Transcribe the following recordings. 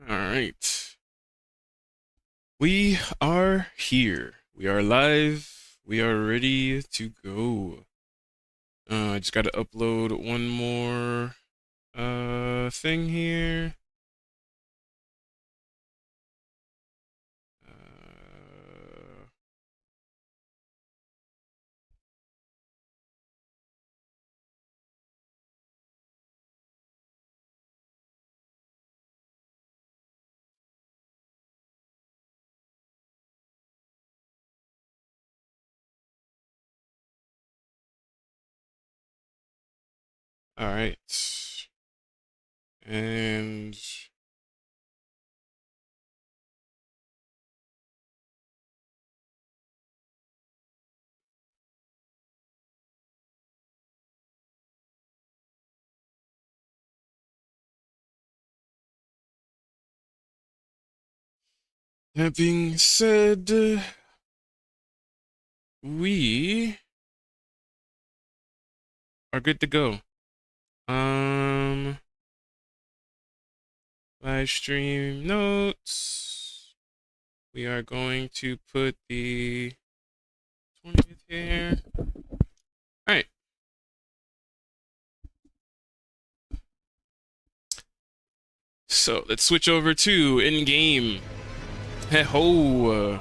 All right. We are here. We are live. We are ready to go. I just got to upload one more thing here. Uh, all right. And that being said, we are good to go. Um, Live stream notes. We are going to put the 20th here. All right. So let's switch over to in-game. Hey ho!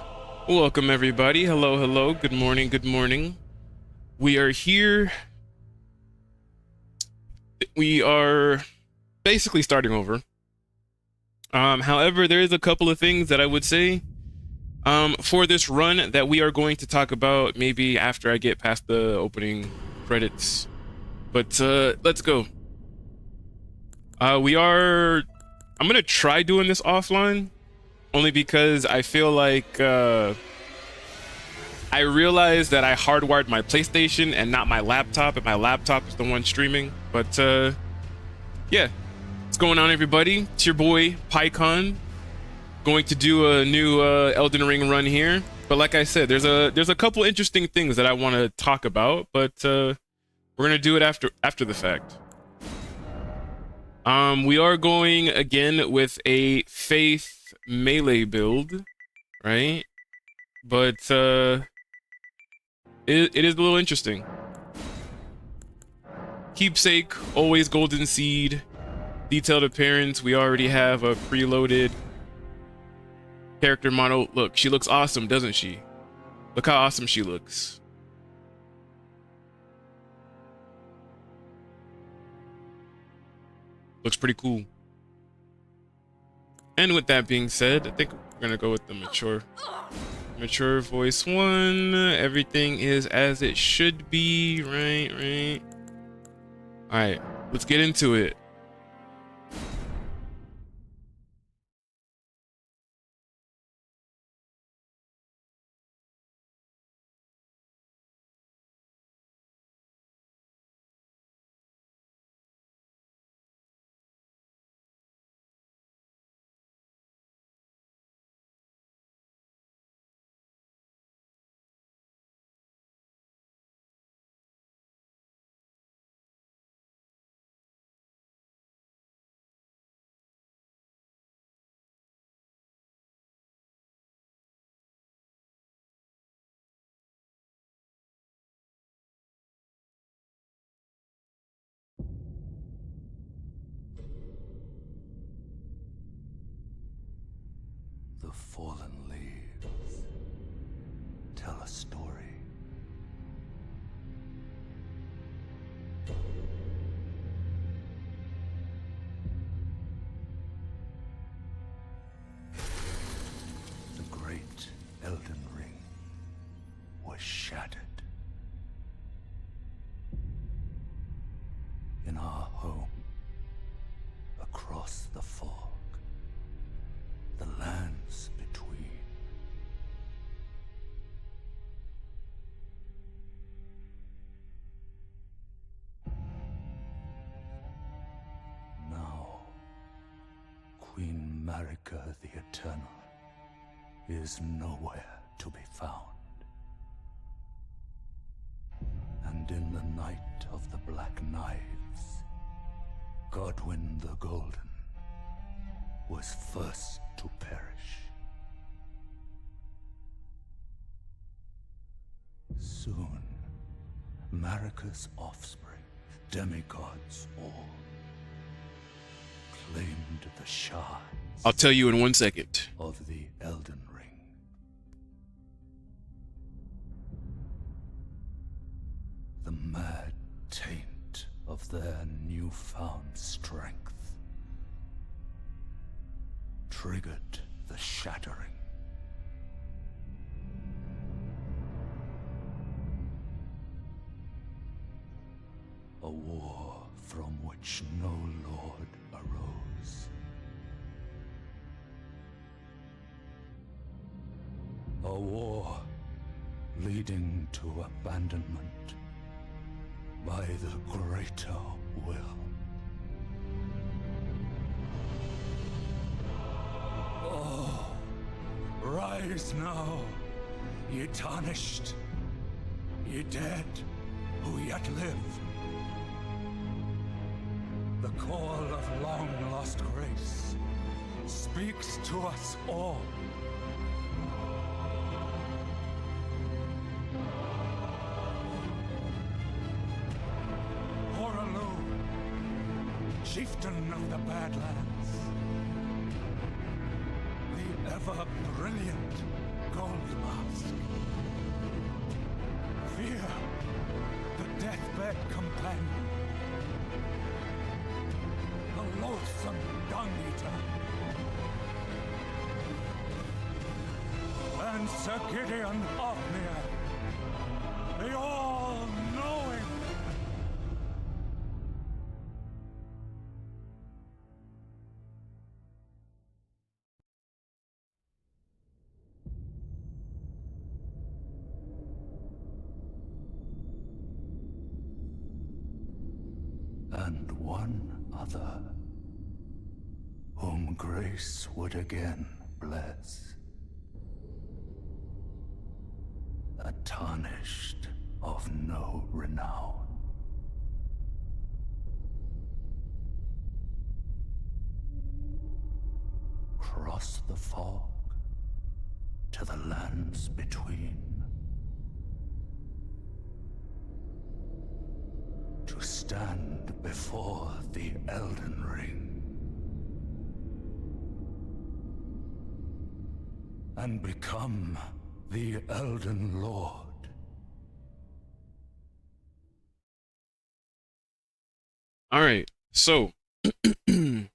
Welcome everybody. Hello, hello. Good morning. Good morning. We are here. We are basically starting over. However, there is a couple of things that I would say for this run that we are going to talk about maybe after I get past the opening credits. But let's go. I'm gonna try doing this offline, only because I feel like I realized that I hardwired my PlayStation and not my laptop, and my laptop is the one streaming. But yeah, what's going on, everybody? It's your boy Pycaon, going to do a new Elden Ring run here. But like I said, there's a couple interesting things that I want to talk about, but we're gonna do it after the fact. We are going again with a Faith melee build, right? But it is a little interesting. Keepsake, always golden seed, detailed appearance. We already have a preloaded character model. Look, she looks awesome, doesn't she? Look how awesome she looks. Looks pretty cool. And with that being said, I think we're gonna go with the mature voice one. Everything is as it should be, right? All right, let's get into it. The fallen leaves tell a story. The great Elden Ring was shattered. In our home, across the fog, the lands between. Now, Queen Marika the Eternal is nowhere to be found. And in the night of the Black Knives, Godwyn the Golden was was first to perish. Soon, Marika's offspring, demigods all, claimed the shards I'll tell you in 1 second. of the Elden Ring. The mad taint of their newfound strength triggered the shattering. A war from which no lord arose. A war leading to abandonment by the greater will. Oh, rise now, ye tarnished, ye dead who yet live. The call of long-lost grace speaks to us all. Horalu, chieftain of the Badlands, the ever-brilliant Gold Mask. Fear, the deathbed companion, the loathsome dung-eater, and Sir Gideon Ofnir, the all-knowing. And one other, whom grace would again bless. A tarnished of no renown. Cross the fog to the lands between. To stand before the Elden Ring and become the Elden Lord. All right, so a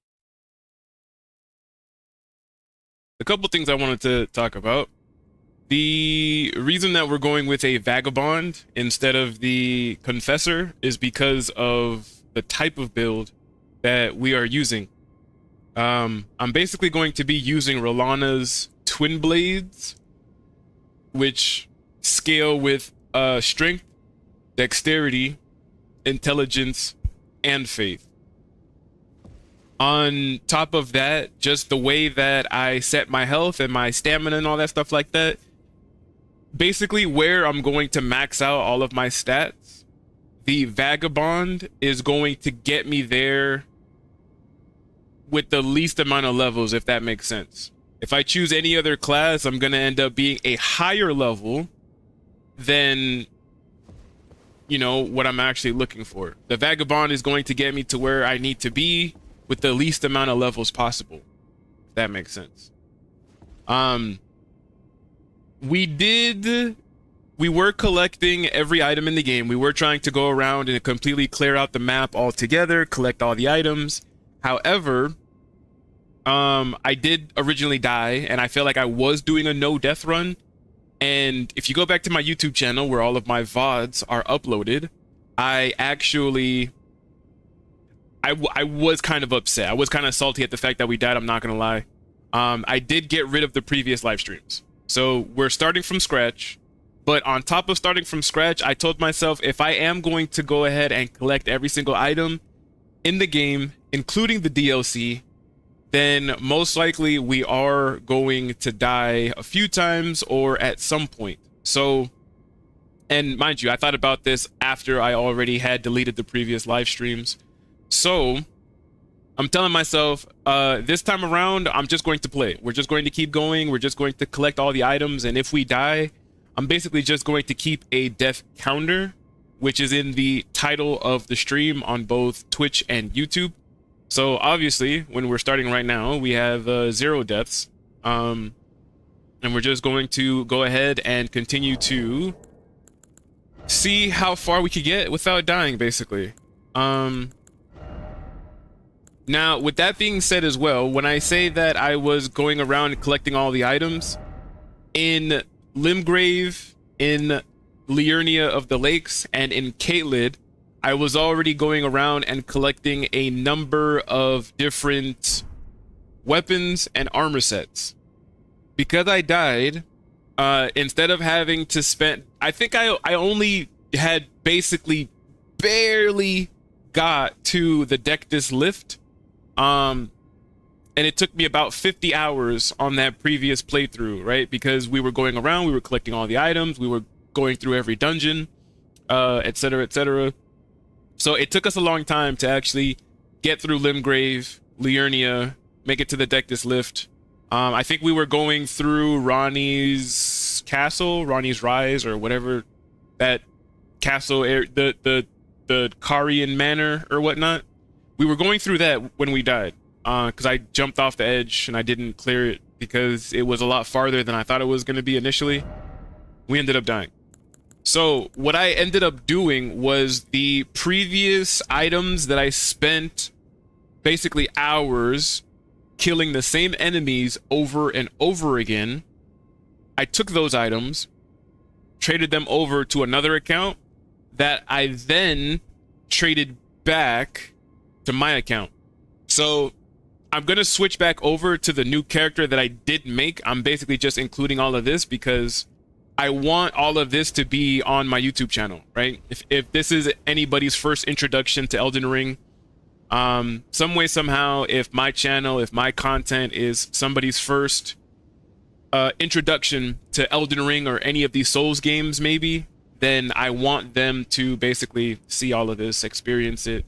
couple things I wanted to talk about. The reason that we're going with a vagabond instead of the confessor is because of the type of build that we are using. I'm basically going to be using Rolana's twin blades, which scale with strength, dexterity, intelligence, and faith. On top of that, just the way that I set my health and my stamina and all that stuff like that, basically where I'm going to max out all of my stats, the vagabond is going to get me there with the least amount of levels, if that makes sense. If I choose any other class, I'm going to end up being a higher level than, you know, what I'm actually looking for. The vagabond is going to get me to where I need to be with the least amount of levels possible, if that makes sense. We were collecting every item in the game. We were trying to go around and completely clear out the map altogether, collect all the items. However, I did originally die, and I feel like I was doing a no death run. And if you go back to my YouTube channel where all of my VODs are uploaded, I was kind of upset. I was kind of salty at the fact that we died, I'm not gonna lie. I did get rid of the previous live streams. So we're starting from scratch, but on top of starting from scratch, I told myself if I am going to go ahead and collect every single item in the game, including the DLC, then most likely we are going to die a few times or at some point. So, and mind you, I thought about this after I already had deleted the previous live streams. So I'm telling myself, this time around, I'm just going to play. We're just going to keep going. We're just going to collect all the items. And if we die, I'm basically just going to keep a death counter, which is in the title of the stream on both Twitch and YouTube. So obviously, when we're starting right now, we have 0 deaths. And we're just going to go ahead and continue to see how far we could get without dying, basically. Now, with that being said as well, when I say that I was going around collecting all the items, in Limgrave, in Liurnia of the Lakes, and in Caitlid, I was already going around and collecting a number of different weapons and armor sets. Because I died, instead of having to spend... I think I only had basically barely got to the Dectus lift. And it took me about 50 hours on that previous playthrough, right? Because we were going around, we were collecting all the items, we were going through every dungeon, etc., etc. So it took us a long time to actually get through Limgrave, Liurnia, make it to the Dectus lift. I think we were going through Ronnie's castle, Ronnie's Rise, or whatever that castle, the Karian Manor or whatnot. We were going through that when we died, because I jumped off the edge and I didn't clear it because it was a lot farther than I thought it was going to be initially. We ended up dying. So what I ended up doing was the previous items that I spent basically hours killing the same enemies over and over again. I took those items, traded them over to another account that I then traded back to my account. So I'm going to switch back over to the new character that I did make. I'm basically just including all of this because I want all of this to be on my YouTube channel, right? If this is anybody's first introduction to Elden Ring, some way, somehow, if my channel, if my content is somebody's first introduction to Elden Ring or any of these Souls games, maybe, then I want them to basically see all of this, experience it,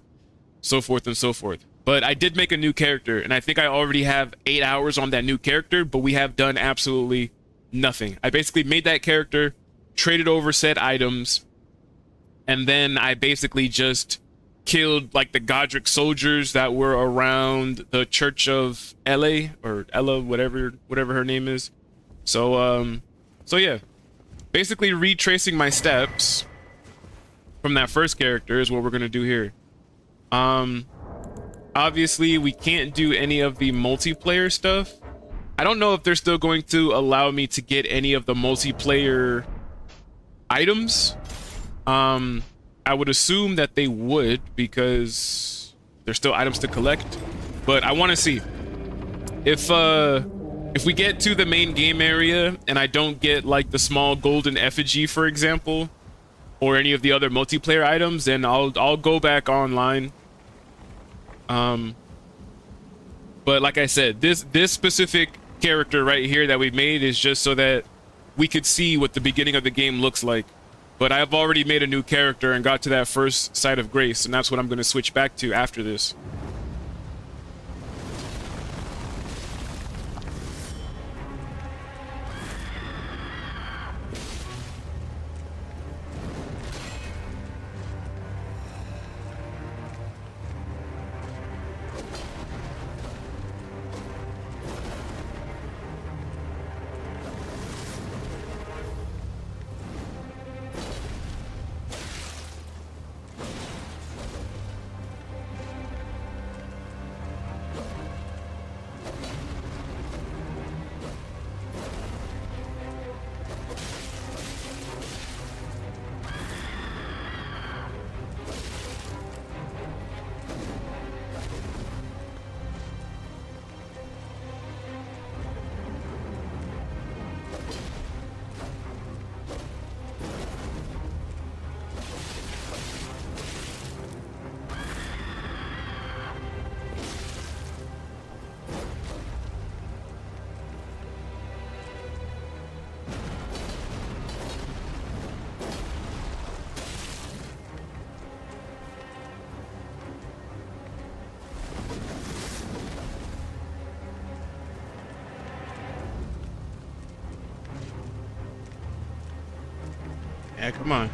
so forth and so forth. But I did make a new character, and I think I already have 8 hours on that new character, but we have done absolutely nothing. I basically made that character, traded over said items, and then I basically just killed like the Godric soldiers that were around the Church of Ella, or Ella, whatever her name is. So yeah, basically retracing my steps from that first character is what we're gonna do here. Obviously we can't do any of the multiplayer stuff. I don't know if they're still going to allow me to get any of the multiplayer items. I would assume that they would, because there's still items to collect, but I want to see if we get to the main game area and I don't get like the small golden effigy, for example, or any of the other multiplayer items, then I'll go back online. But like I said, this specific character right here that we made is just so that we could see what the beginning of the game looks like. But I've already made a new character and got to that first site of grace, and that's what I'm going to switch back to after this. Yeah, come on.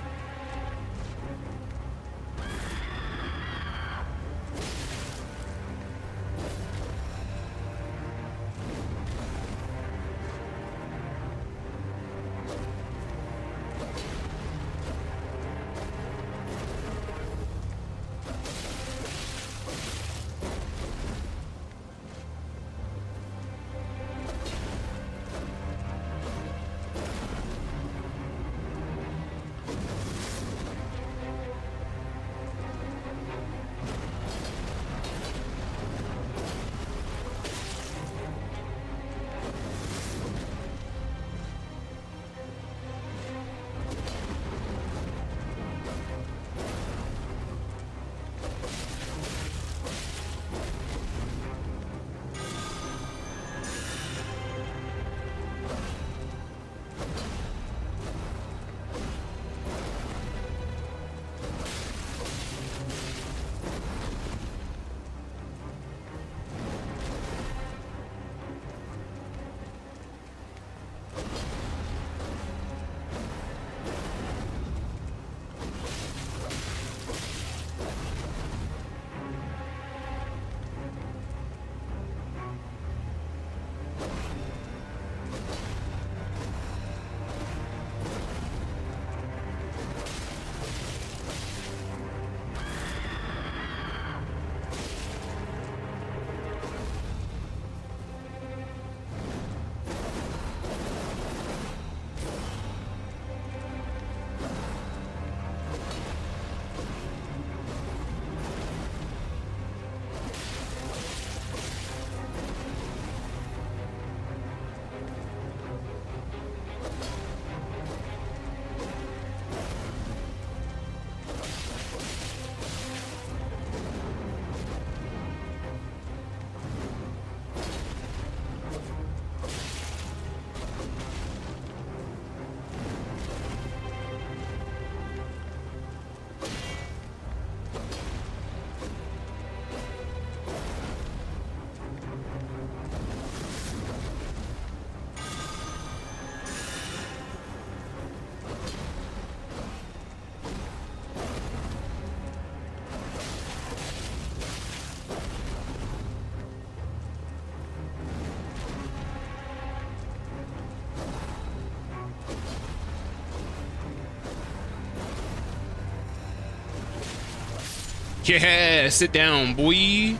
Yeah, sit down, boy.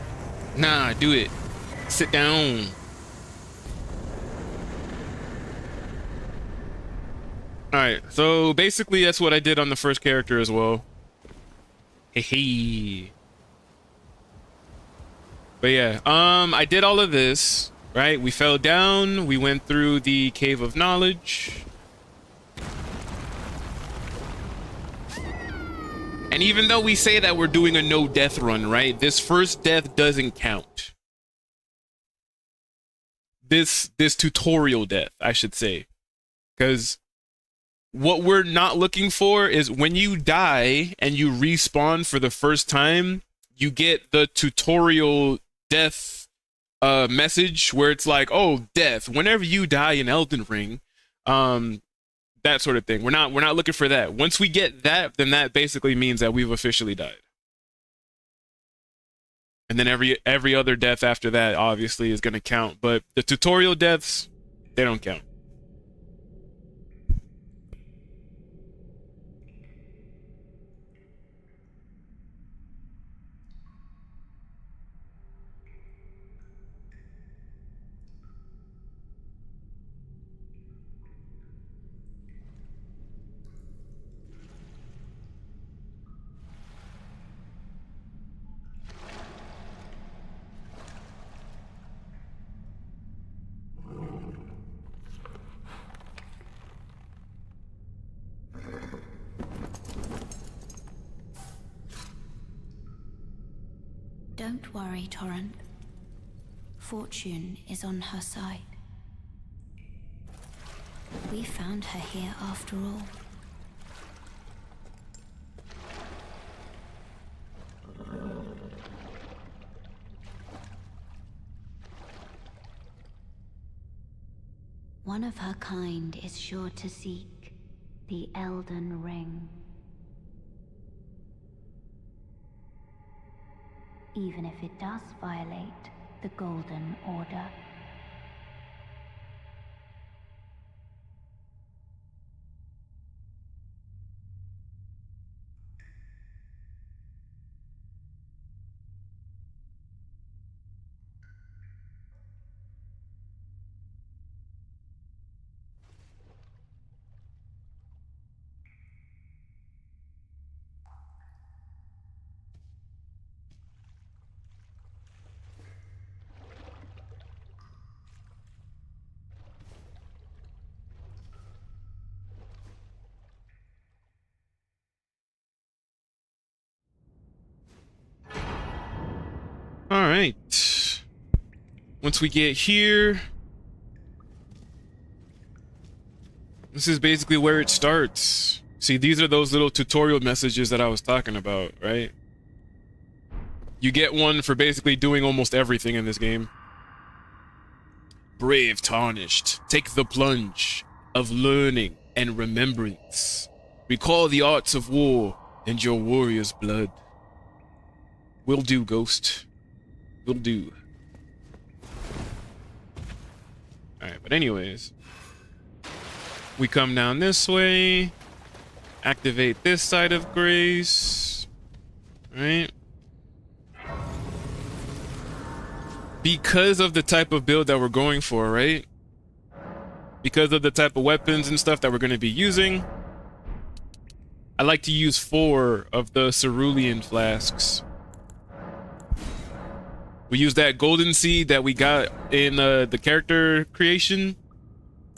Nah, do it. Sit down. All right, so basically that's what I did on the first character as well. Hey, hey. But yeah, I did all of this, right? We fell down, we went through the Cave of Knowledge. And even though we say that we're doing a no death run, right? This first death doesn't count. This tutorial death, I should say. Because what we're not looking for is when you die and you respawn for the first time, you get the tutorial death message where it's like, oh, death, whenever you die in Elden Ring, that sort of thing. We're not looking for that. Once we get that, then that basically means that we've officially died. And then every other death after that obviously is going to count, but the tutorial deaths, they don't count. Don't worry, Torrent. Fortune is on her side. We found her here after all. One of her kind is sure to seek The Elden Ring. Even if it does violate the Golden Order. All right. Once we get here, this is basically where it starts. See, these are those little tutorial messages that I was talking about, right? You get one for basically doing almost everything in this game. Brave tarnished, take the plunge of learning and remembrance. Recall the arts of war and your warrior's blood. Will do, Ghost. Will do. Alright, but anyways. We come down this way. Activate this side of grace. Right? Because of the type of build that we're going for, right? Because of the type of weapons and stuff that we're going to be using, I like to use 4 of the cerulean flasks. We use that golden seed that we got in the character creation,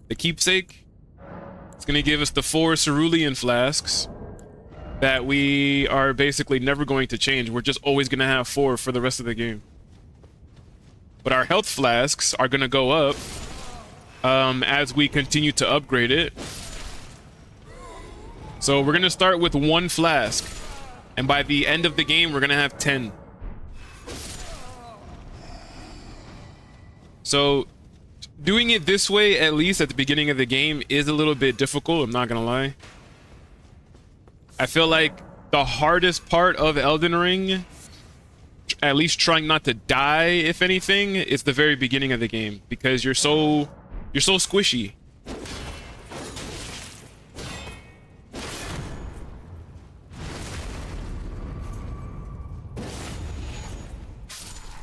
the keepsake. It's going to give us the 4 cerulean flasks that we are basically never going to change. We're just always going to have 4 for the rest of the game. But our health flasks are going to go up as we continue to upgrade it. So we're going to start with 1 flask. And by the end of the game, we're going to have 10. So doing it this way, at least at the beginning of the game, is a little bit difficult. I'm not going to lie. I feel like the hardest part of Elden Ring, at least trying not to die, if anything, is the very beginning of the game, because you're so squishy.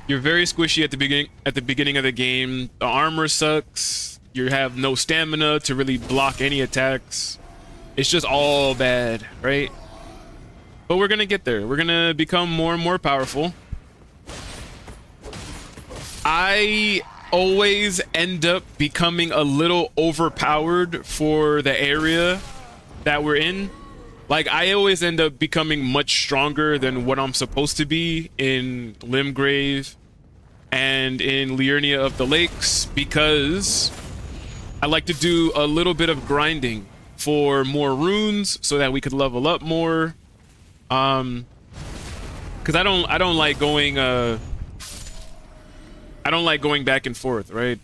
You're very squishy at the beginning of the game. The armor sucks. You have no stamina to really block any attacks. It's just all bad, right? But we're gonna get there. We're gonna become more and more powerful. I always end up becoming a little overpowered for the area that we're in. Like, I always end up becoming much stronger than what I'm supposed to be in Limgrave and in Liurnia of the Lakes, because I like to do a little bit of grinding for more runes so that we could level up more. Because I don't like going back and forth, right?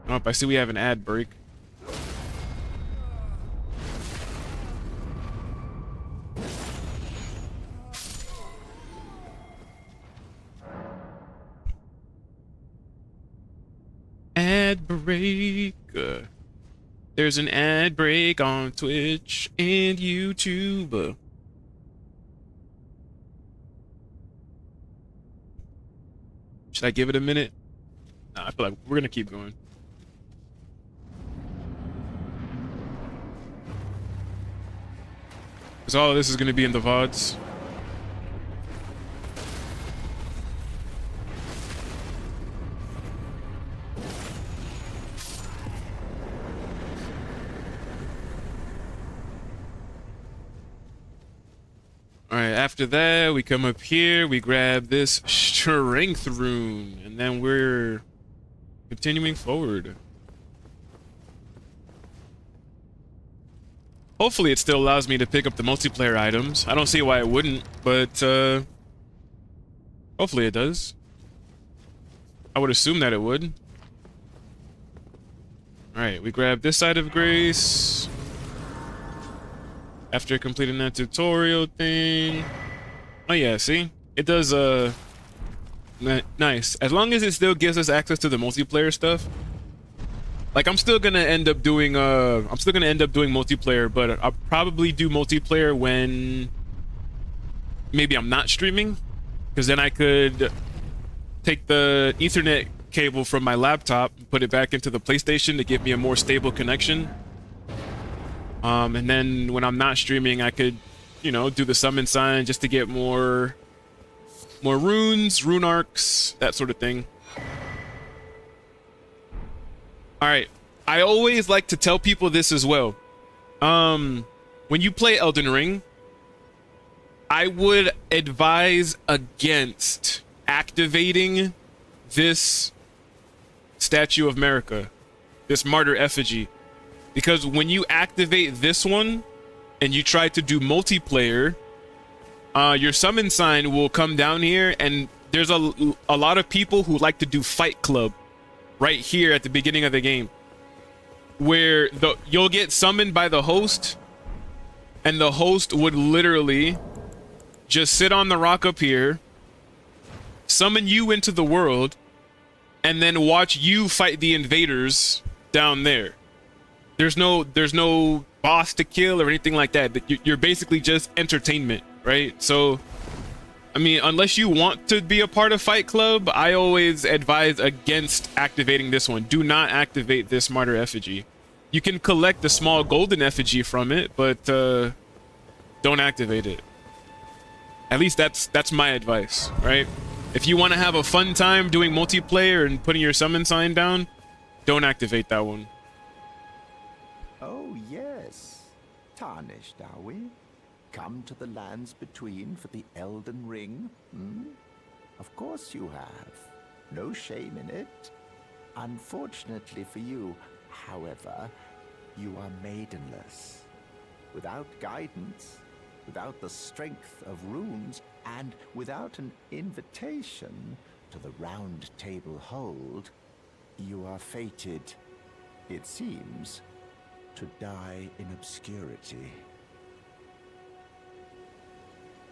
Oh, I see we have an ad break. Ad break. There's an ad break on Twitch and YouTube. Should I give it a minute? Nah, I feel like we're gonna keep going. Because all of this is gonna be in the VODs. Alright, after that, we come up here, we grab this strength rune, and then we're continuing forward. Hopefully it still allows me to pick up the multiplayer items. I don't see why it wouldn't, but hopefully it does. I would assume that it would. All right, we grab this side of grace after completing that tutorial thing. Oh yeah, see, it does. Nice. As long as it still gives us access to the multiplayer stuff. Like I'm still gonna end up doing multiplayer, but I'll probably do multiplayer when maybe I'm not streaming, because then I could take the Ethernet cable from my laptop and put it back into the PlayStation to give me a more stable connection. And then when I'm not streaming, I could, you know, do the summon sign just to get more runes, rune arcs, that sort of thing. All right, I always like to tell people this as well. When you play Elden Ring, I would advise against activating this statue of America, this martyr effigy, because when you activate this one and you try to do multiplayer, your summon sign will come down here, and there's a lot of people who like to do Fight Club right here at the beginning of the game, where you'll get summoned by the host, and the host would literally just sit on the rock up here, summon you into the world, and then watch you fight the invaders down there. There's no boss to kill or anything like that. You're basically just entertainment, right? So, I mean, unless you want to be a part of Fight Club, I always advise against activating this one. Do not activate this martyr effigy. You can collect the small golden effigy from it, but don't activate it. At least that's my advice, right? If you want to have a fun time doing multiplayer and putting your summon sign down, don't activate that one. Oh, yes. Tarnished, are we? Come to the lands between for the Elden Ring? Hmm? Of course you have. No shame in it. Unfortunately for you, however, you are maidenless. Without guidance, without the strength of runes, and without an invitation to the Round Table Hold, you are fated, it seems, to die in obscurity.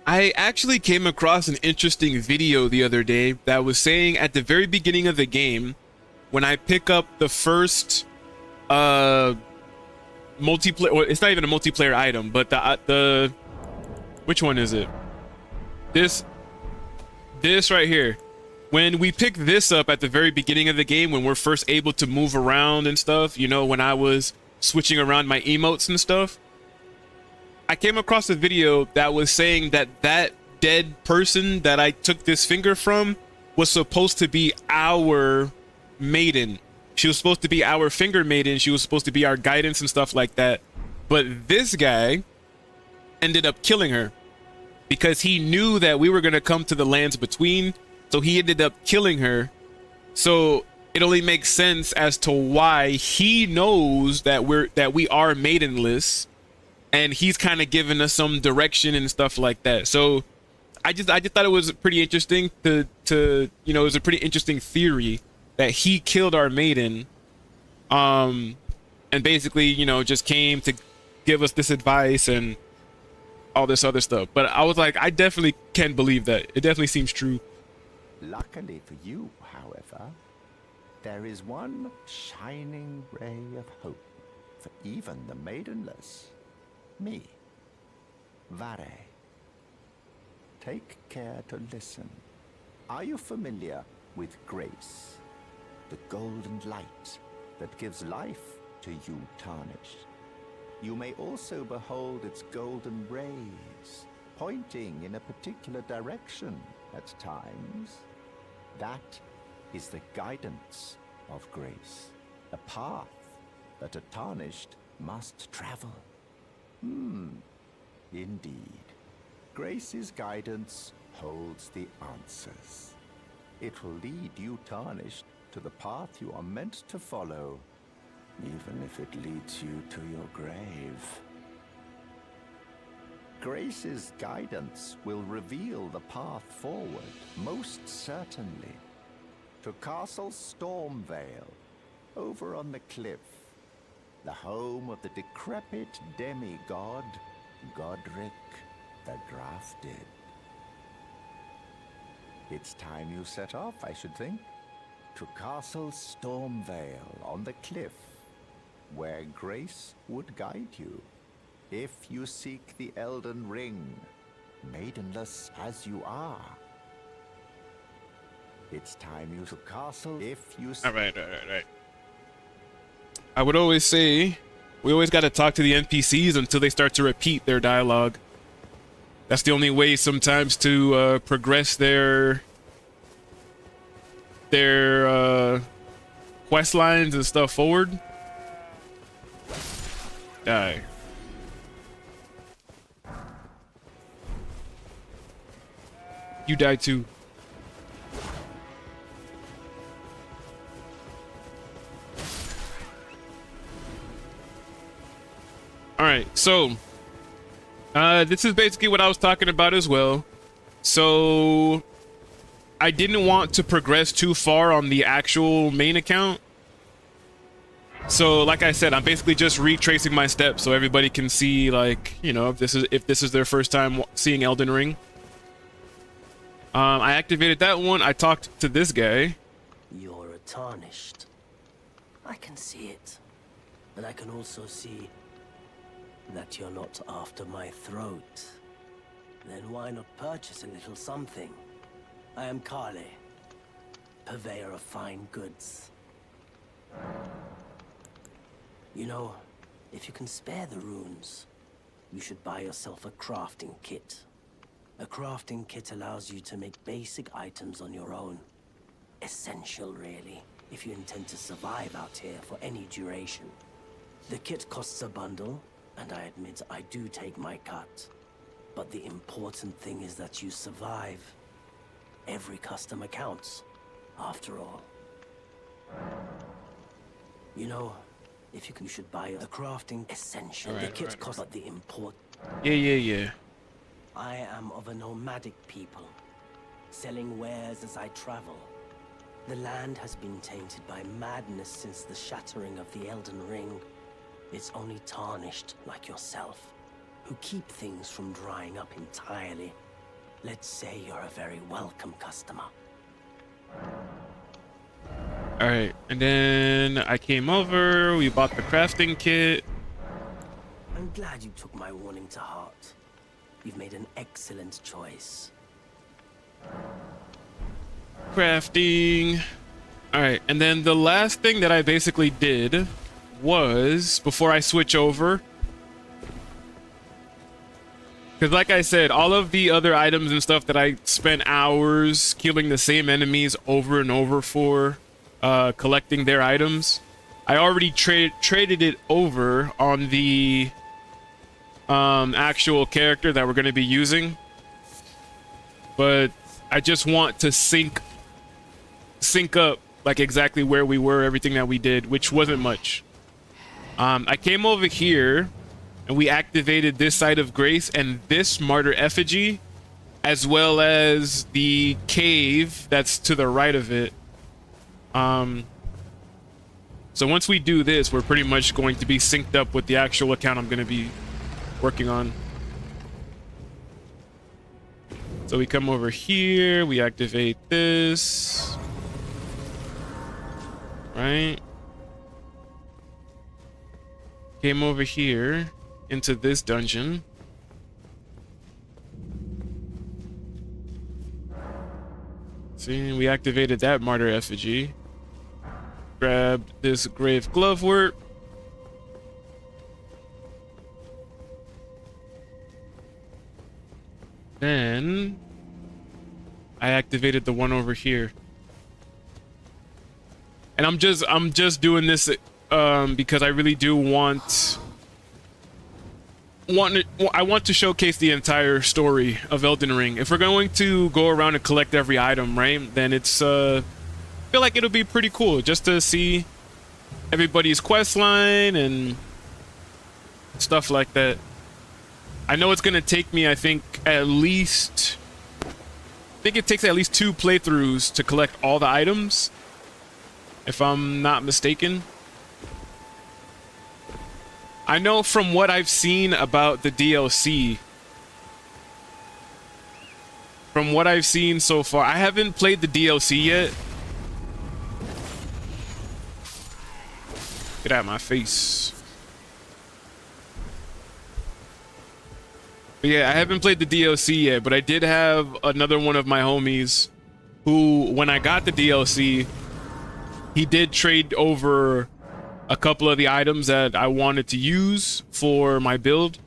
I actually came across an interesting video the other day that was saying at the very beginning of the game, when I pick up the first multiplayer, well, it's not even a multiplayer item, but the which one is it? This right here. When we pick this up at the very beginning of the game, when we're first able to move around and stuff, you know, when I was switching around my emotes and stuff, I came across a video that was saying that that dead person that I took this finger from was supposed to be our maiden. She was supposed to be our finger maiden. She was supposed to be our guidance and stuff like that. But this guy ended up killing her because he knew that we were going to come to the lands between. So he ended up killing her. So it only makes sense as to why he knows that we are maidenless, and he's kind of giving us some direction and stuff like that. So I just thought it was pretty interesting to you know, it was a pretty interesting theory that he killed our maiden, and basically, you know, just came to give us this advice and all this other stuff. But I was like, I definitely can believe that. It definitely seems true. Luckily for you, however, there is one shining ray of hope for even the maidenless. Me, Vare. Take care to listen. Are you familiar with grace? The golden light that gives life to you tarnished. You may also behold its golden rays, pointing in a particular direction at times. That is the guidance of grace, a path that a tarnished must travel. Indeed. Grace's guidance holds the answers. It will lead you tarnished to the path you are meant to follow, even if it leads you to your grave. Grace's guidance will reveal the path forward, most certainly. To Castle Stormvale, over on the cliff the home of the decrepit demigod, Godric the Drafted. It's time you set off, I should think, to Castle Stormvale on the cliff, where grace would guide you, if you seek the Elden Ring, maidenless as you are. It's time you to castle if you... All right. I would always say, we always got to talk to the NPCs until they start to repeat their dialogue. That's the only way sometimes to progress their quest lines and stuff forward. Die. You die too. All right, so this is basically what I was talking about as well. So I didn't want to progress too far on the actual main account. So like I said, I'm basically just retracing my steps so everybody can see, like, you know, if this is their first time seeing Elden Ring. I activated that one. I talked to this guy. You're a tarnished. I can see it. And I can also see that you're not after my throat. Then why not purchase a little something? I am Kale, purveyor of fine goods. You know, if you can spare the runes, you should buy yourself a crafting kit. A crafting kit allows you to make basic items on your own. Essential, really, if you intend to survive out here for any duration. The kit costs a bundle, and I admit I do take my cut. But the important thing is that you survive. Every customer counts, after all. You know, if you can, you should buy a crafting essential. The kit costs, but the important... Yeah. I am of a nomadic people, selling wares as I travel. The land has been tainted by madness since the shattering of the Elden Ring. It's only tarnished like yourself, who keep things from drying up entirely. Let's say you're a very welcome customer. All right, and then I came over, we bought the crafting kit. I'm glad you took my warning to heart. You've made an excellent choice. Crafting. All right, and then the last thing that I basically did was, before I switch over, because like I said, all of the other items and stuff that I spent hours killing the same enemies over and over for, collecting their items, I already traded it over on the actual character that we're going to be using. But I just want to sync up like exactly where we were, everything that we did, which wasn't much. I came over here and we activated this site of grace and this martyr effigy, as well as the cave that's to the right of it. So once we do this, we're pretty much going to be synced up with the actual account I'm going to be working on. So we come over here, we activate this, right? Came over here into this dungeon. See, we activated that martyr effigy. Grabbed this grave glovewort. Then I activated the one over here. And I'm just doing this because I really do want to showcase the entire story of Elden Ring. If we're going to go around and collect every item, right, then it's I feel like it'll be pretty cool just to see everybody's quest line and stuff like that. I know it's gonna take me, I think it takes at least 2 playthroughs to collect all the items, if I'm not mistaken. I know from what I've seen about the DLC, from what I've seen so far, I haven't played the DLC yet. Get out of my face. But yeah, I haven't played the DLC yet, but I did have another one of my homies who, when I got the DLC, he did trade over a couple of the items that I wanted to use for my build.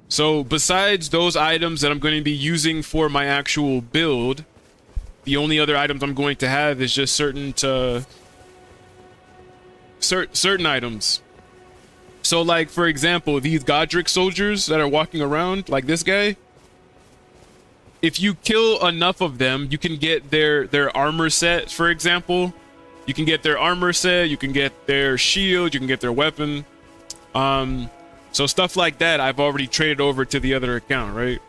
So besides those items that I'm going to be using for my actual build, the only other items I'm going to have is just certain items. So like, for example, these Godric soldiers that are walking around, like this guy, if you kill enough of them, you can get their armor set, for example. You can get their armor set, you can get their shield, you can get their weapon. So stuff like that I've already traded over to the other account, right?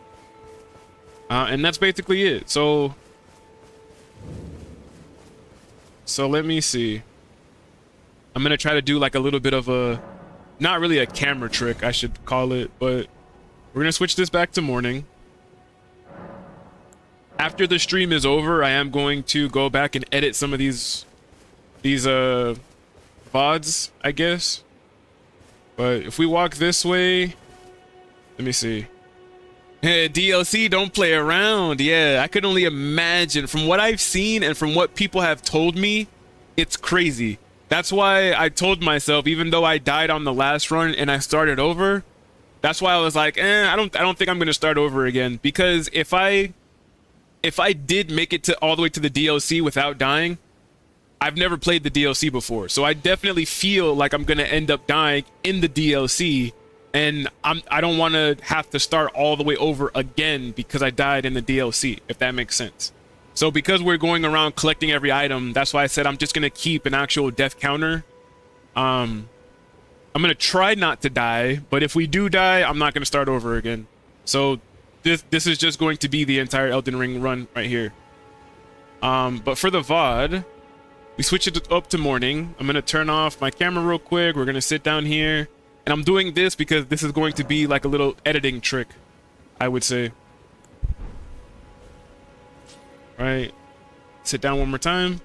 And that's basically it. So let me see. I'm gonna try to do like a little bit of a, not really a camera trick, I should call it, but we're gonna switch this back to morning. After the stream is over, I am going to go back and edit some of these VODs, I guess. But if we walk this way, let me see. Hey, DLC, don't play around. Yeah, I could only imagine from what I've seen and from what people have told me, it's crazy. That's why I told myself, even though I died on the last run and I started over, that's why I was like, I don't think I'm gonna start over again. Because if I did make it to all the way to the DLC without dying, I've never played the DLC before, so I definitely feel like I'm gonna end up dying in the DLC, and I don't want to have to start all the way over again because I died in the DLC, if that makes sense. So because we're going around collecting every item, that's why I said I'm just gonna keep an actual death counter. I'm gonna try not to die, but if we do die, I'm not gonna start over again. So this is just going to be the entire Elden Ring run right here. But for the VOD, we switch it up to morning. I'm gonna turn off my camera real quick. We're gonna sit down here, and I'm doing this because this is going to be like a little editing trick, I would say. All right, sit down one more time.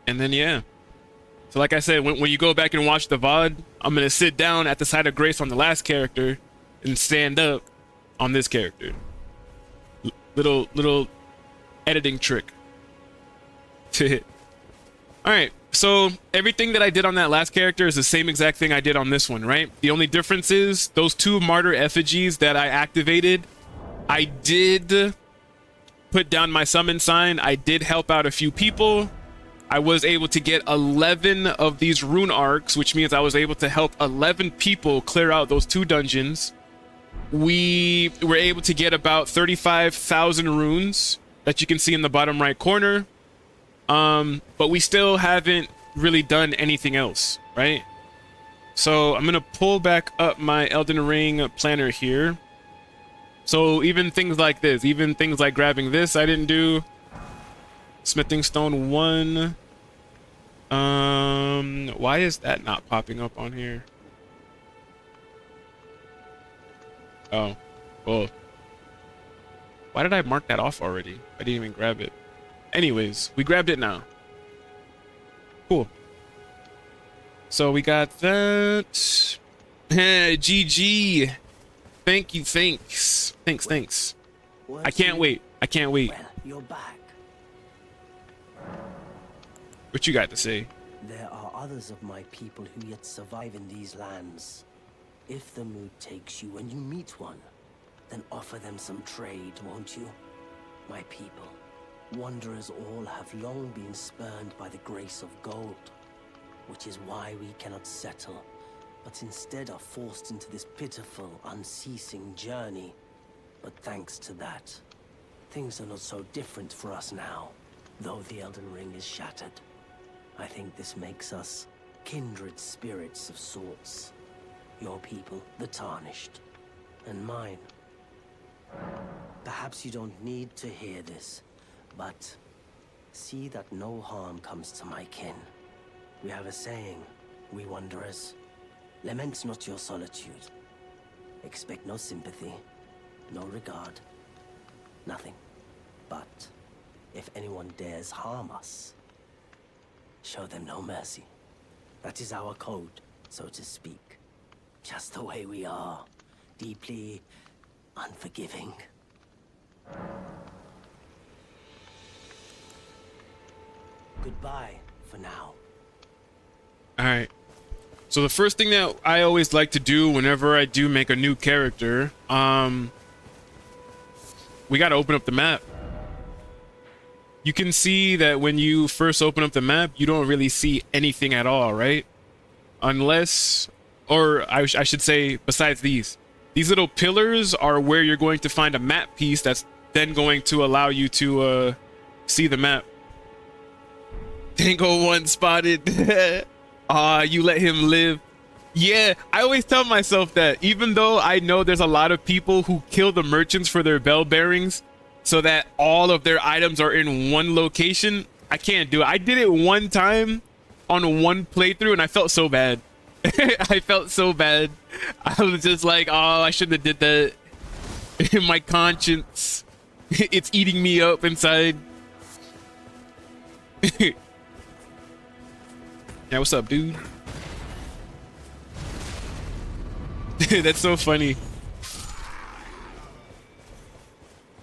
And then yeah, so like I said, when you go back and watch the VOD, I'm gonna sit down at the side of Grace on the last character and stand up on this character. Little editing trick. All right, so everything that I did on that last character is the same exact thing I did on this one, right? The only difference is those 2 martyr effigies that I activated, I did put down my summon sign. I did help out a few people. I was able to get 11 of these rune arcs, which means I was able to help 11 people clear out those 2 dungeons. We were able to get about 35,000 runes that you can see in the bottom right corner. But we still haven't really done anything else, right? So I'm gonna pull back up my Elden Ring planner here. So even things like this, even things like grabbing this, I didn't do. Smithing stone 1. Why is that not popping up on here? Oh, well, why did I mark that off already? I didn't even grab it. Anyways, we grabbed it now. Cool. So we got that. GG. Thank you, thanks. Thanks. I can't wait. Well, you're back. What you got to say? There are others of my people who yet survive in these lands. If the mood takes you and you meet one, then offer them some trade, won't you? My people, wanderers all have long been spurned by the grace of gold, which is why we cannot settle, but instead are forced into this pitiful, unceasing journey. But thanks to that, things are not so different for us now, though the Elden Ring is shattered. I think this makes us kindred spirits of sorts. Your people, the Tarnished, and mine. Perhaps you don't need to hear this, but See that no harm comes to my kin. We have a saying, we wanderers. Lament not your solitude. Expect no sympathy, no regard, nothing. But if anyone dares harm us, show them no mercy. That is our code, so to speak. Just the way we are, deeply unforgiving. Goodbye for now. All right. So the first thing that I always like to do whenever I do make a new character, we got to open up the map. You can see that when you first open up the map, you don't really see anything at all, right? Unless, or I should say, besides these little pillars are where you're going to find a map piece that's then going to allow you to see the map. Tango one spotted. You let him live. Yeah, I always tell myself that, even though I know there's a lot of people who kill the merchants for their bell bearings so that all of their items are in one location, I can't do it. I did it one time on one playthrough and I felt so bad. I felt so bad. I was just like, oh, I shouldn't have did that. My conscience, it's eating me up inside. Yeah, what's up, dude? That's so funny.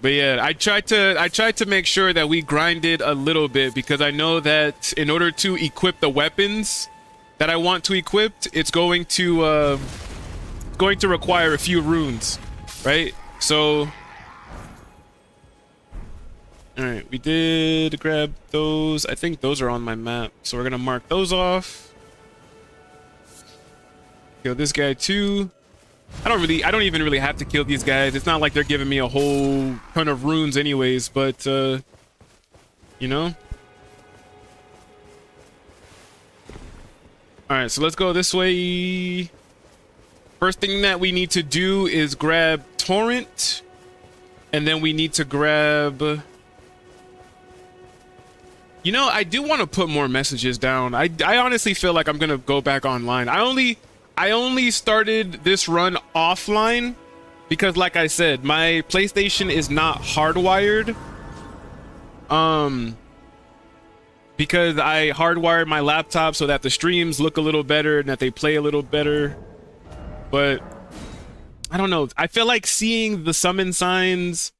But yeah, I tried to make sure that we grinded a little bit, because I know that in order to equip the weapons that I want to equip, it's going to require a few runes, right? So, all right, we did grab those. I think those are on my map, so we're gonna mark those off. Kill this guy too. I don't even really have to kill these guys. It's not like they're giving me a whole ton of runes anyways, but you know. All right, so let's go this way. First thing that we need to do is grab Torrent, and then we need to grab, you know, I do want to put more messages down. I honestly feel like I'm gonna go back online. I only started this run offline because, like I said, my PlayStation is not hardwired. Because I hardwired my laptop so that the streams look a little better and that they play a little better. But I don't know. I feel like seeing the summon signs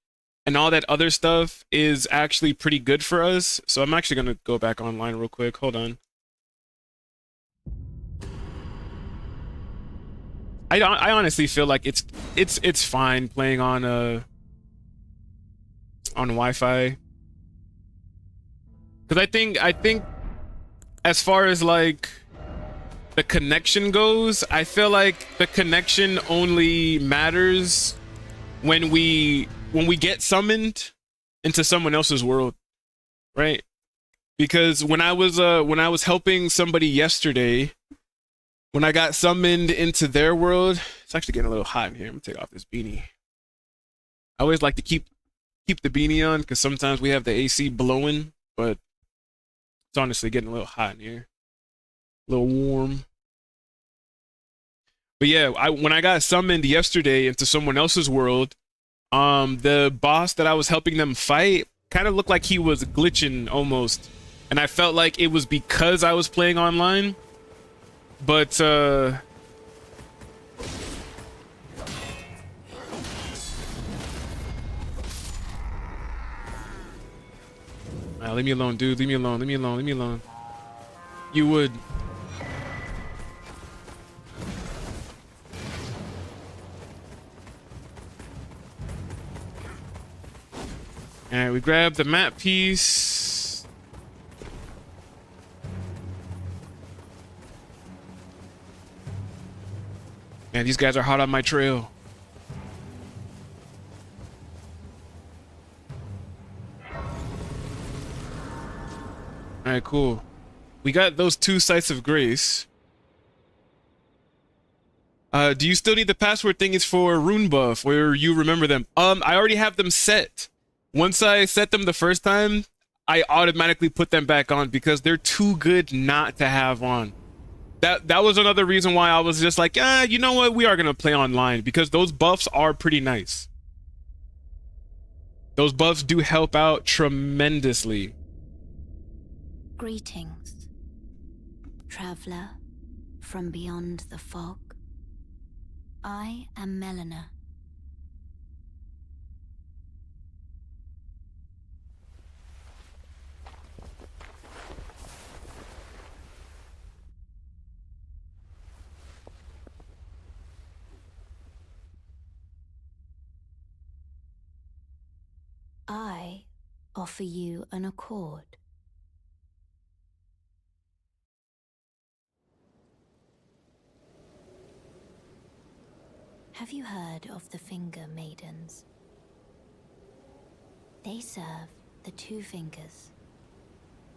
and all that other stuff is actually pretty good for us. So I'm actually going to go back online real quick. Hold on. I honestly feel like it's fine playing on Wi-Fi. Because I think as far as like the connection goes, I feel like the connection only matters when we get summoned into someone else's world, right? Because when I was helping somebody yesterday, when I got summoned into their world, it's actually getting a little hot in here. I'm gonna take off this beanie. I always like to keep the beanie on because sometimes we have the AC blowing, but it's honestly getting a little hot in here, a little warm. But yeah, when I got summoned yesterday into someone else's world, the boss that I was helping them fight kind of looked like he was glitching almost, and I felt like it was because I was playing online. But leave me alone, dude. Leave me alone. Leave me alone. Leave me alone. You would. All right, we grabbed the map piece. Man, these guys are hot on my trail. All right, cool. We got those 2 sites of grace. Do you still need the password thing? Is for rune buff where you remember them. I already have them set. Once I set them the first time, I automatically put them back on because they're too good not to have on. That was another reason why I was just like, you know what? We are going to play online because those buffs are pretty nice. Those buffs do help out tremendously. Greetings, traveler from beyond the fog. I am Melina. I offer you an accord. Have you heard of the Finger Maidens? They serve the Two Fingers,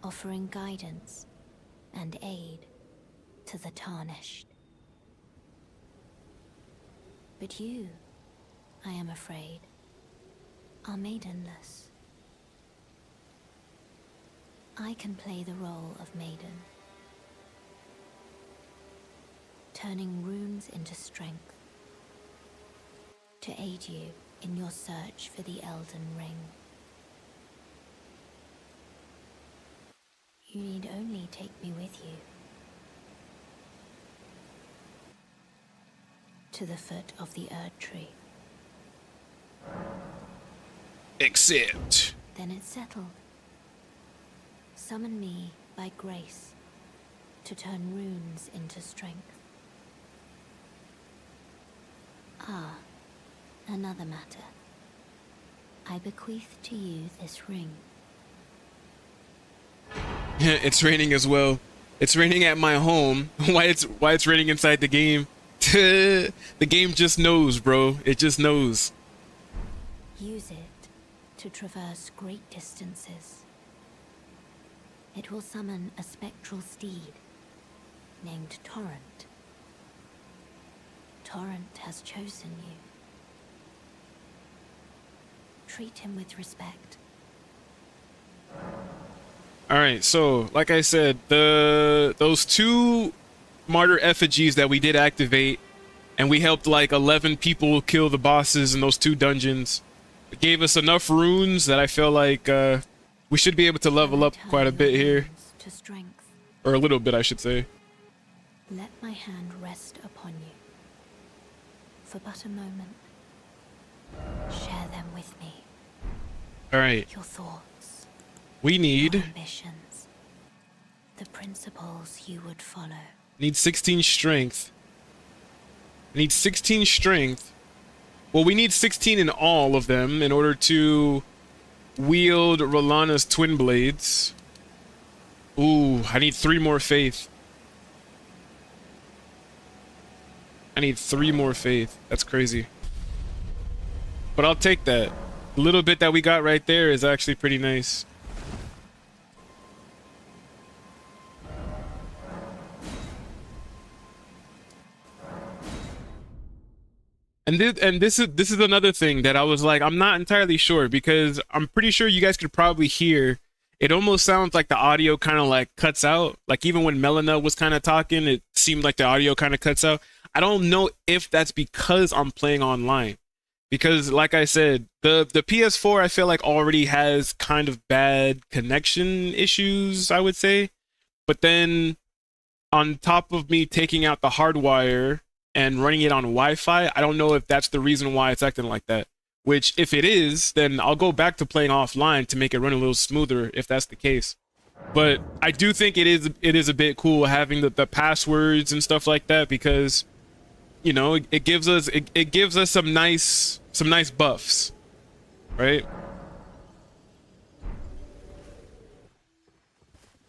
offering guidance and aid to the Tarnished. But you, I am afraid, are maidenless. I can play the role of maiden, turning runes into strength to aid you in your search for the Elden Ring. You need only take me with you to the foot of the Erd Tree. Accept. Then it's settled. Summon me by grace to turn runes into strength. Ah, another matter. I bequeath to you this ring. It's raining as well. It's raining at my home. Why it's raining inside the game? The game just knows, bro. It just knows. Use it to traverse great distances. It will summon a spectral steed named Torrent. Torrent has chosen you. Treat him with respect. All right, so like I said, those two martyr effigies that we did activate, and we helped like 11 people kill the bosses in those two dungeons. It gave us enough runes that I feel like we should be able to level up quite a bit here, To strength. or a little bit, I should say. Let my hand rest upon you for but a moment. Share them with me. All right, Your thoughts, we your need ambitions, the principles you would follow. 16 strength. I need 16 strength. Well, we need 16 in all of them in order to wield Rolana's twin blades. Ooh, I need 3 more faith. I need 3 more faith. That's crazy. But I'll take that. The little bit that we got right there is actually pretty nice. And this is another thing that I was like, I'm not entirely sure, because I'm pretty sure you guys could probably hear. It almost sounds like the audio kind of like cuts out. Like even when Melina was kind of talking, it seemed like the audio kind of cuts out. I don't know if that's because I'm playing online. Because like I said, the PS4 I feel like already has kind of bad connection issues, I would say. But then on top of me taking out the hardwire and running it on Wi-Fi, I don't know if that's the reason why it's acting like that. Which, if it is, then I'll go back to playing offline to make it run a little smoother, if that's the case. But I do think it is a bit cool having the passwords and stuff like that, because, you know, it gives us some nice buffs, right?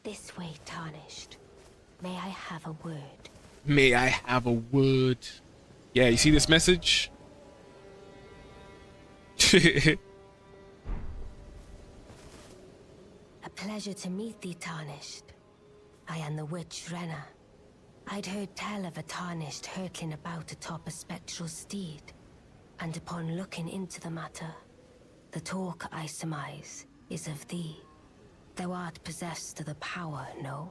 This way, Tarnished. May I have a word? May I have a word? Yeah, you see this message? A pleasure to meet thee, Tarnished. I am the witch Renna. I'd heard tell of a Tarnished hurtling about atop a spectral steed, and upon looking into the matter, the talk I surmise is of thee, Thou art possessed of the power, no?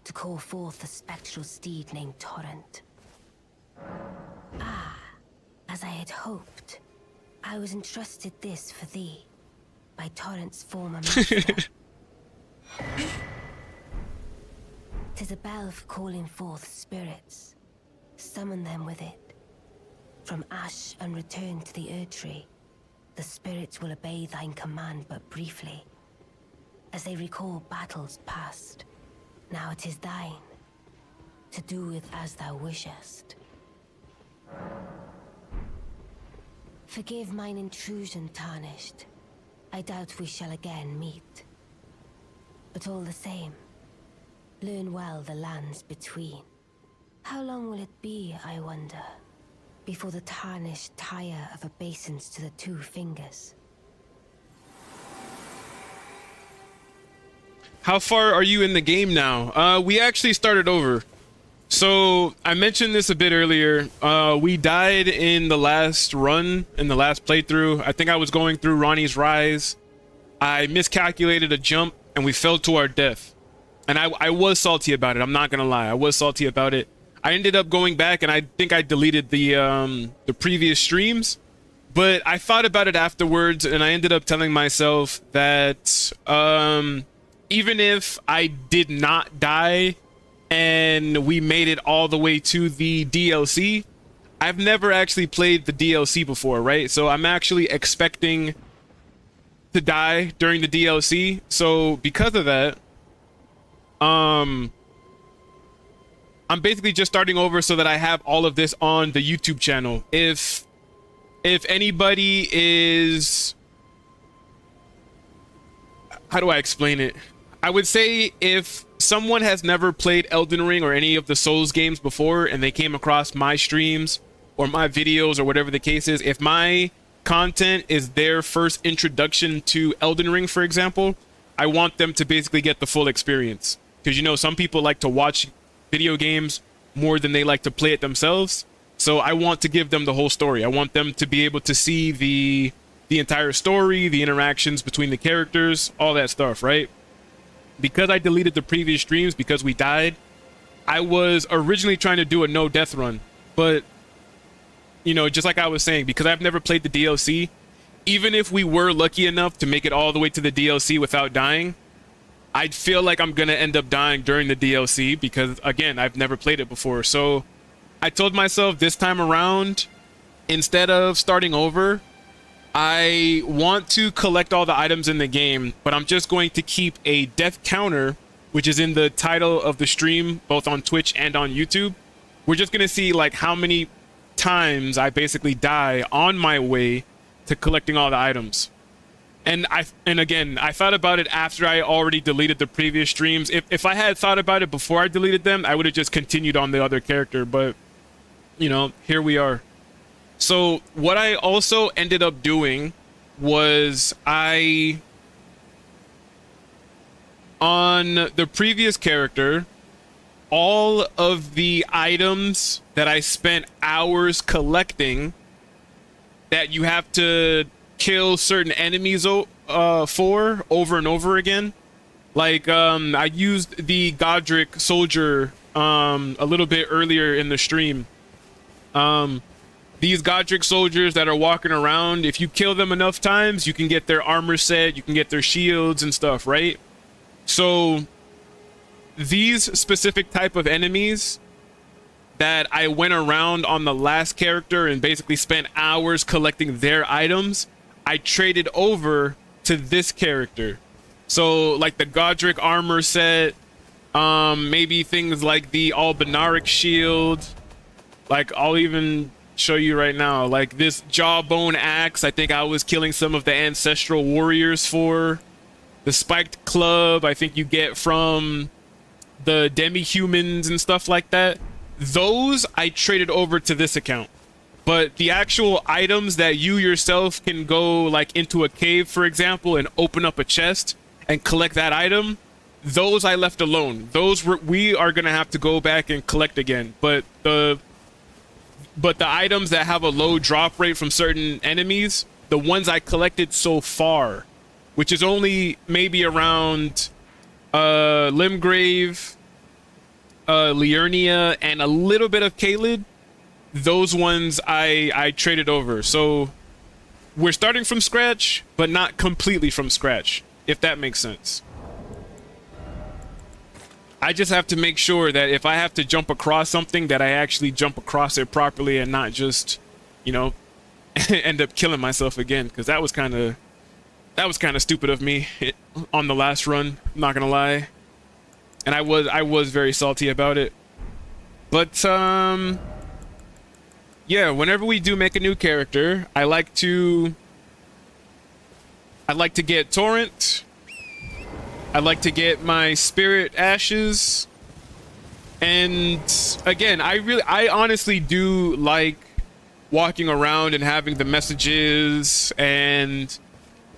To call forth a spectral steed named Torrent. Ah, as I had hoped. I was entrusted this for thee, by Torrent's former master. 'Tis a bell for calling forth spirits. Summon them with it. From ash and return to the Erdtree, the spirits will obey thine command but briefly, as they recall battles past. Now it is thine, to do with as thou wishest. Forgive mine intrusion, Tarnished. I doubt we shall again meet. But all the same, learn well the lands between. How long will it be, I wonder, before the Tarnished tire of obeisance to the two fingers? How far are you in the game now? We actually started over. So I mentioned this a bit earlier. We died in the last run, in the last playthrough. I think I was going through Ronnie's Rise. I miscalculated a jump and we fell to our death. And I was salty about it. I'm not gonna lie. I was salty about it. I ended up going back and I think I deleted the previous streams. But I thought about it afterwards and I ended up telling myself that even if I did not die and we made it all the way to the DLC, I've never actually played the DLC before, right? So I'm actually expecting to die during the DLC. So because of that, I'm basically just starting over so that I have all of this on the YouTube channel. If anybody is, how do I explain it? I would say if someone has never played Elden Ring or any of the Souls games before and they came across my streams or my videos or whatever the case is, if my content is their first introduction to Elden Ring, for example, I want them to basically get the full experience. Because, you know, some people like to watch video games more than they like to play it themselves. So I want to give them the whole story. I want them to be able to see the entire story, the interactions between the characters, all that stuff, right? Because I deleted the previous streams because we died, I was originally trying to do a no death run. But, you know, just like I was saying, because I've never played the DLC, even if we were lucky enough to make it all the way to the DLC without dying, I'd feel like I'm gonna end up dying during the DLC because, again, I've never played it before. So I told myself this time around, instead of starting over, I want to collect all the items in the game, but I'm just going to keep a death counter, which is in the title of the stream, both on Twitch and on YouTube. We're just going to see like how many times I basically die on my way to collecting all the items. And again, I thought about it after I already deleted the previous streams. If I had thought about it before I deleted them, I would have just continued on the other character, but you know, here we are. So what I also ended up doing was on the previous character, all of the items that I spent hours collecting that you have to kill certain enemies for over and over again. Like I used the Godric soldier a little bit earlier in the stream. These Godric soldiers that are walking around, if you kill them enough times, you can get their armor set, you can get their shields and stuff, right? So these specific type of enemies that I went around on the last character and basically spent hours collecting their items, I traded over to this character. So like the Godric armor set, maybe things like the Albinaric shield, like I'll even show you right now, like this jawbone axe, I think I was killing some of the ancestral warriors for. The spiked club, I think you get from the demi-humans and stuff like that. Those I traded over to this account. But the actual items that you yourself can go like into a cave, for example, and open up a chest and collect that item, those I left alone. Those we are gonna have to go back and collect again. But the items that have a low drop rate from certain enemies, the ones I collected so far, which is only maybe around Limgrave, Liurnia, and a little bit of Caelid. Those ones I traded over. So we're starting from scratch, but not completely from scratch, if that makes sense. I just have to make sure that if I have to jump across something, that I actually jump across it properly and not just, you know, end up killing myself again, because that was kind of stupid of me on the last run, I'm not gonna lie. And I was very salty about it. But yeah, whenever we do make a new character, I like to get Torrent. I like to get my Spirit Ashes. And again, I honestly do like walking around and having the messages and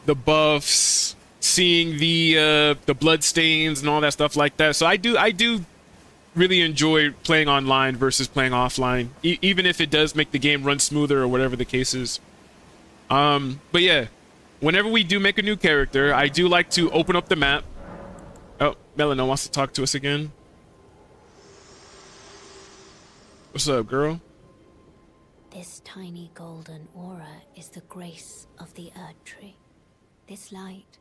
the buffs, seeing the blood stains and all that stuff like that. So I do really enjoy playing online versus playing offline, even if it does make the game run smoother or whatever the case is. But yeah, whenever we do make a new character, I do like to open up the map. Oh, Melina wants to talk to us again. What's up, girl? This tiny golden aura is the grace of the Erd Tree. This light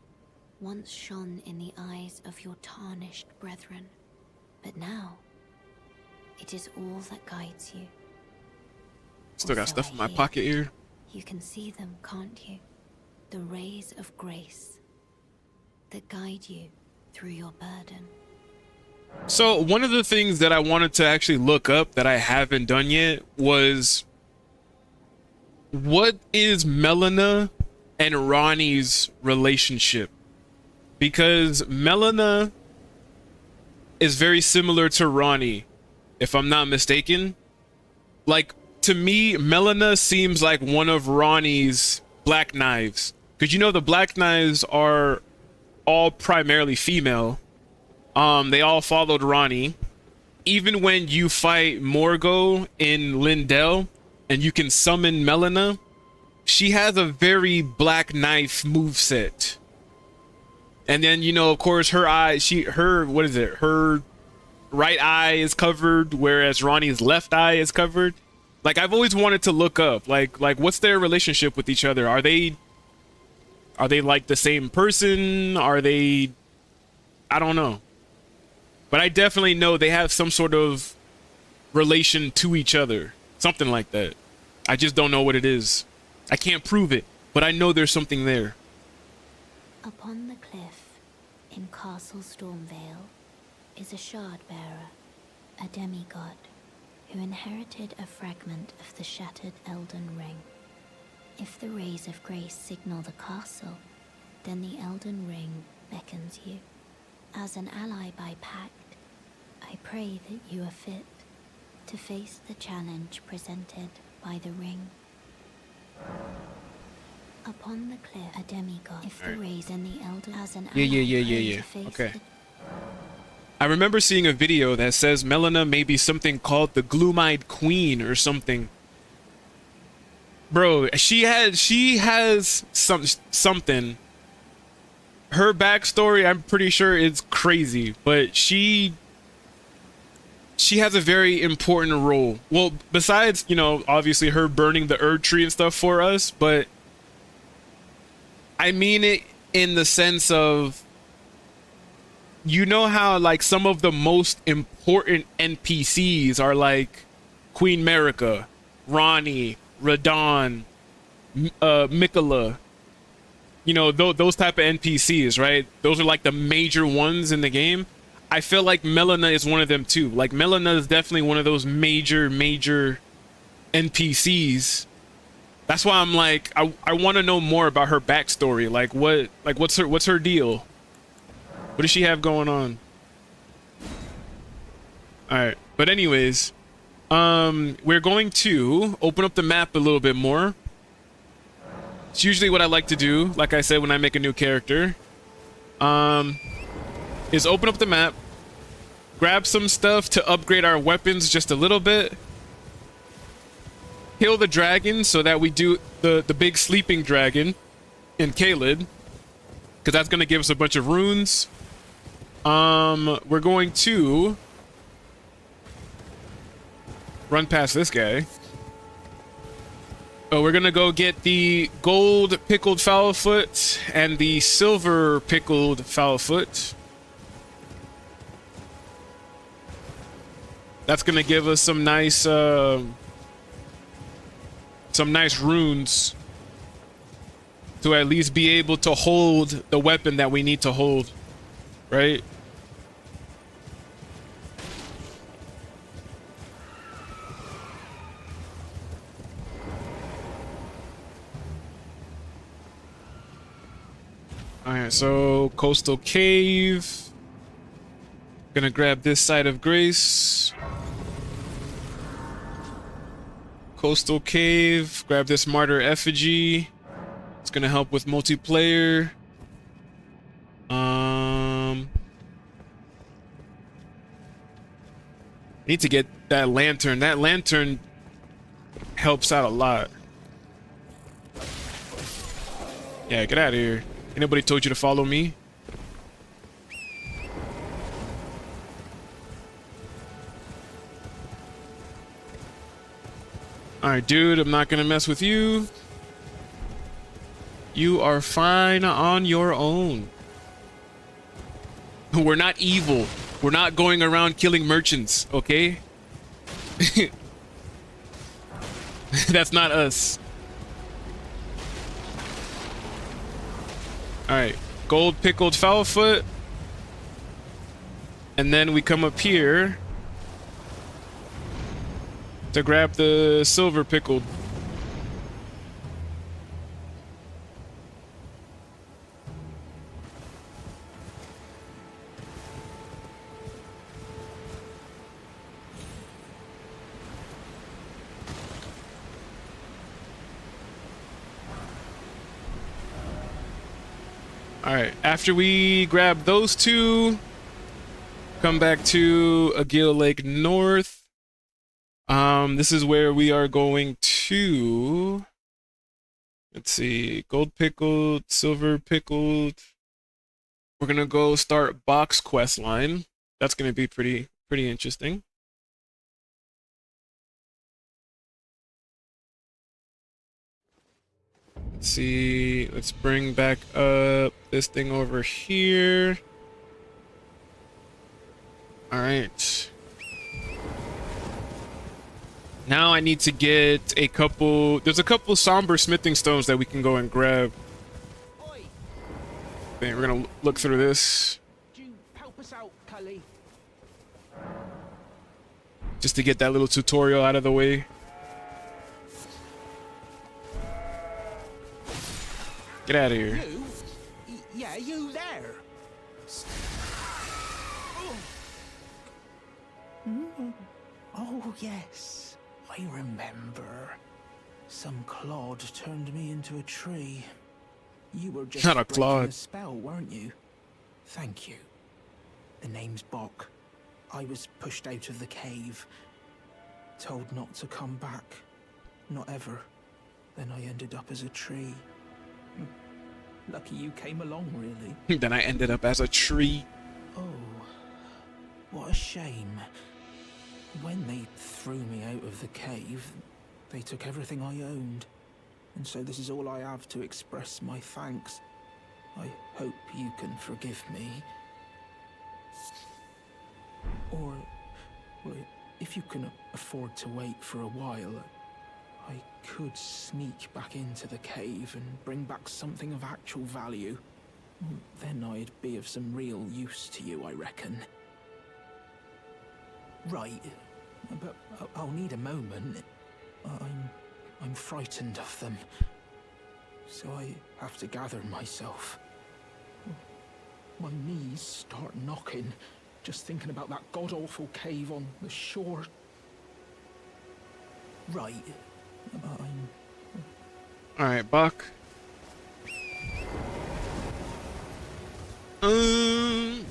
once shone in the eyes of your tarnished brethren, but now it is all that guides you. Still got Also, stuff in my I hear pocket here. You can see them, can't you? The rays of grace that guide you through your burden. So one of the things that I wanted to actually look up that I haven't done yet was, what is Melina and Ronnie's relationship? Because Melina is very similar to Ronnie, if I'm not mistaken. Like, to me, Melina seems like one of Ronnie's Black Knives. Because you know the Black Knives are all primarily female. They all followed Ronnie. Even when you fight Morgo in Lindell and you can summon Melina, she has a very Black Knife moveset. And then, you know, of course, her eye, what is it? Her right eye is covered, whereas Ronnie's left eye is covered. Like, I've always wanted to look up, like what's their relationship with each other? Are they like the same person? Are they, I don't know. But I definitely know they have some sort of relation to each other. Something like that. I just don't know what it is. I can't prove it, but I know there's something there. Upon the cliff in Castle Stormvale is a shard bearer, a demigod, who inherited a fragment of the shattered Elden ring. If the rays of grace signal the castle, then the Elden ring beckons you. As an ally by pact, I pray that you are fit to face the challenge presented by the ring. Upon the cliff, a demigod. If the rays and the Elden as an ally, Yeah. Okay. I remember seeing a video that says Melina may be something called the Gloom-Eyed Queen or something. Bro, she has something. Her backstory, I'm pretty sure, is crazy, but she has a very important role. Well, besides, you know, obviously her burning the Erd Tree and stuff for us, but I mean it in the sense of, you know how like some of the most important NPCs are like Queen Marika, Ronnie, Radon, Mikola, you know, those type of NPCs, right? Those are like the major ones in the game. I feel like Melina is one of them too. Like, Melina is definitely one of those major NPCs. That's why I'm like, I want to know more about her backstory. Like, what's her deal? What does she have going on? All right, but anyways, we're going to open up the map a little bit more. It's usually what I like to do, like I said, when I make a new character. Is open up the map, grab some stuff to upgrade our weapons just a little bit, kill the dragon so that we do the big sleeping dragon in Caelid, because that's going to give us a bunch of runes. We're going to run past this guy. Oh, we're gonna go get the gold pickled fowlfoot and the silver pickled fowlfoot. That's gonna give us some nice runes to at least be able to hold the weapon that we need to hold, right? Alright, so Coastal Cave. Gonna grab this side of Grace. Coastal Cave. Grab this Martyr Effigy. It's gonna help with multiplayer. Need to get that lantern. That lantern helps out a lot. Yeah, get out of here. Anybody told you to follow me? Alright, dude, I'm not gonna mess with you. You are fine on your own. We're not evil. We're not going around killing merchants, okay? That's not us. Alright, gold pickled fowlfoot. And then we come up here to grab the silver pickled. Alright, after we grab those two, come back to Agil Lake North. This is where we are going to, let's see, gold pickled, silver pickled. We're gonna go start box quest line. That's gonna be pretty interesting. Let's see, let's bring back up this thing over here. All right. Now I need to get a couple, there's a couple somber smithing stones that we can go and grab. Okay, we're gonna look through this. Help us out, Cully. Just to get that little tutorial out of the way. Get out of here. You? Yeah, you there. Oh, yes. I remember. Some clod turned me into a tree. You were just Not a breaking clod. a spell, weren't you? Thank you. The name's Bok. I was pushed out of the cave. Told not to come back. Not ever. Then I ended up as a tree. Lucky you came along, really. Then I ended up as a tree. Oh, what a shame. When they threw me out of the cave, they took everything I owned. And so this is all I have to express my thanks. I hope you can forgive me. Or if you can afford to wait for a while, I could sneak back into the cave and bring back something of actual value. Then I'd be of some real use to you, I reckon. Right, but I'll need a moment. I'm frightened of them, so I have to gather myself. My knees start knocking, just thinking about that god-awful cave on the shore. Right, Alright, Buck.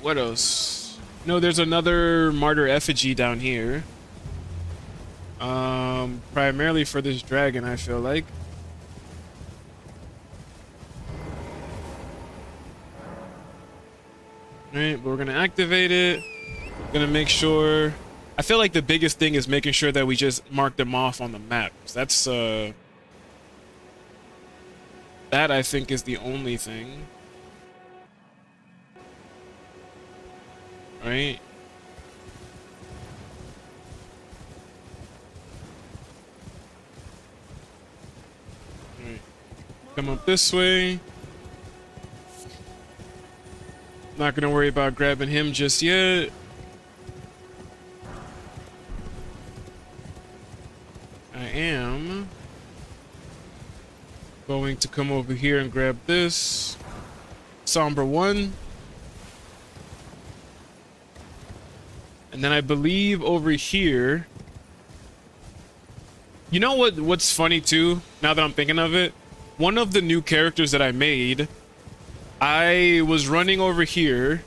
What else? No, there's another martyr effigy down here. Primarily for this dragon, I feel like. Right, but we're gonna activate it. Gonna make sure. I feel like the biggest thing is making sure that we just mark them off on the map. That's that I think is the only thing. Right? Right. Come up this way. Not gonna worry about grabbing him just yet. I am going to come over here and grab this somber one. And then I believe over here. You know what's funny too, now that I'm thinking of it? One of the new characters that I made, I was running over here.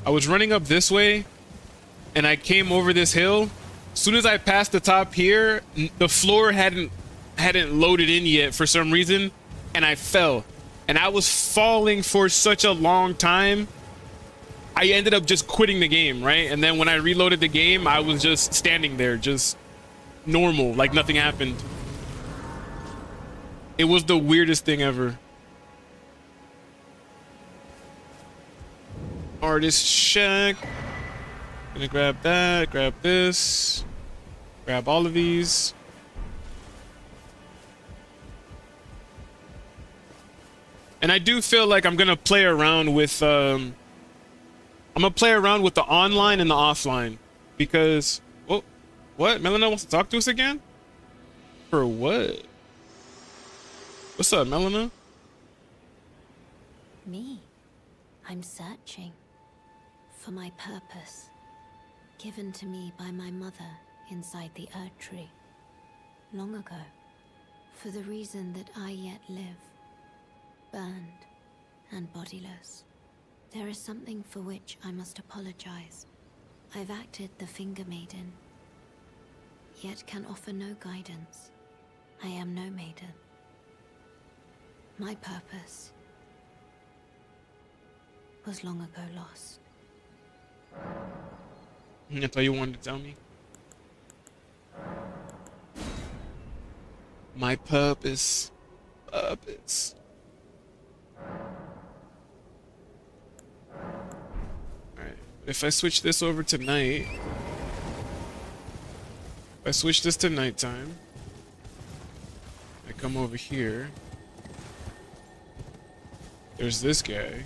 I was running up this way and I came over this hill. As soon as I passed the top here, the floor hadn't loaded in yet for some reason, and I fell. And I was falling for such a long time. I ended up just quitting the game, right? And then when I reloaded the game, I was just standing there, just normal, like nothing happened. It was the weirdest thing ever. Artist shack. Gonna grab that, grab this, grab all of these. And I do feel like I'm gonna play around with I'm gonna play around with the online and the offline, because what? Melina wants to talk to us again? For what? What's up, Melina? Me. I'm searching for my purpose, given to me by my mother inside the Earth Tree, long ago, for the reason that I yet live, burned and bodiless. There is something for which I must apologize. I've acted the Finger Maiden, yet can offer no guidance. I am no maiden. My purpose was long ago lost. That's all you wanted to tell me? My purpose. Alright. If I switch this over to night. If I switch this to nighttime. I come over here. There's this guy.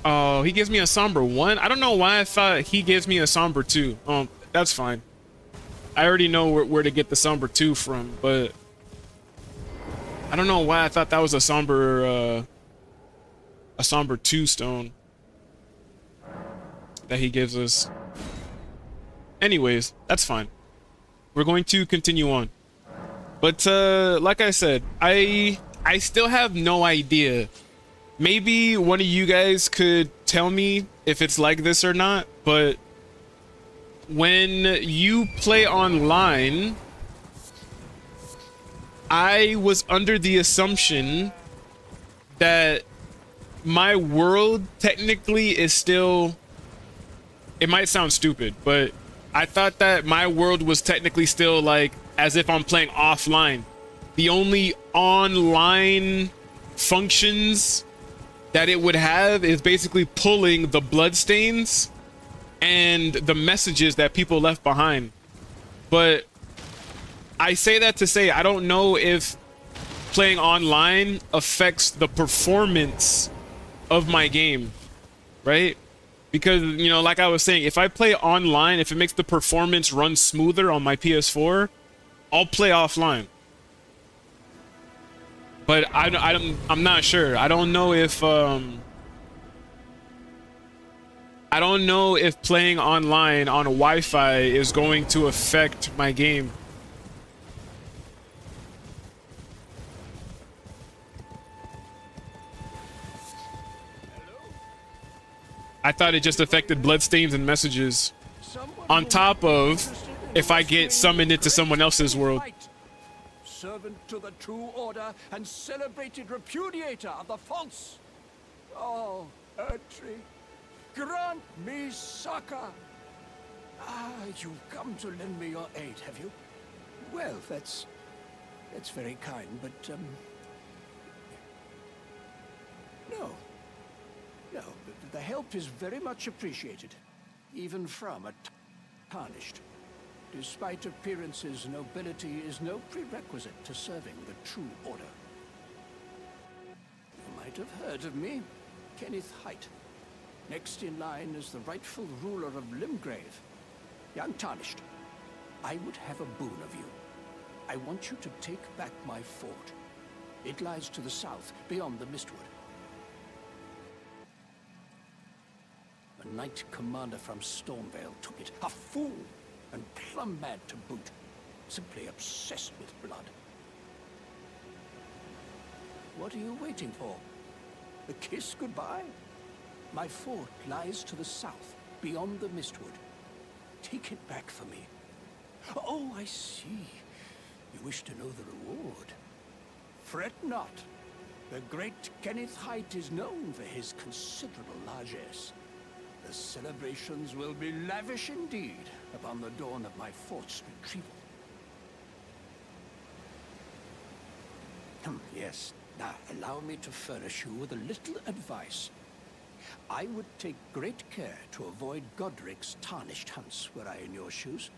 Oh, he gives me a somber 1. I don't know why I thought he gives me a somber 2. That's fine. I already know where to get the somber 2 from, but I don't know why I thought that was a somber 2 stone that he gives us. Anyways, that's fine. We're going to continue on. But like I said, I still have no idea. Maybe one of you guys could tell me if it's like this or not, but when you play online, I was under the assumption that my world technically is still, it might sound stupid, but I thought that my world was technically still like as if I'm playing offline. The only online functions that it would have is basically pulling the bloodstains and the messages that people left behind. But I say that to say I don't know if playing online affects the performance of my game, right? Because, you know, like I was saying, if I play online, if it makes the performance run smoother on my PS4, I'll play offline. But I'm not sure. I don't know if playing online on Wi-Fi is going to affect my game. I thought it just affected bloodstains and messages. On top of if I get summoned into someone else's world. Servant to the true order and celebrated repudiator of the false. Oh, Erdtree, grant me succor. Ah, you've come to lend me your aid, have you? Well, that's very kind, but no, the help is very much appreciated, even from a tarnished. Despite appearances, nobility is no prerequisite to serving the true order. You might have heard of me, Kenneth Height. Next in line is the rightful ruler of Limgrave, young Tarnished. I would have a boon of you. I want you to take back my fort. It lies to the south, beyond the Mistwood. A knight commander from Stormvale took it. A fool! And plumb mad to boot. Simply obsessed with blood. What are you waiting for? A kiss goodbye? My fort lies to the south, beyond the Mistwood. Take it back for me. Oh, I see. You wish to know the reward. Fret not. The great Kenneth Height is known for his considerable largesse. The celebrations will be lavish indeed upon the dawn of my fort's retrieval. Yes. Now, allow me to furnish you with a little advice. I would take great care to avoid Godric's tarnished hunts were I in your shoes.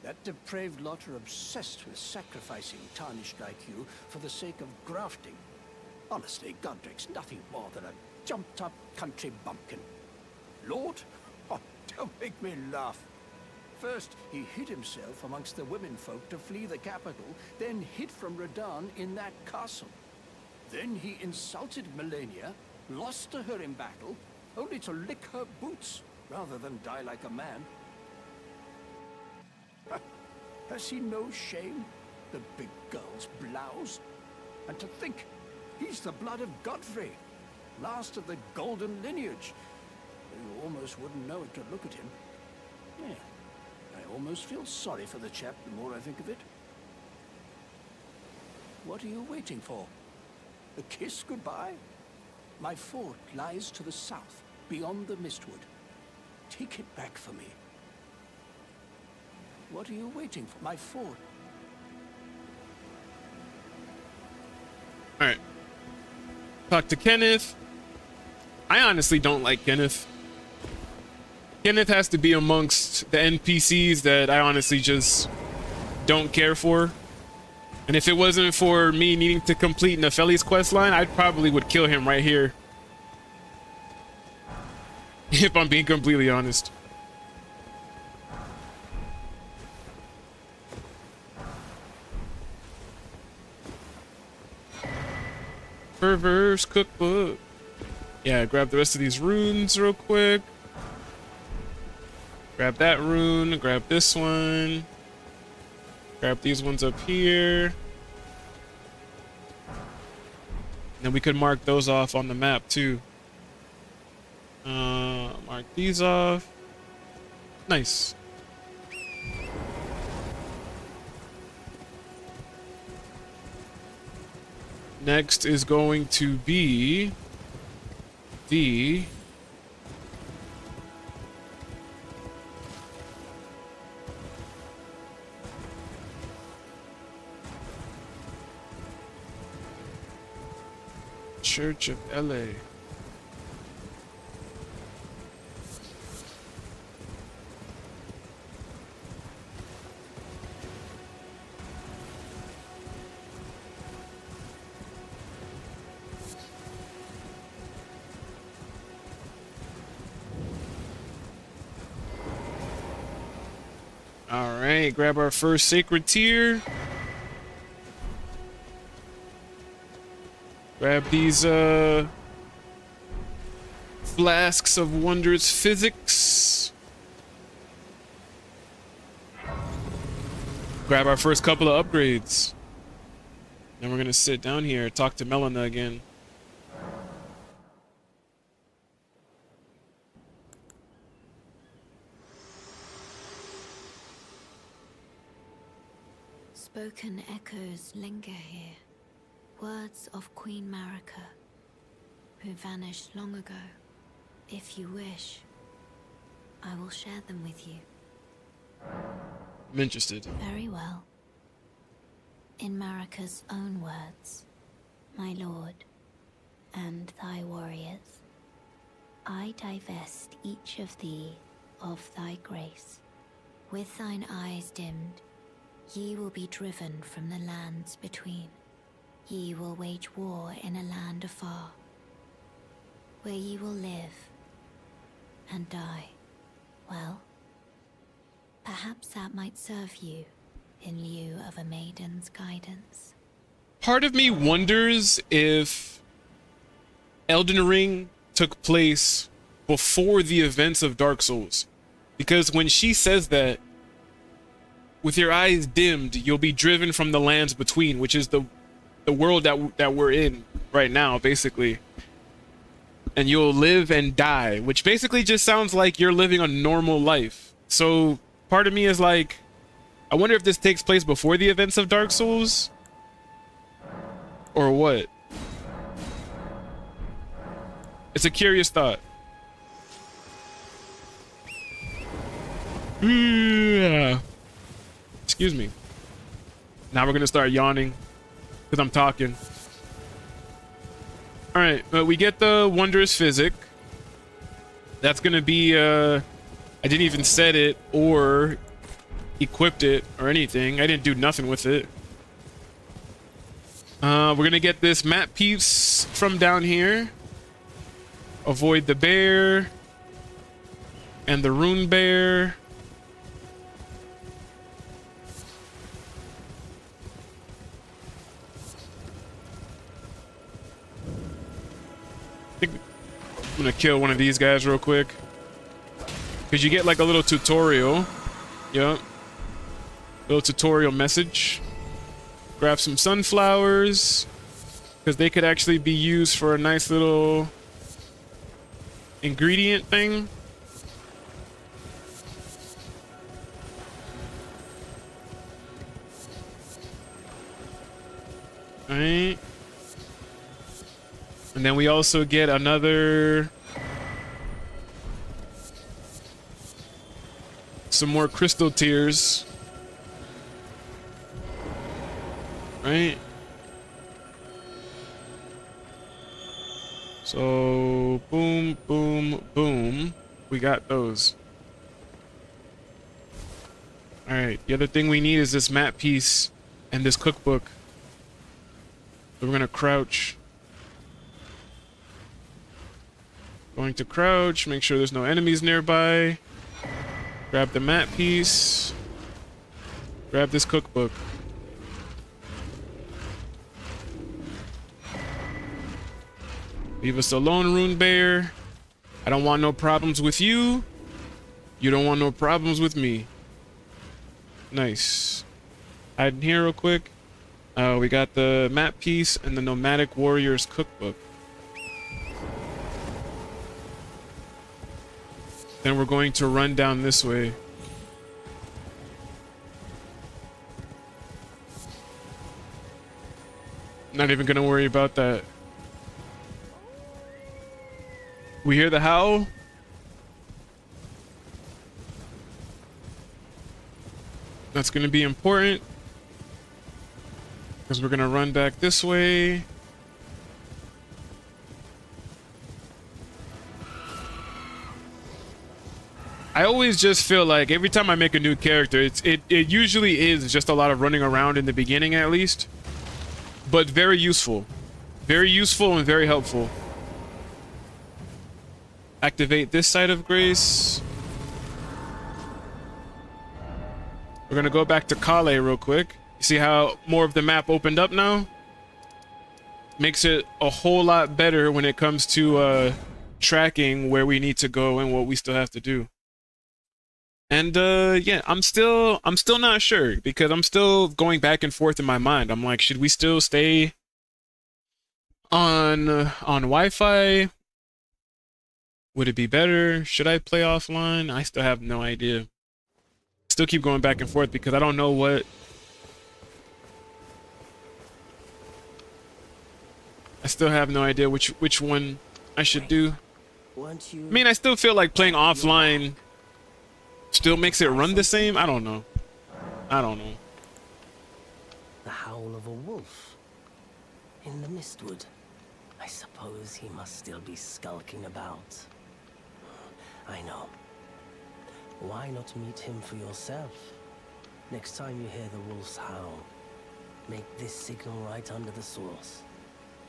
That depraved lot are obsessed with sacrificing tarnished like you for the sake of grafting. Honestly, Godric's nothing more than a jumped-up country bumpkin. Lord? Oh, don't make me laugh. First, he hid himself amongst the womenfolk to flee the capital, then hid from Radahn in that castle. Then he insulted Melania, lost to her in battle, only to lick her boots, rather than die like a man. Has he no shame, the big girl's blouse? And to think, he's the blood of Godfrey, last of the golden lineage. You almost wouldn't know it to look at him. Yeah, I almost feel sorry for the chap the more I think of it. What are you waiting for? A kiss goodbye? My fort lies to the south, beyond the Mistwood. Take it back for me. What are you waiting for? My fort. Alright. Talk to Kenneth. I honestly don't like Kenneth. Kenneth has to be amongst the NPCs that I honestly just don't care for. And if it wasn't for me needing to complete Nefeli's questline, I probably would kill him right here. If I'm being completely honest. Perverse cookbook. Yeah, grab the rest of these runes real quick. Grab that rune, grab this one. Grab these ones up here. And then we could mark those off on the map too. Mark these off. Nice. Next is going to be the Church of LA. All right, grab our first sacred tier. Grab these flasks of wondrous physics. Grab our first couple of upgrades. Then we're gonna sit down here, talk to Melina again. Unspoken echoes linger here. Words of Queen Marika, who vanished long ago. If you wish, I will share them with you. I'm interested. Very well. In Marika's own words, my lord, and thy warriors, I divest each of thee of thy grace. With thine eyes dimmed, ye will be driven from the lands between. Ye will wage war in a land afar, where ye will live and die. Well, perhaps that might serve you in lieu of a maiden's guidance. Part of me wonders if Elden Ring took place before the events of Dark Souls. Because when she says that, with your eyes dimmed, you'll be driven from the lands between, which is the world that we're in right now, basically. And you'll live and die, which basically just sounds like you're living a normal life. So part of me is like, I wonder if this takes place before the events of Dark Souls? Or what? It's a curious thought. Yeah. Excuse me. Now we're gonna start yawning because I'm talking. All right, we get the Wondrous Physic. That's gonna be I didn't even set it or equipped it or anything. I didn't do nothing with it. We're gonna get this map piece from down here. Avoid the bear and the rune bear. I think I'm gonna kill one of these guys real quick, because you get like a little tutorial. Yep. Little tutorial message. Grab some sunflowers, because they could actually be used for a nice little ingredient thing. Alright. And then we also get another... some more crystal tears. Right? So, boom, boom, boom. We got those. Alright, the other thing we need is this map piece and this cookbook. So we're gonna crouch. Going to crouch, make sure there's no enemies nearby. Grab the map piece. Grab this cookbook. Leave us alone, Rune Bear. I don't want no problems with you. You don't want no problems with me. Nice. Hide in here real quick. We got the map piece and the Nomadic Warriors cookbook. Then we're going to run down this way. Not even gonna worry about that. We hear the howl. That's gonna be important, because we're gonna run back this way. I always just feel like every time I make a new character, it usually is just a lot of running around in the beginning, at least, but very useful and very helpful. Activate this side of grace. We're gonna go back to Kale real quick. You see how more of the map opened up now? Makes it a whole lot better when it comes to tracking where we need to go and what we still have to do. And yeah, I'm still not sure, because I'm still going back and forth in my mind. I'm like, should we still stay on Wi-Fi? Would it be better? Should I play offline? I still have no idea. Still keep going back and forth because I don't know what I still have no idea which one I should do. Weren't you? I mean, I still feel like playing offline still makes it run the same. I don't know. I don't know. The howl of a wolf in the mistwood. I suppose he must still be skulking about. I know. Why not meet him for yourself? Next time you hear the wolf's howl, make this signal right under the source.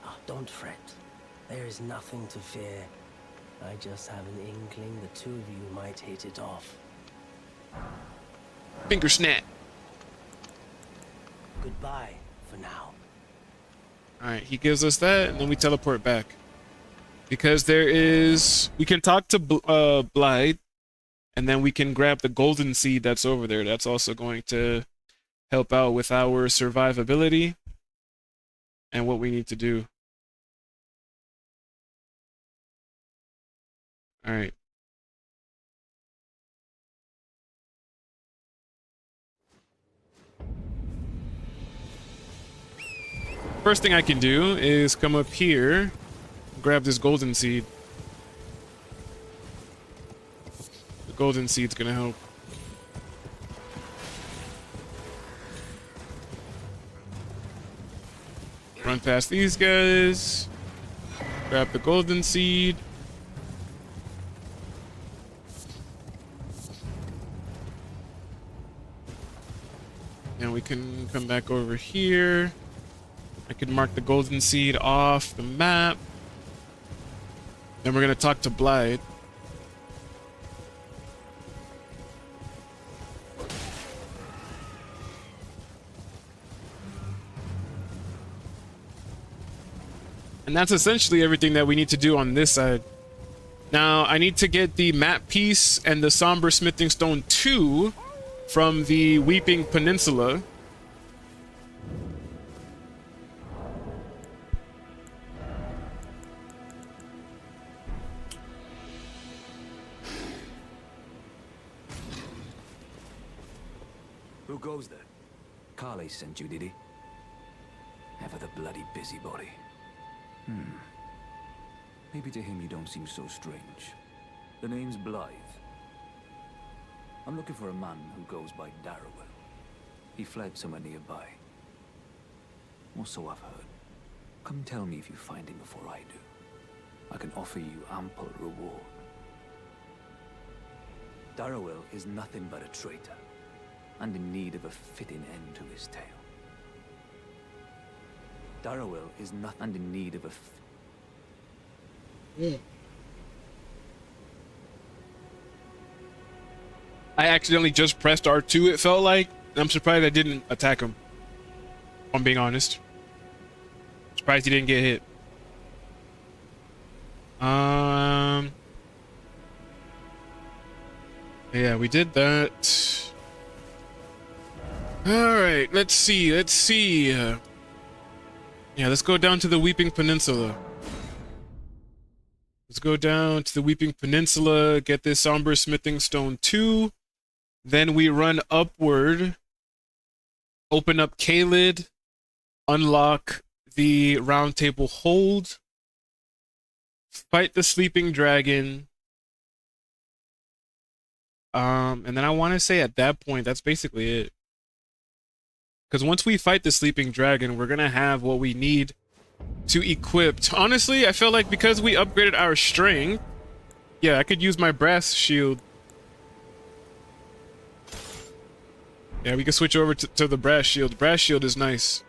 Oh, don't fret. There is nothing to fear. I just have an inkling the two of you might hit it off. Finger snap. Goodbye for now. Alright, he gives us that, and then we teleport back. Because we can talk to Blythe, and then we can grab the golden seed that's over there. That's also going to help out with our survivability and what we need to do. Alright. First thing I can do is come up here, grab this golden seed. The golden seed's gonna help. Run past these guys. Grab the golden seed. And we can come back over here. I could mark the golden seed off the map. Then we're gonna talk to Blythe. And that's essentially everything that we need to do on this side. Now, I need to get the map piece and the Somber Smithing Stone 2 from the Weeping Peninsula. Who goes there? Carly sent you, did he? Ever the bloody busybody. Maybe to him you don't seem so strange. The name's Blythe. I'm looking for a man who goes by Darrowell. He fled somewhere nearby. Or so I've heard. Come tell me if you find him before I do. I can offer you ample reward. Darrowell is nothing but a traitor, and in need of a fitting end to his tale. Darrowell is nothing and in need of a I accidentally just pressed R2, it felt like. I'm surprised I didn't attack him. If I'm being honest. Surprised he didn't get hit. Yeah, we did that. Alright, let's see. Yeah, let's go down to the Weeping Peninsula. Let's go down to the Weeping Peninsula, get this Somber Smithing Stone 2. Then we run upward, open up Caelid, unlock the Round Table Hold, fight the Sleeping Dragon. And then I want to say at that point, that's basically it. Because once we fight the Sleeping Dragon, we're going to have what we need to equip. Honestly, I feel like because we upgraded our strength, yeah, I could use my brass shield. Yeah, we can switch over to the brass shield. Brass shield is nice.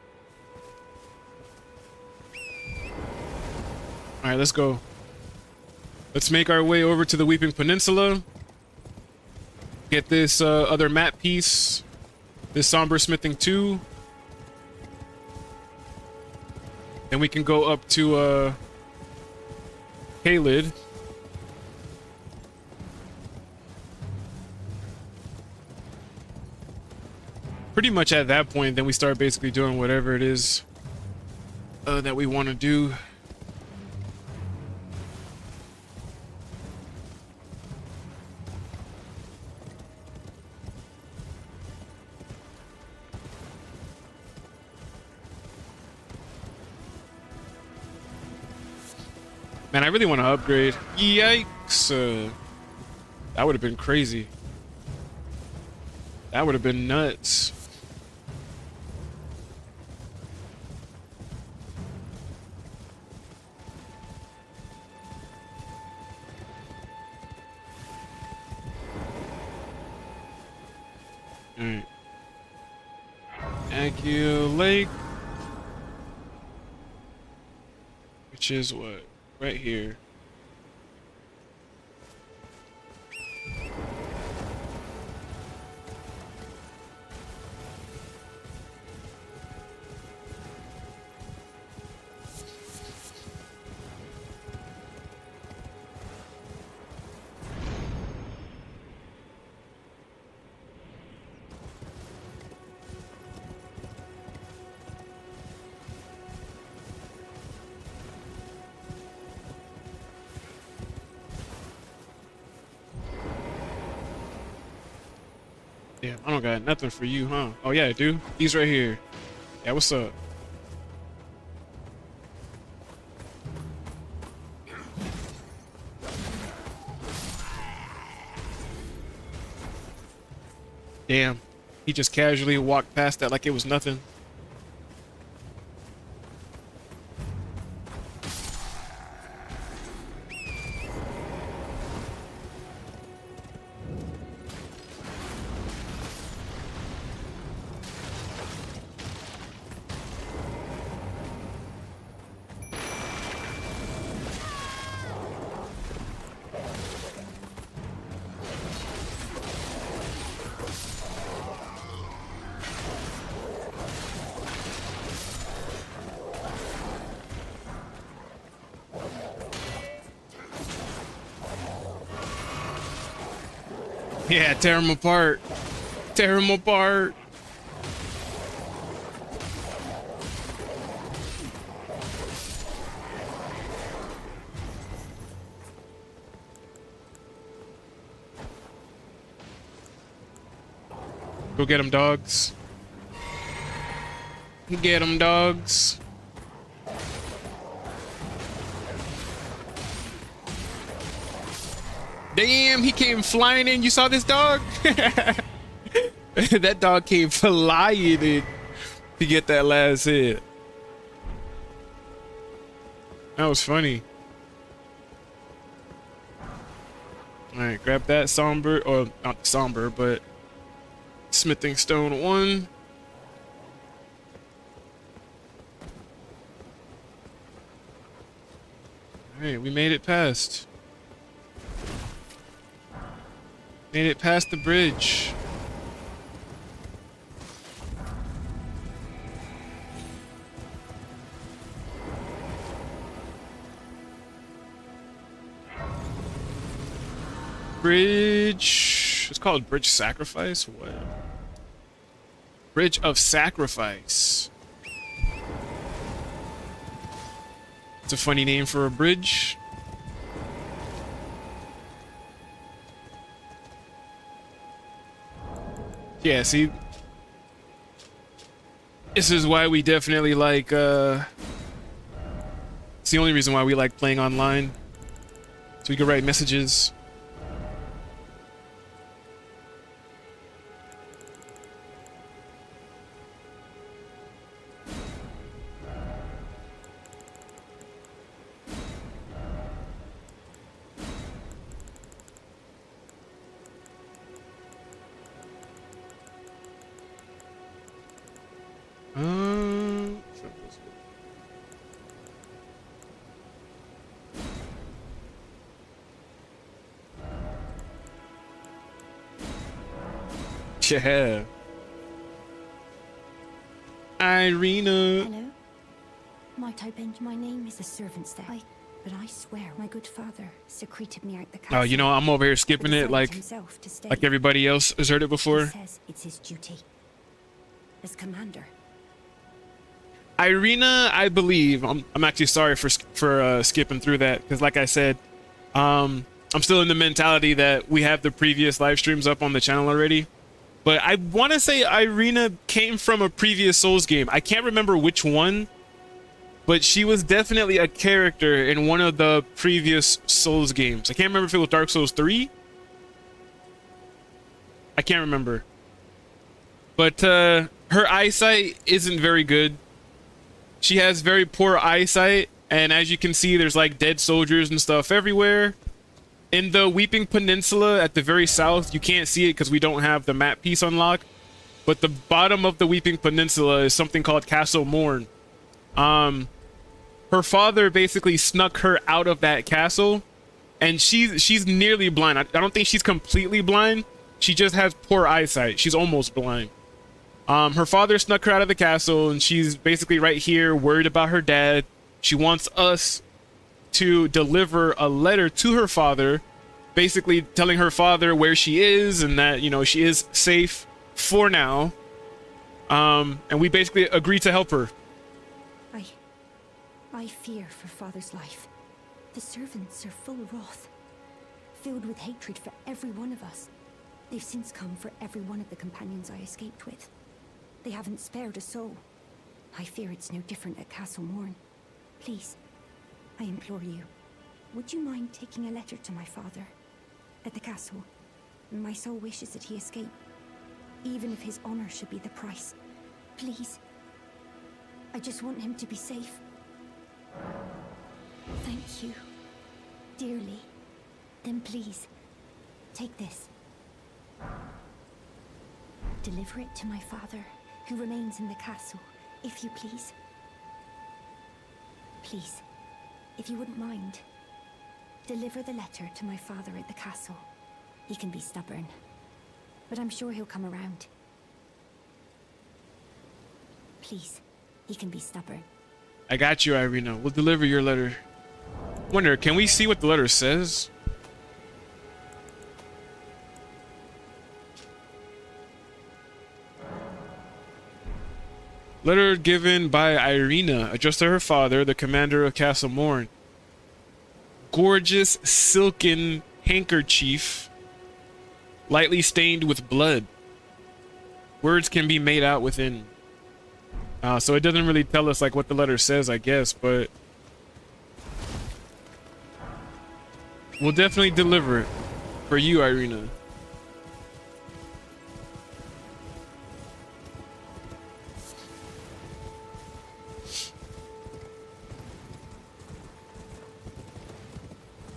Alright, let's go. Let's make our way over to the Weeping Peninsula. Get this other map piece. This Somber Smithing 2. Then we can go up to Caelid. Pretty much at that point, then we start basically doing whatever it is that we want to do. Man, I really want to upgrade. Yikes. That would have been crazy. That would have been nuts. Alright. Accio Lake. Which is what? Right here. Damn, I don't got nothing for you, huh? Oh yeah, I do. He's right here. Yeah, what's up? Damn, he just casually walked past that like it was nothing. Yeah, tear him apart. Tear him apart. Go get him, dogs. Get him, dogs. Damn, he came flying in. You saw this dog? That dog came flying in to get that last hit. That was funny. All right, grab that somber, or not somber, but smithing stone 1. All right, we made it past. Made it past the bridge. Bridge. It's called Bridge Sacrifice? What? Bridge of Sacrifice. It's a funny name for a bridge. Yeah, see, this is why we definitely like, it's the only reason why we like playing online. So we can write messages. Yeah. Irina. Hello? Might I bend my name is the servant's there. But I swear my good father secreted me out the castle. Oh, you know, I'm over here skipping it like everybody else has heard it before. He says it's his duty as commander. Irina, I believe. I'm actually sorry for skipping through that, because like I said, I'm still in the mentality that we have the previous live streams up on the channel already. But I want to say Irina came from a previous Souls game. I can't remember which one. but she was definitely a character in one of the previous Souls games. I can't remember if it was Dark Souls 3. I can't remember. But her eyesight isn't very good. She has very poor eyesight, and as you can see, there's like dead soldiers and stuff everywhere. In the Weeping Peninsula at the very south, you can't see it because we don't have the map piece unlocked. But the bottom of the Weeping Peninsula is something called Castle Morn. Her father basically snuck her out of that castle, and she's nearly blind. I don't think she's completely blind. She just has poor eyesight. She's almost blind. Her father snuck her out of the castle, and she's basically right here worried about her dad. She wants us to deliver a letter to her father, basically telling her father where she is and that, you know, she is safe for now. And we basically agreed to help her. I fear for Father's life. The servants are full of wrath, filled with hatred for every one of us. They've since come for every one of the companions I escaped with. They haven't spared a soul. I fear it's no different at Castle Morn. Please, I implore you, would you mind taking a letter to my father at the castle? My sole wish is that he escape, even if his honor should be the price. Please. I just want him to be safe. Thank you, dearly. Then please, take this. Deliver it to my father, who remains in the castle, if you please. Please, if you wouldn't mind, deliver the letter to my father at the castle. He can be stubborn, but I'm sure he'll come around. Please, he can be stubborn. I got you, Irina. We'll deliver your letter. Wonder, can we see what the letter says? Letter given by Irina, addressed to her father, the commander of Castle Morn. Gorgeous silken handkerchief, lightly stained with blood. Words can be made out within. So it doesn't really tell us like what the letter says, I guess, but we'll definitely deliver it for you, Irina.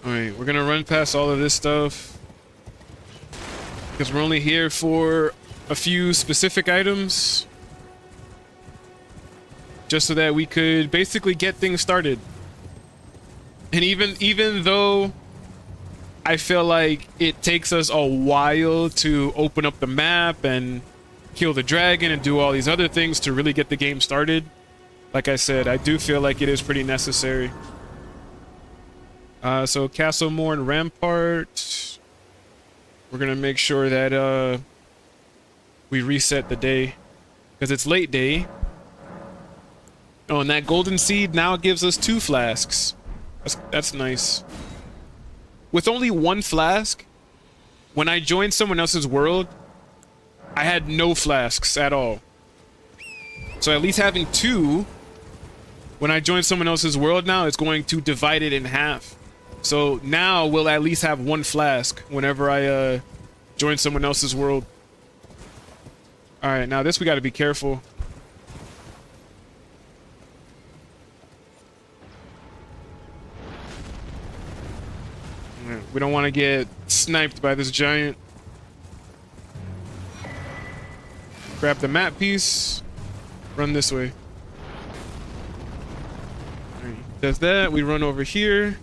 Alright, we're gonna run past all of this stuff because we're only here for a few specific items, just so that we could basically get things started. And even though I feel like it takes us a while to open up the map and kill the dragon and do all these other things to really get the game started, like I said, I do feel like it is pretty necessary. So Castle Morn Rampart, we're gonna make sure that we reset the day because it's late day. Oh, and that golden seed now gives us 2 flasks. That's nice. With only 1 flask, when I joined someone else's world, I had no flasks at all. So at least having 2, when I join someone else's world now, it's going to divide it in half. So now we'll at least have 1 flask whenever I join someone else's world. All right, now this we got to be careful. We don't want to get sniped by this giant. Grab the map piece. Run this way. All right, does that. We run over here.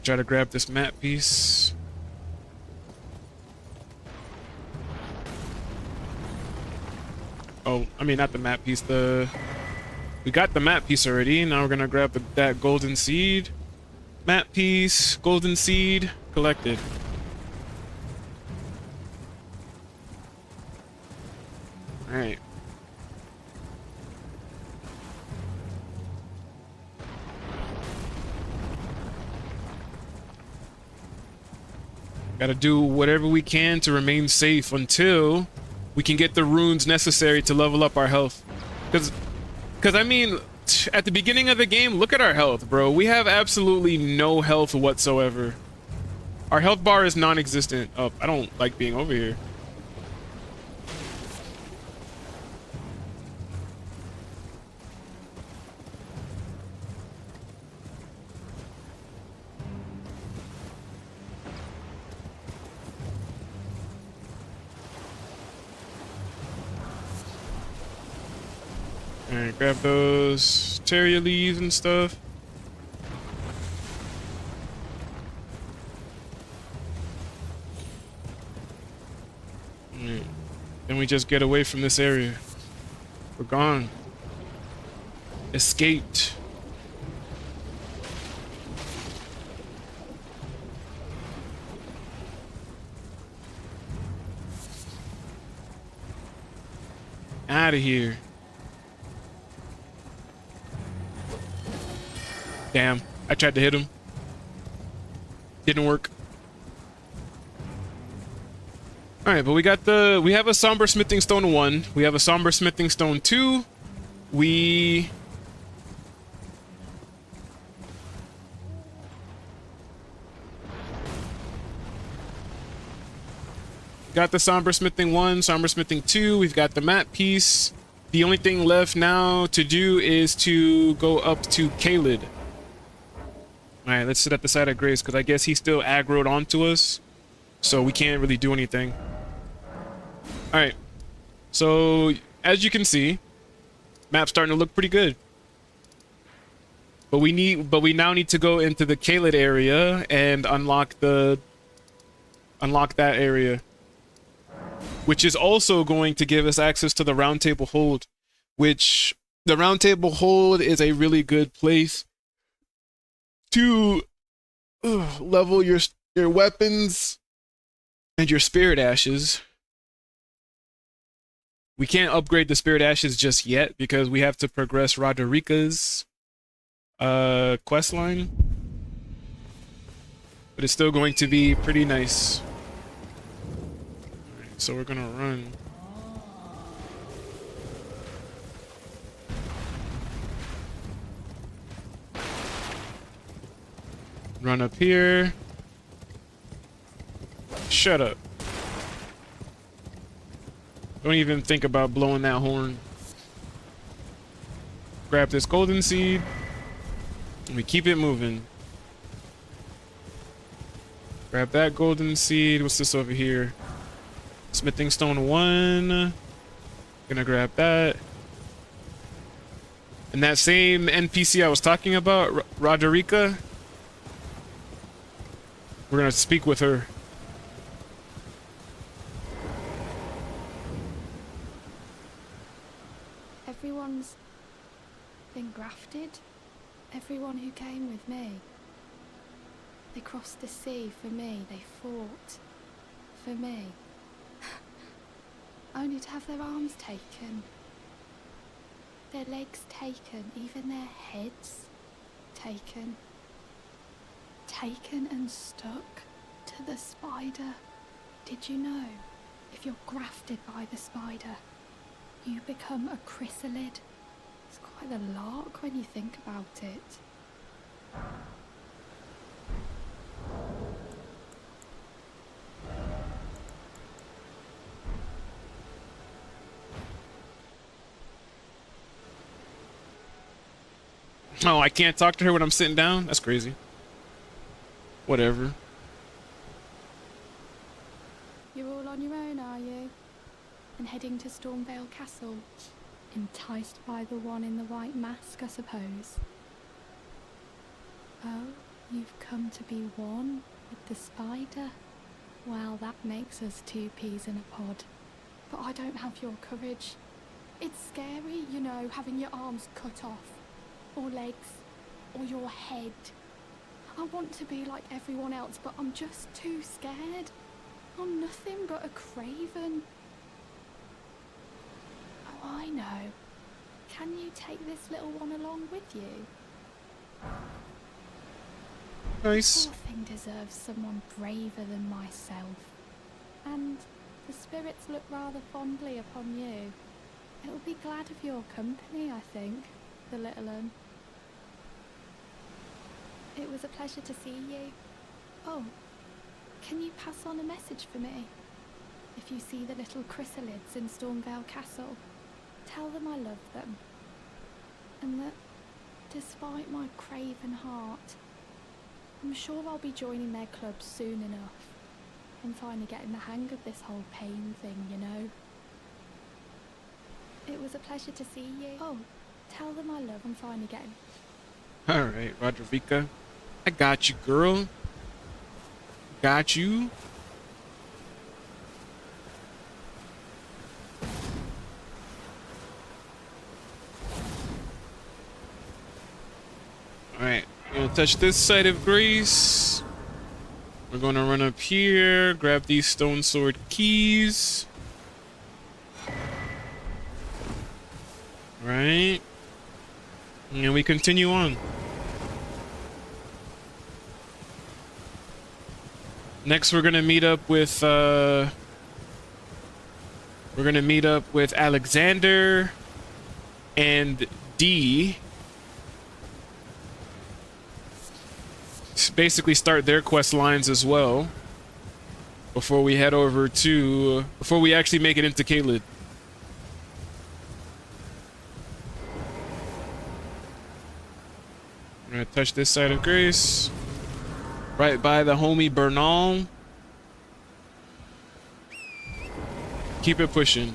Try to grab this map piece. Oh, I mean, not the map piece. We got the map piece already. Now we're gonna grab that golden seed. Map piece, golden seed, collected. All right. Gotta do whatever we can to remain safe until we can get the runes necessary to level up our health. Because I mean, at the beginning of the game, look at our health, bro. We have absolutely no health whatsoever. Our health bar is non-existent. Oh, I don't like being over here. Alright, grab those Terria leaves and stuff. Alright. Then we just get away from this area. We're gone. Escaped. Out of here. Damn, I tried to hit him. Didn't work. Alright, but we have a Somber Smithing Stone 1. We have a Somber Smithing Stone 2. We got the Somber Smithing 1, Somber Smithing 2. We've got the map piece. The only thing left now to do is to go up to Kaled. Alright, let's sit at the side of Grace, because I guess he's still aggroed onto us. So we can't really do anything. Alright. So, as you can see, map's starting to look pretty good. But we now need to go into the Kaled area and unlock that area. Which is also going to give us access to the Round Table Hold. Which, the Round Table Hold is a really good place to level your weapons and your spirit ashes. We can't upgrade the spirit ashes just yet because we have to progress Roderica's quest line, but it's still going to be pretty nice. All right, so we're gonna run. Run up here. Shut up. Don't even think about blowing that horn. Grab this golden seed. And we keep it moving. Grab that golden seed. What's this over here? Smithing Stone 1. Gonna grab that. And that same NPC I was talking about, Roderica, we're gonna speak with her. Everyone's been grafted. Everyone who came with me. They crossed the sea for me. They fought for me. Only to have their arms taken. Their legs taken. Even their heads taken. Taken and stuck to the spider. Did you know? If you're grafted by the spider, you become a chrysalid. It's quite a lark when you think about it. Oh, I can't talk to her when I'm sitting down? That's crazy. Whatever. You're all on your own, are you? And heading to Stormvale Castle? Enticed by the one in the white mask, I suppose. Oh, you've come to be one with the spider? Well, that makes us two peas in a pod. But I don't have your courage. It's scary, you know, having your arms cut off. Or legs. Or your head. I want to be like everyone else, but I'm just too scared. I'm nothing but a craven. Oh, I know. Can you take this little one along with you? Nice. Poor thing deserves someone braver than myself. And the spirits look rather fondly upon you. It'll be glad of your company, I think, the little un. It was a pleasure to see you. Oh, can you pass on a message for me? If you see the little chrysalids in Stormvale Castle, tell them I love them. And that, despite my craven heart, I'm sure I'll be joining their club soon enough. I'm finally getting the hang of this whole pain thing, you know. It was a pleasure to see you. Oh, tell them I love. I'm finally getting... Alright, Roderica. I got you, girl. Got you. Alright, we're gonna touch this side of grace. We're gonna run up here, grab these stone sword keys. Right. And we continue on. Next we're gonna meet up with Alexander and D. Basically start their quest lines as well before we head over to before we actually make it into Caelid. I'm gonna touch this side of grace right by the homie Bernal. Keep it pushing.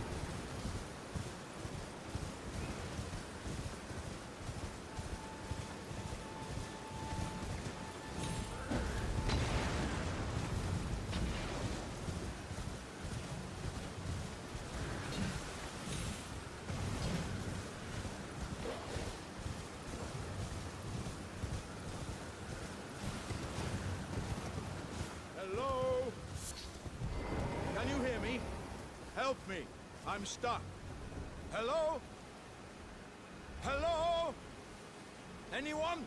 I'm stuck. Hello? Hello? Anyone?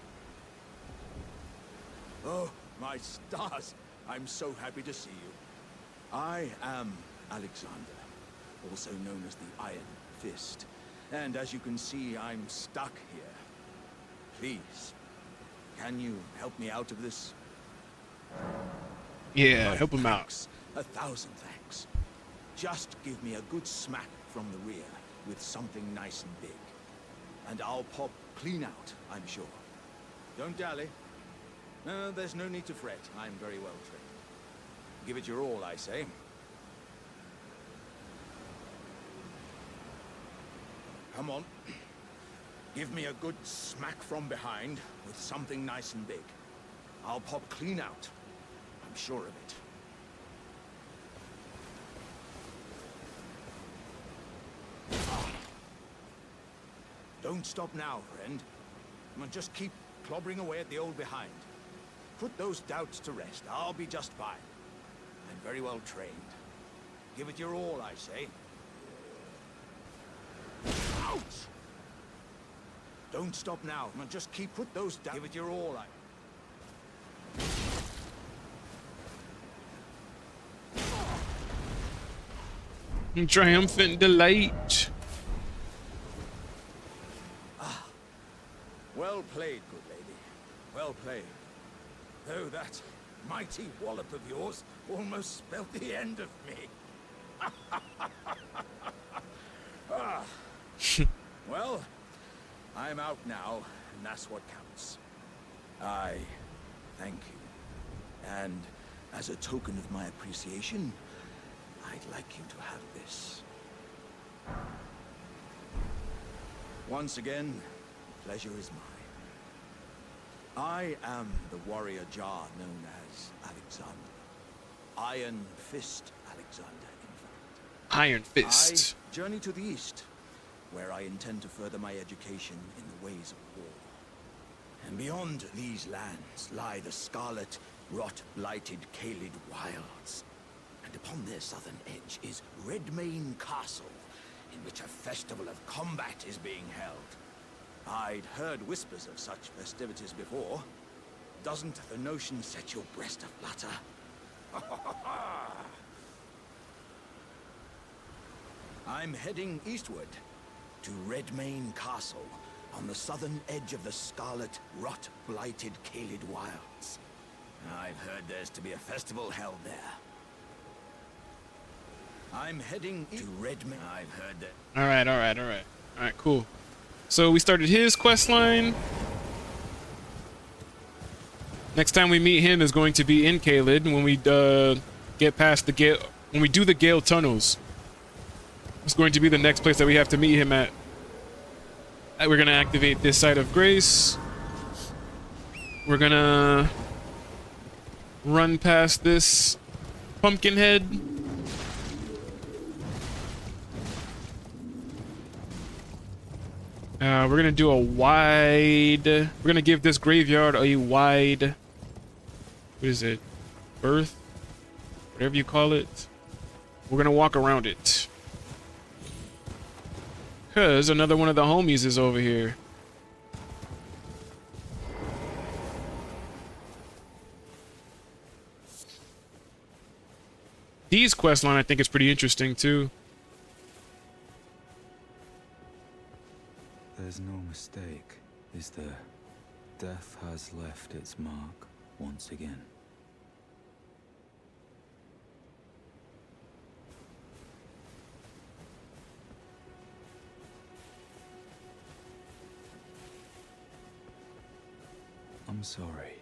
Oh, my stars. I'm so happy to see you. I am Alexander, also known as the Iron Fist. And as you can see, I'm stuck here. Please, can you help me out of this? Yeah, help him out. 1,000 thanks. Just give me a good smack from the rear with something nice and big. And I'll pop clean out, I'm sure. Don't dally. No, there's no need to fret. I'm very well trained. Give it your all, I say. Come on. Give me a good smack from behind with something nice and big. I'll pop clean out. I'm sure of it. Don't stop now, friend. Just keep clobbering away at the old behind. Put those doubts to rest. I'll be just fine. I'm very well trained. Give it your all, I say. Ouch! Don't stop now. Just put those down. Give it your all, Triumphant delight. Well played, good lady. Well played. Though that mighty wallop of yours almost spelled the end of me. Ah. Well, I'm out now, and that's what counts. I thank you. And as a token of my appreciation, I'd like you to have this. Once again, pleasure is mine. I am the warrior Jar known as Alexander. Iron Fist Alexander, in fact. Iron Fist. I journey to the east, where I intend to further my education in the ways of war. And beyond these lands lie the scarlet, rot-blighted Caelid wilds. And upon their southern edge is Redmane Castle, in which a festival of combat is being held. I'd heard whispers of such festivities before, Doesn't the notion set your breast aflutter? I'm heading eastward to Redmane Castle on the southern edge of the scarlet, rot-blighted Caelid Wilds. I've heard there's to be a festival held there. I'm heading to Redmane. I've heard that. All right, cool. So we started his quest line. Next time we meet him is going to be in Caelid when we get past the Gale, when we do the Gale tunnels. It's going to be the next place that we have to meet him at. We're gonna activate this site of grace. We're gonna run past this pumpkin head. We're gonna do a wide. We're gonna give this graveyard a wide. What is it? Berth? Whatever you call it. We're gonna walk around it. Cause another one of the homies is over here. Dee's quest line I think is pretty interesting too. There's no mistake, is there? Death has left its mark once again. I'm sorry.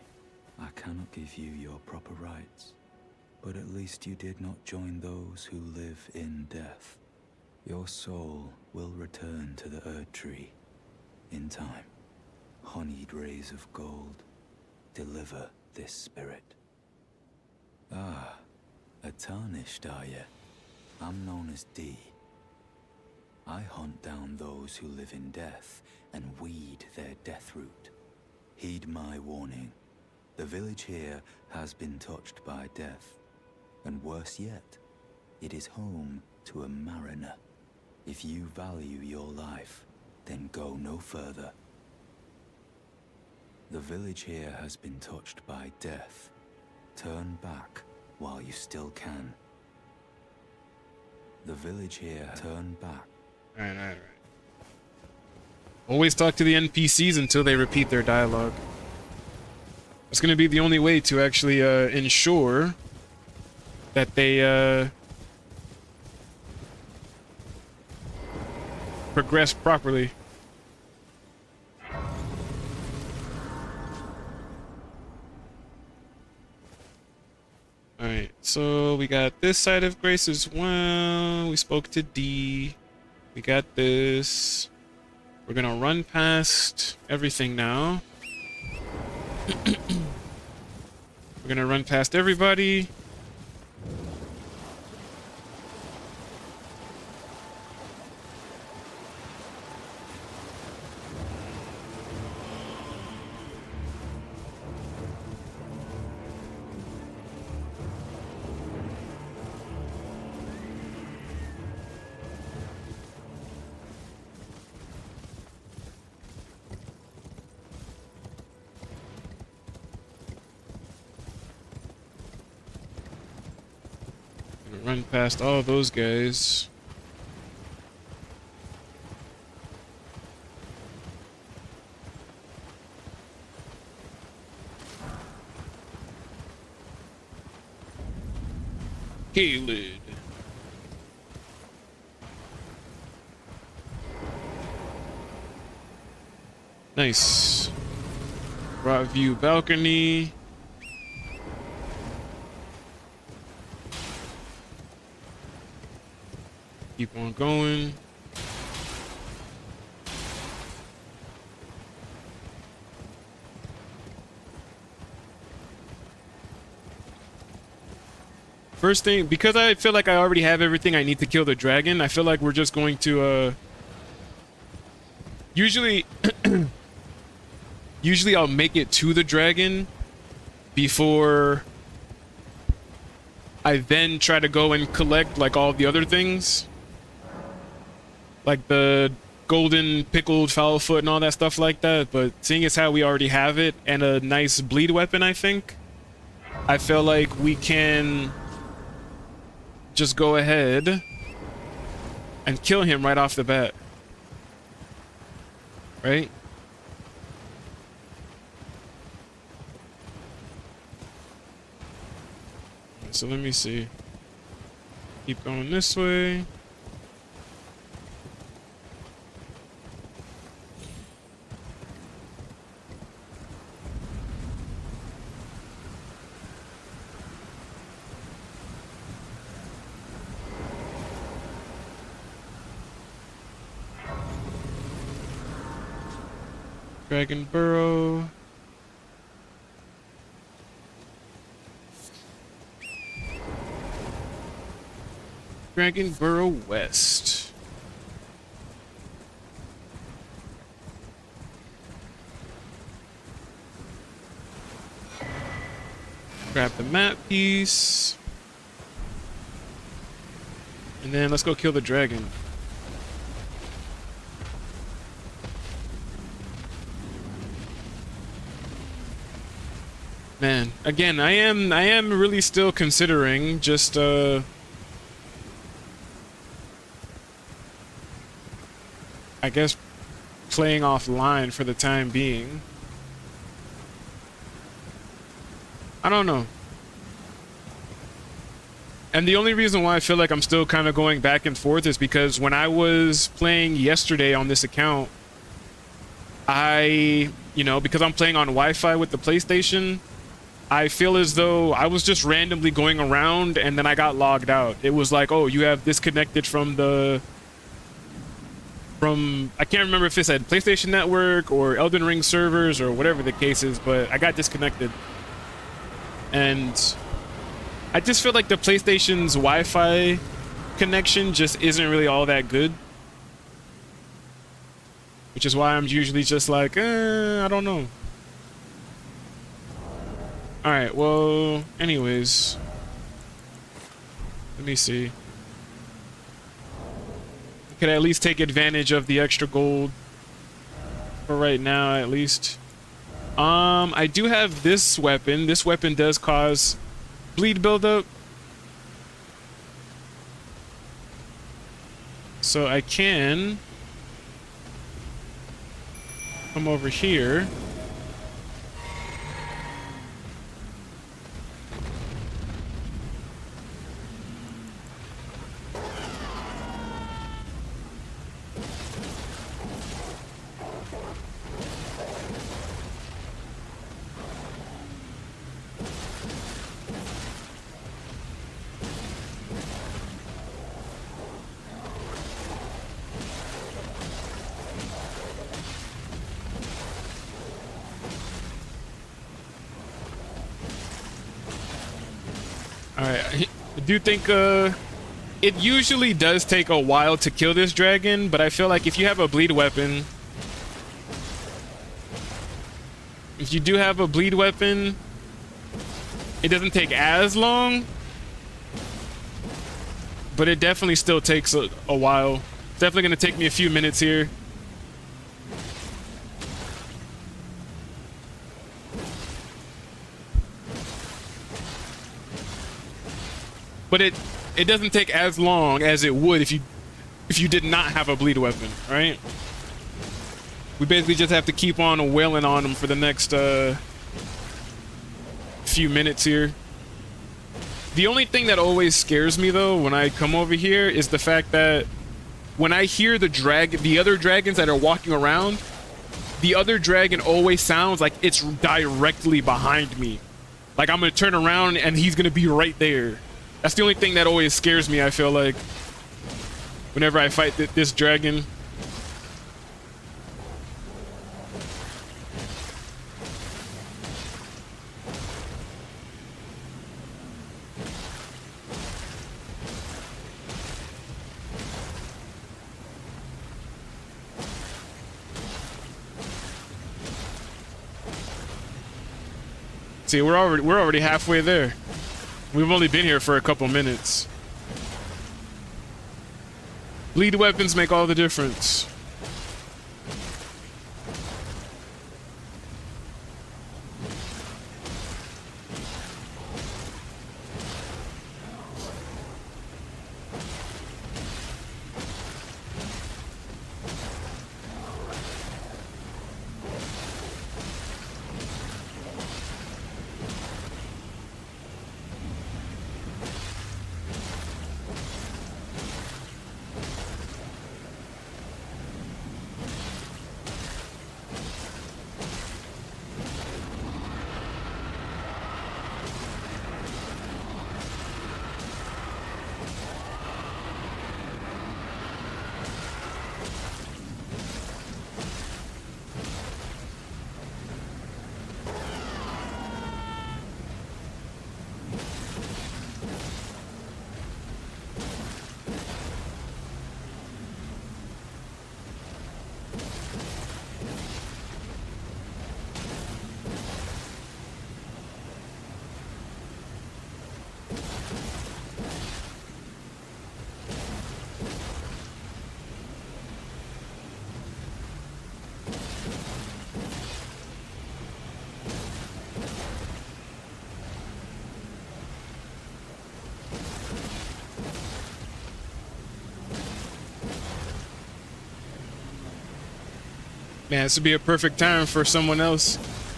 I cannot give you your proper rights. But at least you did not join those who live in death. Your soul will return to the Erd Tree. In time. Honeyed rays of gold. Deliver this spirit. Ah, a tarnished are ye? I'm known as D. I hunt down those who live in death and weed their death root. Heed my warning. The village here has been touched by death. And worse yet, it is home to a mariner. If you value your life, then go no further. The village here has been touched by death. Turn back while you still can. The village here, turn back. Alright. Always talk to the NPCs until they repeat their dialogue. It's gonna be the only way to actually ensure that they progress properly. Alright, so we got this side of grace as well. We spoke to D. We got this. We're gonna run past everything now. We're gonna run past everybody. Run past all those guys. Caelid. Nice. Broad view balcony. Keep on going. First thing, because I feel like I already have everything I need to kill the dragon, I feel like we're just going to, usually I'll make it to the dragon before I then try to go and collect, like, all the other things. Like the golden pickled foul foot and all that stuff like that, but seeing as how we already have it and a nice bleed weapon, I think I feel like we can just go ahead and kill him right off the bat, right? So let me see. Keep going this way. Dragon Burrow. Dragon Burrow West. Grab the map piece. And then let's go kill the dragon. Man, again, I am really still considering just I guess playing offline for the time being. I don't know. And the only reason why I feel like I'm still kind of going back and forth is because when I was playing yesterday on this account, because I'm playing on Wi-Fi with the PlayStation, I feel as though I was just randomly going around and then I got logged out. It was like, oh, you have disconnected from I can't remember if it said PlayStation Network or Elden Ring servers or whatever the case is, but I got disconnected. And I just feel like the PlayStation's Wi-Fi connection just isn't really all that good. Which is why I'm usually just like, I don't know. Alright, well, anyways. Let me see. Could at least take advantage of the extra gold. For right now, at least. I do have this weapon. This weapon does cause bleed buildup. So I can come over here. Alright, I do think it usually does take a while to kill this dragon, but I feel like if you have a bleed weapon, it doesn't take as long, but it definitely still takes a while. It's definitely gonna take me a few minutes here. But it doesn't take as long as it would if you did not have a bleed weapon, right? We basically just have to keep on wailing on them for the next few minutes here. The only thing that always scares me though when I come over here is the fact that when I hear the other dragons that are walking around, the other dragon always sounds like it's directly behind me. Like I'm gonna turn around and he's gonna be right there. That's the only thing that always scares me, I feel like, whenever I fight this dragon. See, we're already halfway there. We've only been here for a couple minutes. Bleed weapons make all the difference. Man, this would be a perfect time for someone else,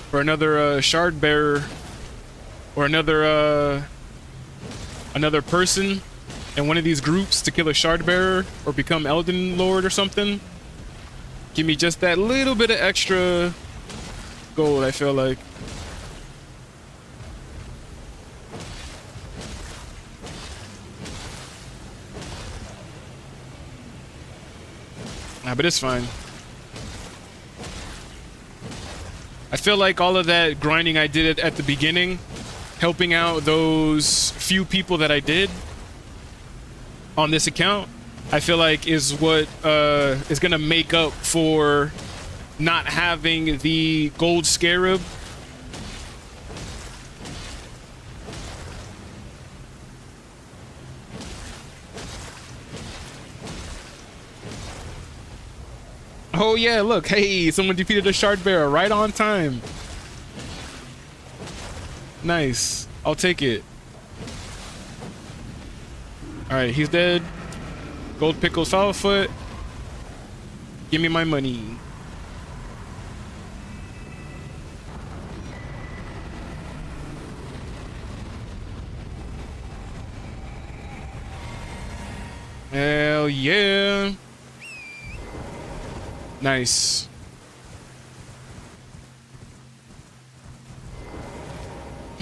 for another shard bearer, or another person in one of these groups to kill a shard bearer or become Elden Lord or something. Give me just that little bit of extra gold, I feel like. Nah, but it's fine. I feel like all of that grinding I did at the beginning, helping out those few people that I did on this account, I feel like is what is gonna make up for not having the gold scarab. Oh yeah, look, hey, someone defeated a shard bearer right on time. Nice, I'll take it. All right, he's dead. Gold pickles, foul foot. Give me my money. Hell yeah. Nice.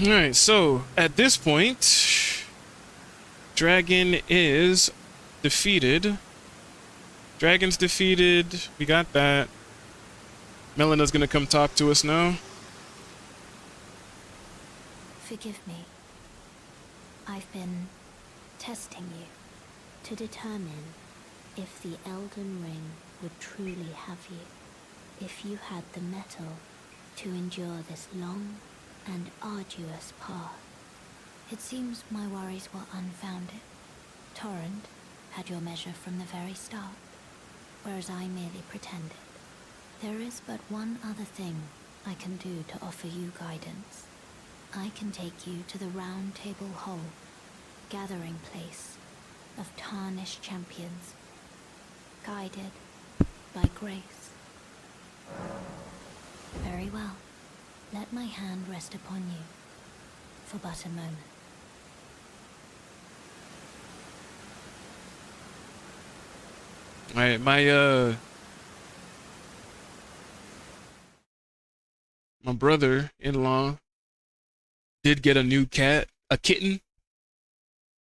All right, so at this point, dragon is defeated. Dragon's defeated. We got that. Melena's gonna come talk to us now. Forgive me. I've been testing you to determine if the Elden Ring would truly have you, if you had the mettle to endure this long and arduous path. It seems my worries were unfounded. Torrent had your measure from the very start, whereas I merely pretended. There is but one other thing I can do to offer you guidance. I can take you to the Round Table Hall, gathering place of tarnished champions, guided by grace. Very well. Let my hand rest upon you for but a moment. All right, my brother-in-law did get a new cat, a kitten,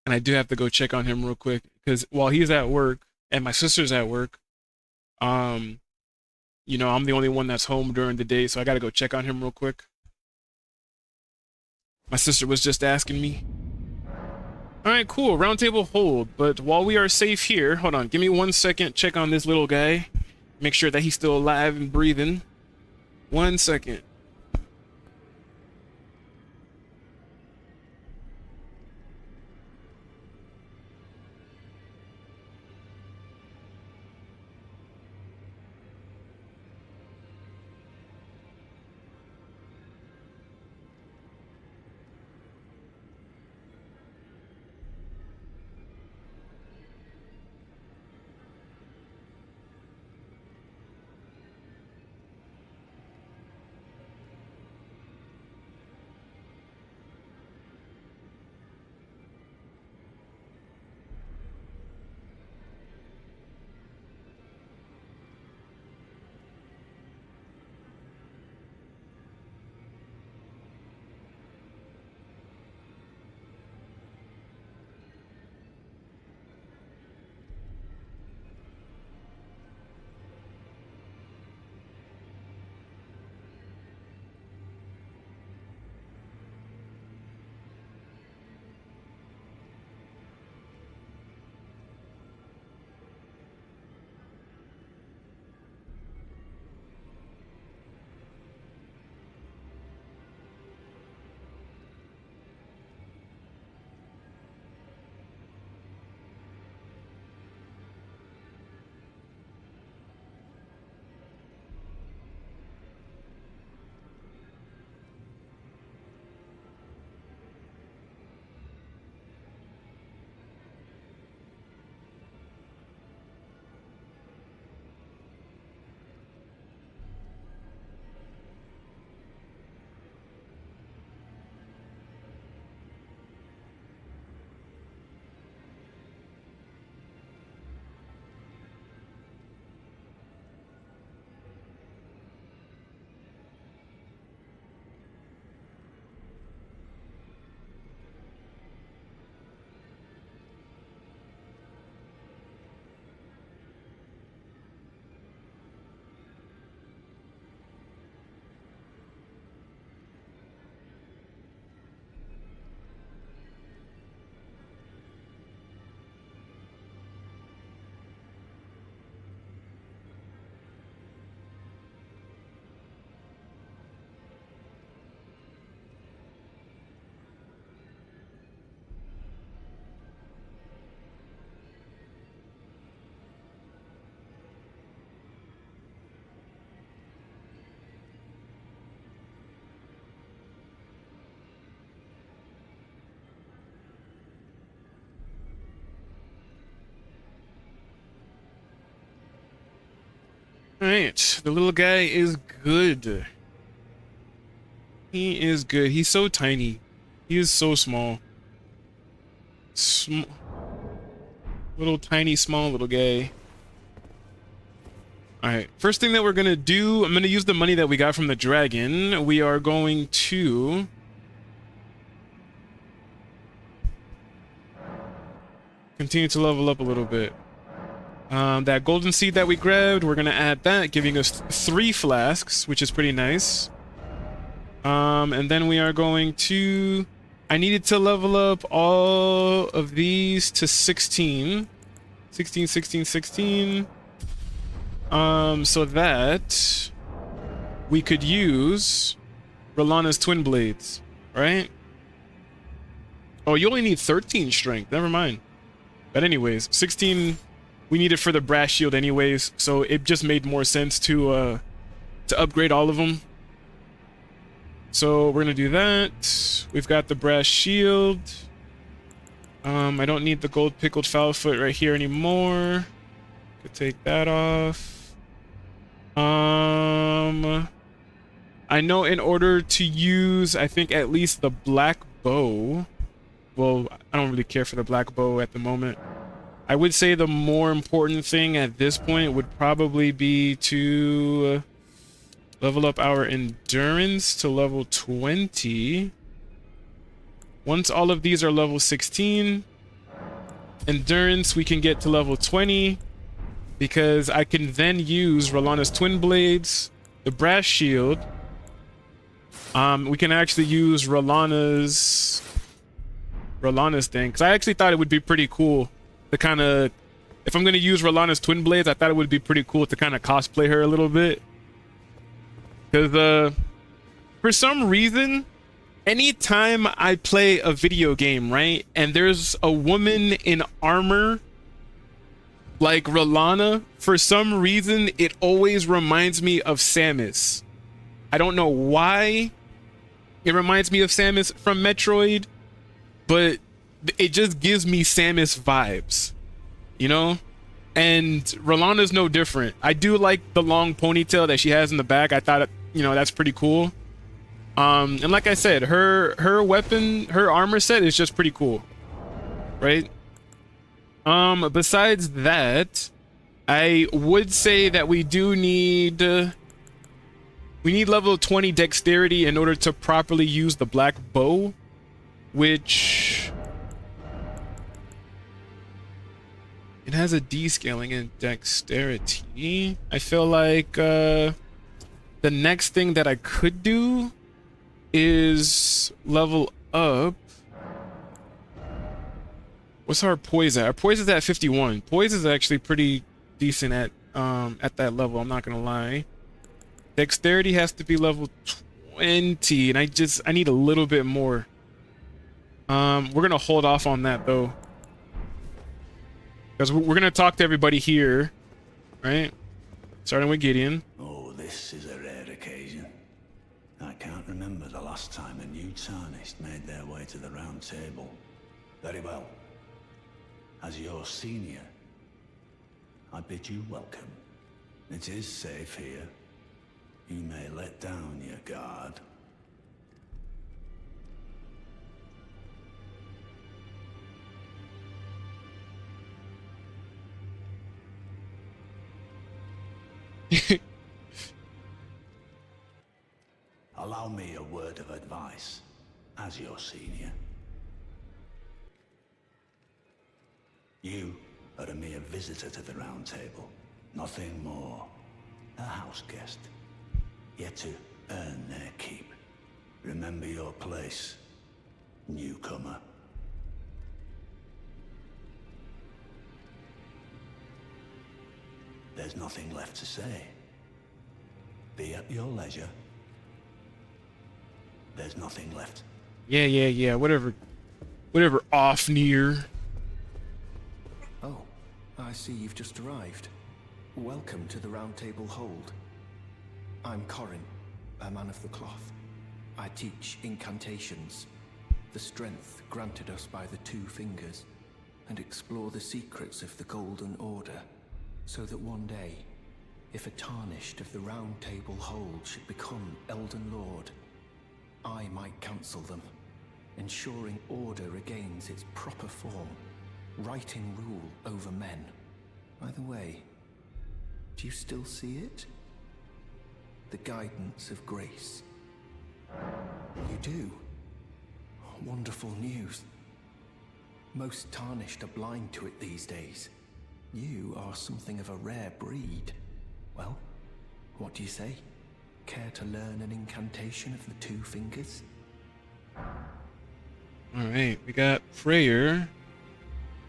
and I do have to go check on him real quick because while he's at work and my sister's at work, you know, I'm the only one that's home during the day, so I gotta go check on him real quick. My sister was just asking me. All right, cool. Round table hold. But while we are safe here, hold on. Give me 1 second. Check on this little guy. Make sure that he's still alive and breathing. 1 second. Alright, the little guy is good. He is good. He's so tiny. He is so small. Little tiny small little guy. Alright, first thing that we're gonna do, I'm gonna use the money that we got from the dragon. We are going to continue to level up a little bit. That golden seed that we grabbed, we're gonna add that, giving us 3 flasks, which is pretty nice. And then we are going to... I needed to level up all of these to 16. 16, 16, 16. So that we could use Rolana's twin blades, right? Oh, you only need 13 strength. Never mind. But anyways, 16 we need it for the brass shield anyways, so it just made more sense to upgrade all of them. So we're gonna do that. We've got the brass shield. I don't need the gold pickled foulfoot right here anymore. Could take that off. I know in order to use, I think at least the black bow. Well, I don't really care for the black bow at the moment. I would say the more important thing at this point would probably be to level up our endurance to level 20. Once all of these are level 16, endurance we can get to level 20 because I can then use Rolana's twin blades, the brass shield. We can actually use Rolana's thing because I actually thought it would be pretty cool to kind of, if I'm going to use Rolana's twin blades, I thought it would be pretty cool to kind of cosplay her a little bit. Because for some reason, anytime I play a video game, right, and there's a woman in armor like Rolana, for some reason, it always reminds me of Samus. I don't know why it reminds me of Samus from Metroid, but it just gives me Samus vibes, you know? And Rolana's no different. I do like the long ponytail that she has in the back. I thought, you know, that's pretty cool. And like I said, her weapon, her armor set is just pretty cool, right? Besides that, I would say that we do need level 20 dexterity in order to properly use the black bow, which it has a descaling in dexterity. I feel like the next thing that I could do is level up. What's our poise at? Our poise is at 51. Poise is actually pretty decent at that level, I'm not gonna lie. Dexterity has to be level 20, and I need a little bit more. We're gonna hold off on that though, because we're gonna talk to everybody here, right? Starting with Gideon. Oh, this is a rare occasion. I can't remember the last time a new tarnished made their way to the round table. Very well. As your senior, I bid you welcome. It is safe here. You may let down your guard. Allow me a word of advice, as your senior. You are a mere visitor to the round table, nothing more. A house guest, yet to earn their keep. Remember your place, newcomer. There's nothing left to say. Be at your leisure. There's nothing left. Yeah. Whatever off near. Oh, I see you've just arrived. Welcome to the Round Table Hold. I'm Corin, a man of the cloth. I teach incantations, the strength granted us by the Two Fingers, and explore the secrets of the Golden Order, so that one day If a tarnished of the Round Table Hold should become Elden Lord, I might counsel them, ensuring order regains its proper form, righting rule over men. By the way, do you still see it? The guidance of grace. You do? Wonderful news. Most tarnished are blind to it these days. You are something of a rare breed. Well, what do you say? Care to learn an incantation of the two fingers? Alright, we got prayer.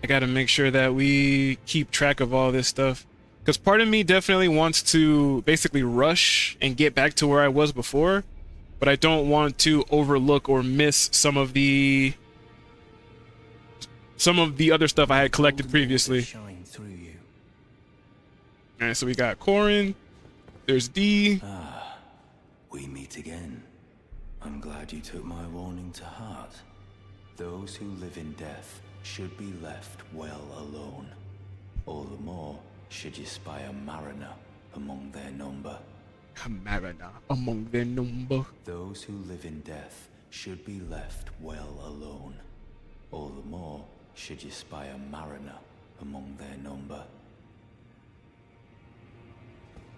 I gotta make sure that we keep track of all this stuff. Because part of me definitely wants to basically rush and get back to where I was before. But I don't want to overlook or miss some of the other stuff I had collected previously. Shine through you. Alright, so we got Corin. There's D. Ah, we meet again. I'm glad you took my warning to heart. Those who live in death should be left well alone. All the more should you spy a mariner among their number. A mariner among their number. Those who live in death should be left well alone. All the more should you spy a mariner among their number.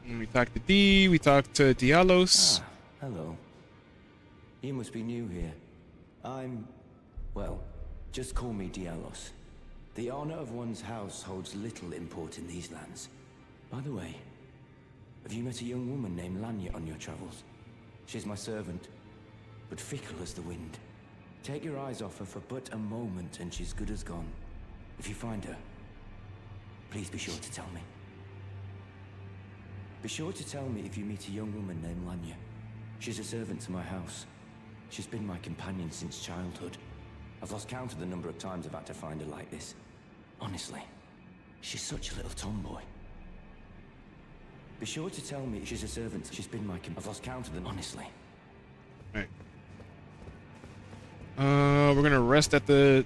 And we talked to D, we talked to Dialos. Ah, hello. You must be new here. Well, just call me Dialos. The honor of one's house holds little import in these lands. By the way, have you met a young woman named Lanya on your travels? She's my servant, but fickle as the wind. Take your eyes off her for but a moment and she's good as gone. If you find her, please be sure to tell me. Be sure to tell me if you meet a young woman named Lanya. She's a servant to my house. She's been my companion since childhood. I've lost count of the number of times I've had to find her like this. Honestly, she's such a little tomboy. Be sure to tell me if she's a servant. She's been my I've lost count of them, honestly. Right. We're gonna rest at the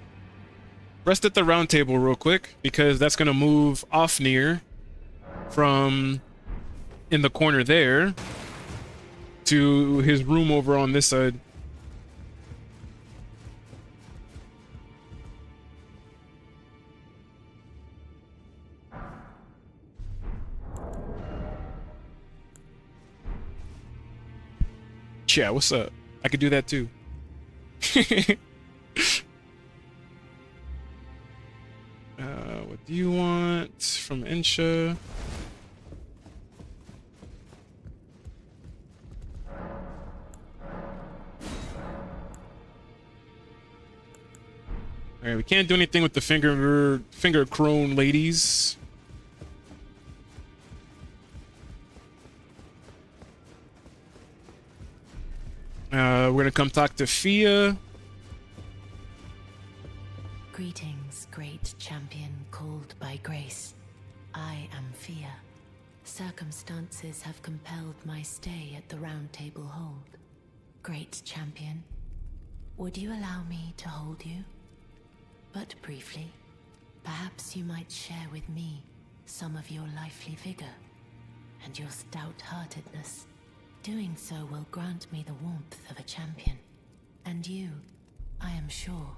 round table real quick because that's gonna move Ofnir from in the corner there to his room over on this side. Yeah, what's up? I could do that too. What do you want from Insha? Alright, we can't do anything with the finger crone ladies. We're gonna come talk to Fia. Greetings, great champion called by grace. I am Fia. Circumstances have compelled my stay at the Round Table Hold. Great champion, would you allow me to hold you? But briefly, perhaps you might share with me some of your lively vigor and your stout-heartedness. Doing so will grant me the warmth of a champion, and you, I am sure,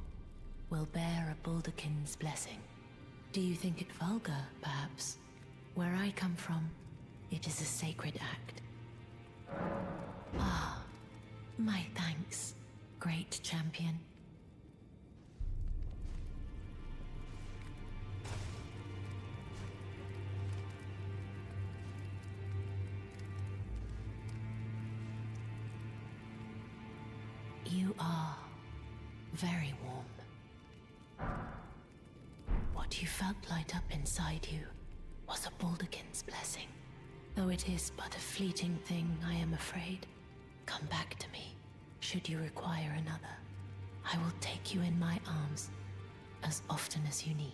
will bear a Baldakin's blessing. Do you think it vulgar, perhaps? Where I come from, it is a sacred act. Ah, my thanks, great champion. You are very warm. What you felt light up inside you was a Baldakin's blessing. Though it is but a fleeting thing, I am afraid. Come back to me, should you require another. I will take you in my arms as often as you need.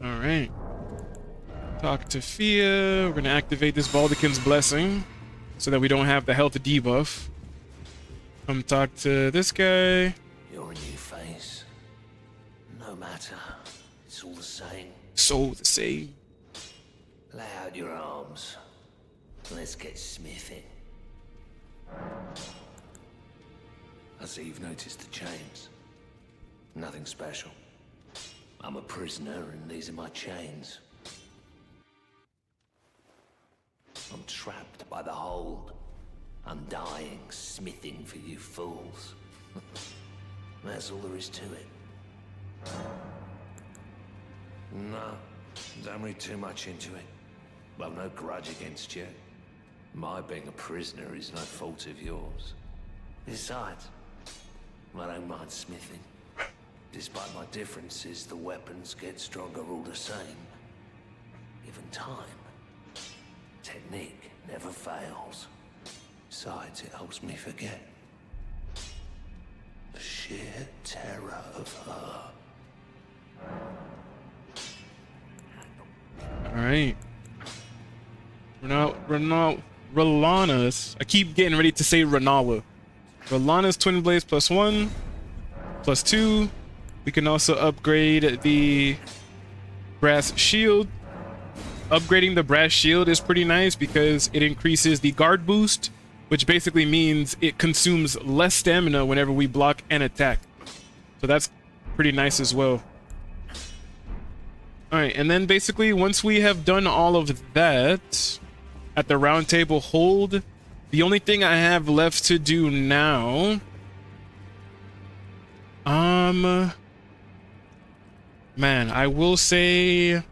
All right. Talk to Fia. We're gonna activate this Baldekin's Blessing so that we don't have the health debuff. Come talk to this guy. You're a new face. No matter. It's all the same. So the same. Lay out your arms. Let's get smithing. I see you've noticed the chains. Nothing special. I'm a prisoner and these are my chains. I'm trapped by the hold. I'm dying, smithing for you fools. That's all there is to it. No, don't read too much into it. I've no grudge against you. My being a prisoner is no fault of yours. Besides, I don't mind smithing. Despite my differences, the weapons get stronger all the same. Given time, technique never fails. Besides, it helps me forget the sheer terror of her. Alright. Rellana's. I keep getting ready to say Renala. Rellana's Twin Blades +1, +2. We can also upgrade the brass shield. Upgrading the brass shield is pretty nice because it increases the guard boost, which basically means it consumes less stamina whenever we block and attack. So that's pretty nice as well. Alright, and then basically once we have done all of that at the round table hold, the only thing I have left to do now... Man, I will say...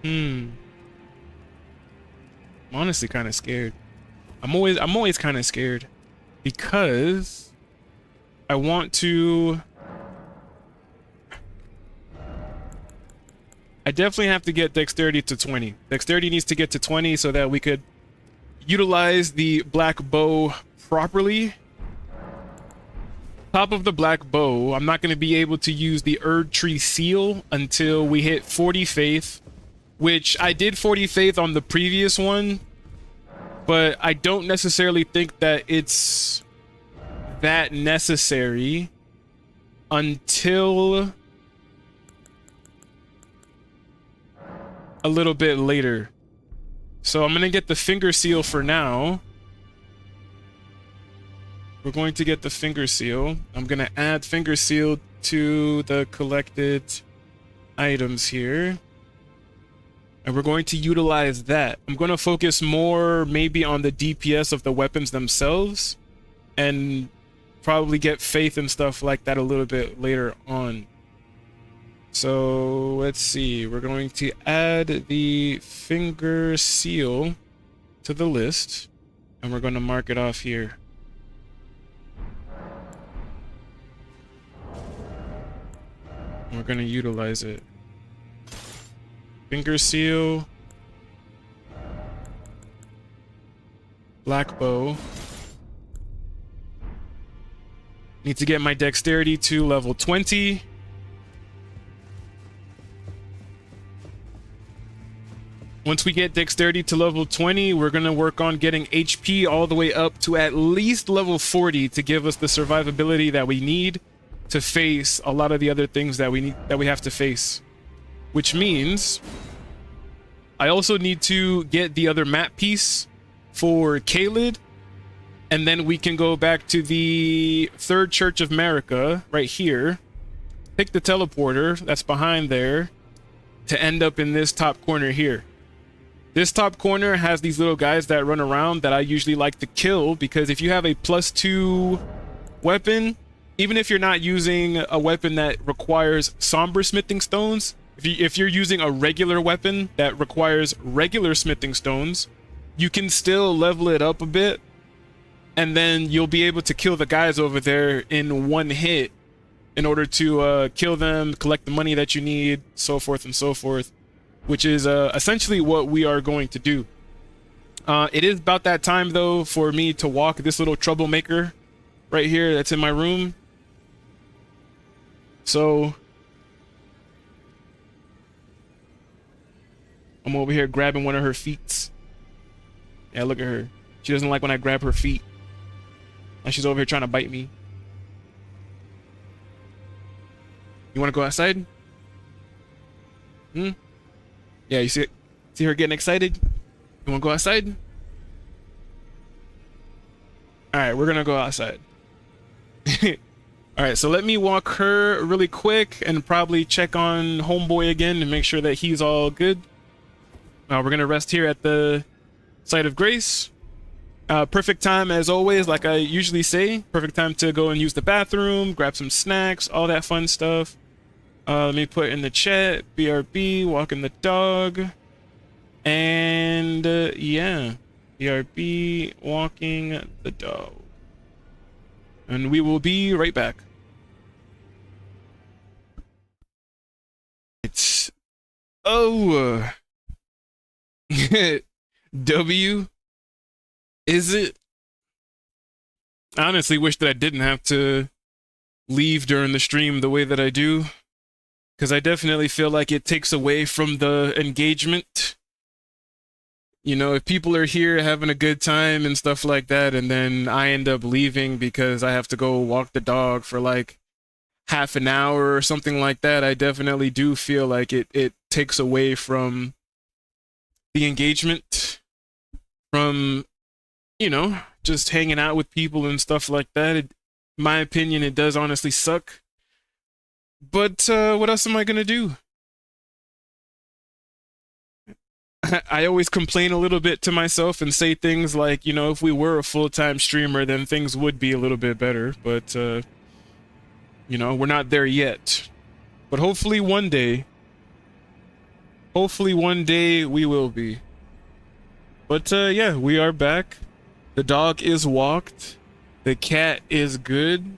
I'm honestly kind of scared. I'm always kind of scared because I want to... I definitely have to get dexterity to 20. Dexterity needs to get to 20 so that we could utilize the black bow properly. Top of the black bow, I'm not going to be able to use the Erd Tree Seal until we hit 40 faith, which I did 40 faith on the previous one, but I don't necessarily think that it's that necessary until a little bit later. So I'm going to get the finger seal for now. We're going to get the finger seal. I'm going to add finger seal to the collected items here. And we're going to utilize that. I'm going to focus more maybe on the DPS of the weapons themselves and probably get faith and stuff like that a little bit later on. So let's see. We're going to add the finger seal to the list and we're going to mark it off here. We're going to utilize it. Finger seal. Black bow. Need to get my dexterity to level 20. Once we get dexterity to level 20, we're going to work on getting HP all the way up to at least level 40 to give us the survivability that we need to face a lot of the other things that we have to face. Which means I also need to get the other map piece for Caelid, and then we can go back to the Third Church of Marika right here, pick the teleporter that's behind there to end up in this top corner here. This top corner has these little guys that run around that I usually like to kill, because if you have a +2 weapon, even if you're not using a weapon that requires somber smithing stones, if you're using a regular weapon that requires regular smithing stones, you can still level it up a bit, and then you'll be able to kill the guys over there in one hit in order to kill them, collect the money that you need, so forth and so forth, which is essentially what we are going to do. It is about that time, though, for me to walk this little troublemaker right here that's in my room. So I'm over here grabbing one of her feet. Yeah, look at her. She doesn't like when I grab her feet. Now she's over here trying to bite me. You want to go outside? Hmm? Yeah, you see her getting excited? You want to go outside? Alright, we're gonna go outside. Alright, so let me walk her really quick and probably check on Homeboy again and make sure that he's all good. We're gonna rest here at the Site of Grace. Perfect time as always, like I usually say. Perfect time to go and use the bathroom, grab some snacks, all that fun stuff. Let me put in the chat, BRB, walking the dog. And yeah, BRB, walking the dog. And we will be right back. It's W, is it? I honestly wish that I didn't have to leave during the stream the way that I do, because I definitely feel like it takes away from the engagement. You know, if people are here having a good time and stuff like that, and then I end up leaving because I have to go walk the dog for like half an hour or something like that, I definitely do feel like it takes away from the engagement, from, you know, just hanging out with people and stuff like that. In my opinion, it does honestly suck. But what else am I gonna do? I always complain a little bit to myself and say things like, you know, if we were a full-time streamer, then things would be a little bit better. But, you know, we're not there yet. But hopefully one day we will be. But, yeah, we are back. The dog is walked. The cat is good.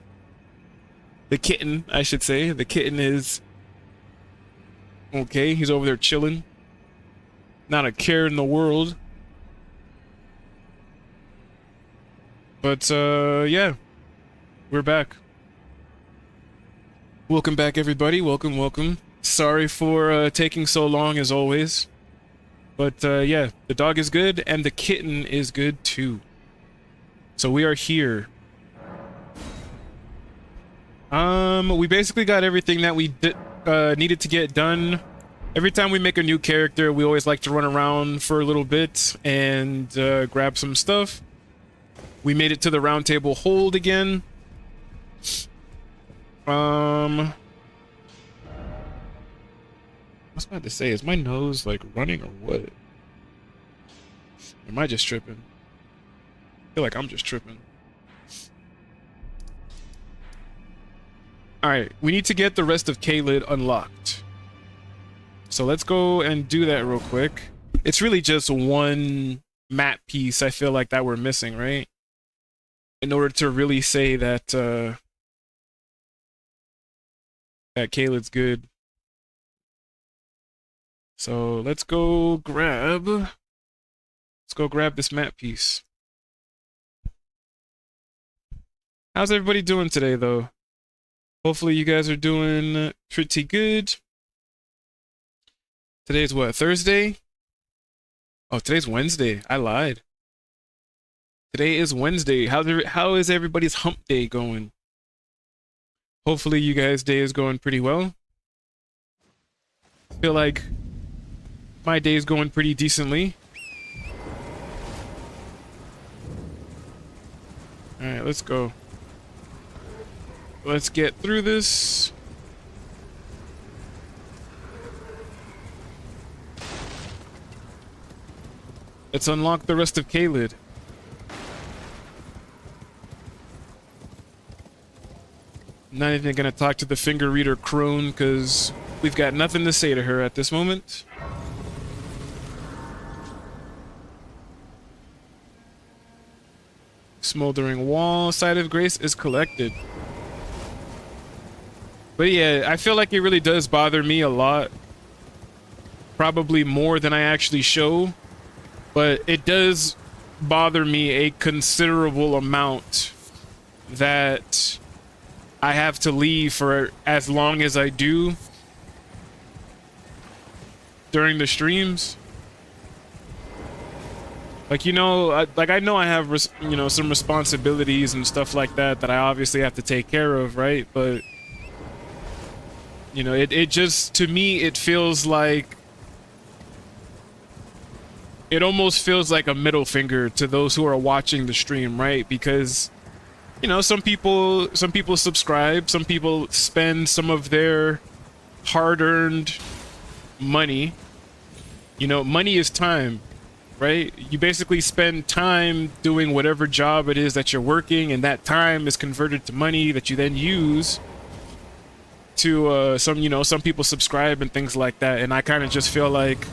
The kitten, I should say. The kitten is okay. He's over there chilling. Not a care in the world. But, yeah. We're back. Welcome back, everybody. Welcome, welcome. Sorry for taking so long, as always. But, yeah. The dog is good, and the kitten is good, too. So we are here. We basically got everything that we needed to get done. Every time we make a new character, we always like to run around for a little bit and grab some stuff. We made it to the round table hold again. I was about to say, is my nose like running or what? Am I just tripping? I feel like I'm just tripping. Alright, we need to get the rest of Caelid unlocked. So let's go and do that real quick. It's really just one map piece, I feel like, that we're missing, right? In order to really say that that Caelid's good. So let's go grab this map piece. How's everybody doing today, though? Hopefully you guys are doing pretty good. Today's what, Thursday? Oh, today's Wednesday. I lied. Today is Wednesday. How is everybody's hump day going? Hopefully you guys' day is going pretty well. I feel like my day is going pretty decently. Alright, let's go. Let's get through this. Let's unlock the rest of Caelid. I'm not even gonna talk to the finger reader crone because we've got nothing to say to her at this moment. Smoldering wall, Site of Grace is collected. But yeah, I feel like it really does bother me a lot. Probably more than I actually show. But it does bother me a considerable amount that I have to leave for as long as I do during the streams. Like, you know, I know I have, you know, some responsibilities and stuff like that that I obviously have to take care of, right? But, you know, it just, to me, it feels like, it almost feels like a middle finger to those who are watching the stream, right? Because, you know, some people subscribe, some people spend some of their hard-earned money. You know, money is time. Right? You basically spend time doing whatever job it is that you're working, and that time is converted to money that you then use to some people subscribe and things like that. And I kind of just feel like,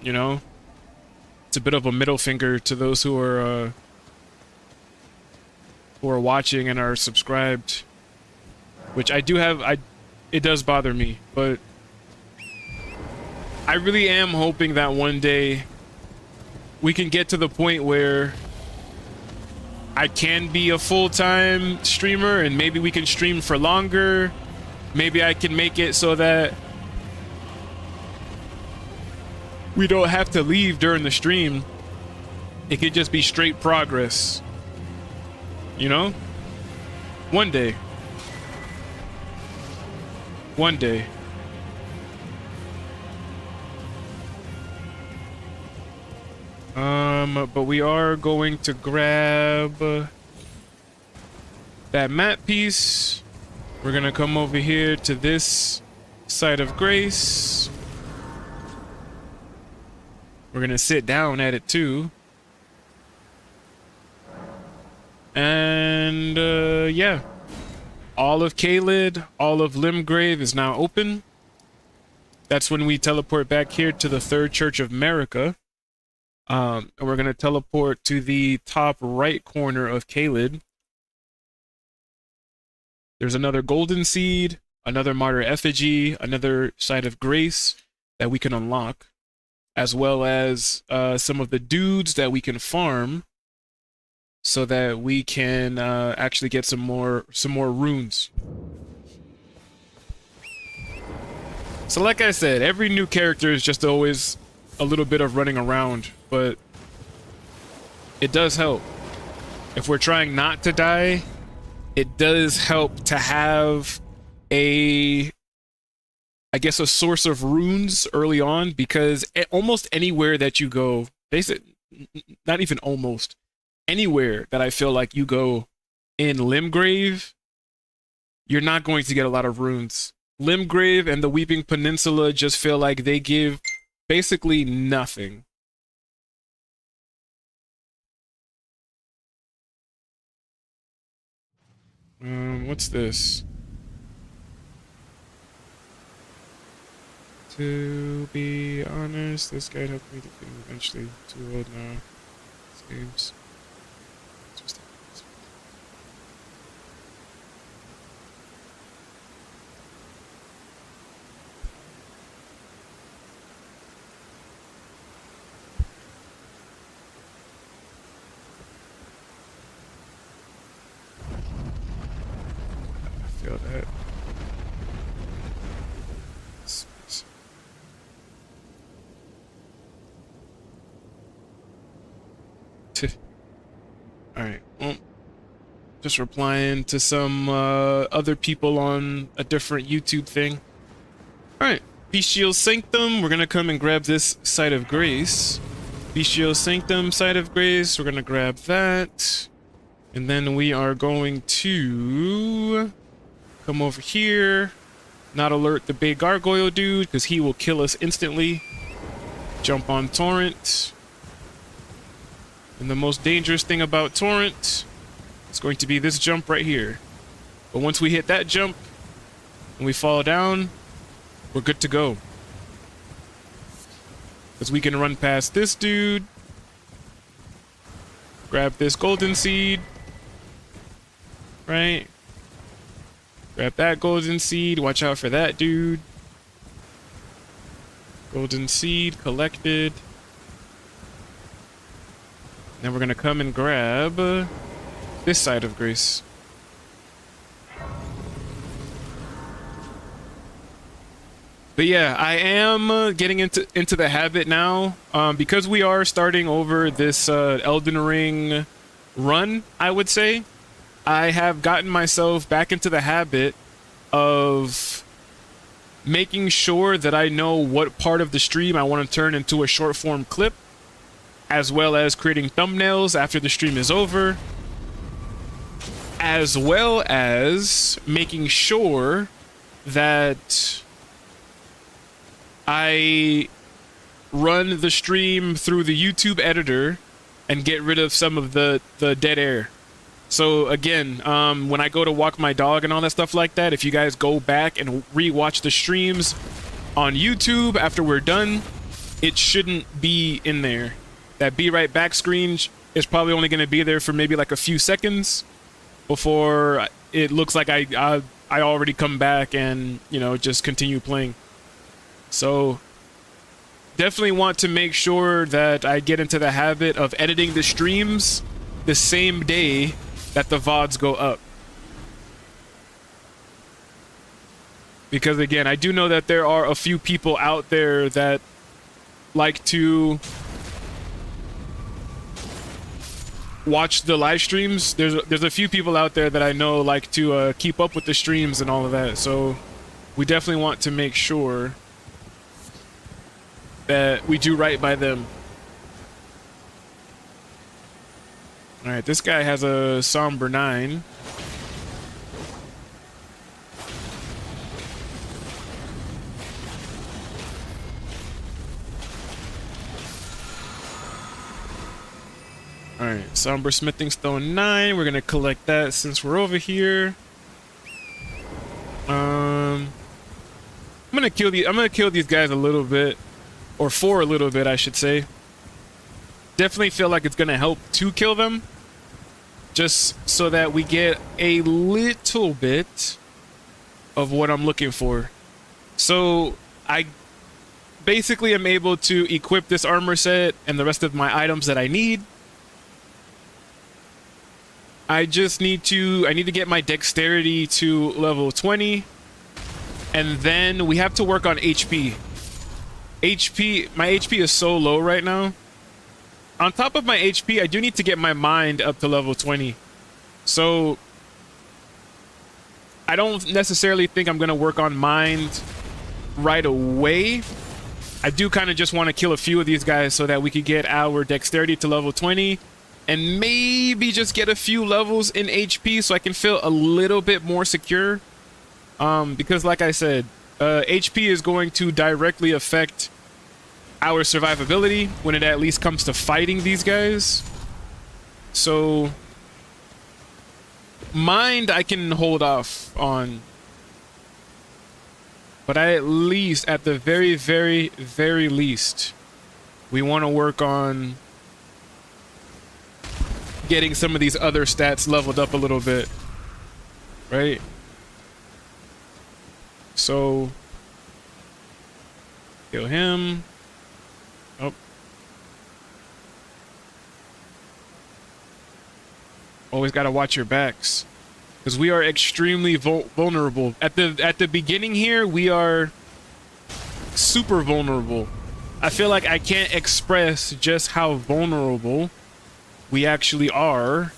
you know, it's a bit of a middle finger to those who are watching and are subscribed, which I do have. It does bother me, but I really am hoping that one day we can get to the point where I can be a full-time streamer, and maybe we can stream for longer. Maybe I can make it so that we don't have to leave during the stream. It could just be straight progress. You know? One day. One day. But we are going to grab that map piece. We're gonna come over here to this site of grace. We're gonna sit down at it too. And yeah. All of Caelid, all of Limgrave is now open. That's when we teleport back here to the Third Church of America. And we're going to teleport to the top right corner of Caelid. There's another golden seed, another martyr effigy, another site of grace that we can unlock, as well as some of the dudes that we can farm so that we can actually get some more runes. So like I said, every new character is just always a little bit of running around, but it does help. If we're trying not to die, it does help to have a source of runes early on, because almost anywhere that you go, not even almost, anywhere that I feel like you go in Limgrave, you're not going to get a lot of runes. Limgrave and the Weeping Peninsula just feel like they give basically nothing. What's this? To be honest, this guide helped me defeat him eventually. Too old now. Games. I feel that. Alright, well, just replying to some other people on a different YouTube thing. Alright, Bestial Sanctum, we're gonna come and grab this Site of Grace. Bestial Sanctum, Site of Grace, we're gonna grab that. And then we are going to come over here, not alert the big gargoyle dude, because he will kill us instantly. Jump on Torrent. And the most dangerous thing about Torrent is going to be this jump right here. But once we hit that jump and we fall down, we're good to go. Because we can run past this dude, grab this golden seed, right? Grab that golden seed, watch out for that dude. Golden seed collected. Then we're gonna come and grab this Site of Grace. But yeah, I am getting into the habit now, because we are starting over this Elden Ring run, I would say. I have gotten myself back into the habit of making sure that I know what part of the stream I want to turn into a short form clip, as well as creating thumbnails after the stream is over, as well as making sure that I run the stream through the YouTube editor and get rid of some of the dead air. So again, when I go to walk my dog and all that stuff like that, if you guys go back and re-watch the streams on YouTube after we're done, it shouldn't be in there. That be right back screen is probably only going to be there for maybe like a few seconds before it looks like I already come back and, you know, just continue playing. So definitely want to make sure that I get into the habit of editing the streams the same day that the VODs go up. Because again, I do know that there are a few people out there that like to watch the live streams. There's a few people out there that I know like to keep up with the streams and all of that. So we definitely want to make sure that we do right by them. All right, this guy has a somber 9. All right, somber smithing stone 9. We're gonna collect that since we're over here. I'm gonna kill these guys a little bit, or for a little bit, I should say. Definitely feel like it's gonna help to kill them, just so that we get a little bit of what I'm looking for. So I basically am able to equip this armor set and the rest of my items that I need. I need to get my dexterity to level 20, and then we have to work on HP. My HP is so low right now. On top of my HP, I do need to get my mind up to level 20. So I don't necessarily think I'm going to work on mind right away. I do kind of just want to kill a few of these guys so that we could get our dexterity to level 20 and maybe just get a few levels in HP so I can feel a little bit more secure. Because like I said, HP is going to directly affect our survivability when it at least comes to fighting these guys. So mind I can hold off on, but at the very, very, very least, we want to work on getting some of these other stats leveled up a little bit, right? So kill him. Oh. Always got to watch your backs, because we are extremely vulnerable. At the beginning here, we are super vulnerable. I feel like I can't express just how vulnerable we actually are,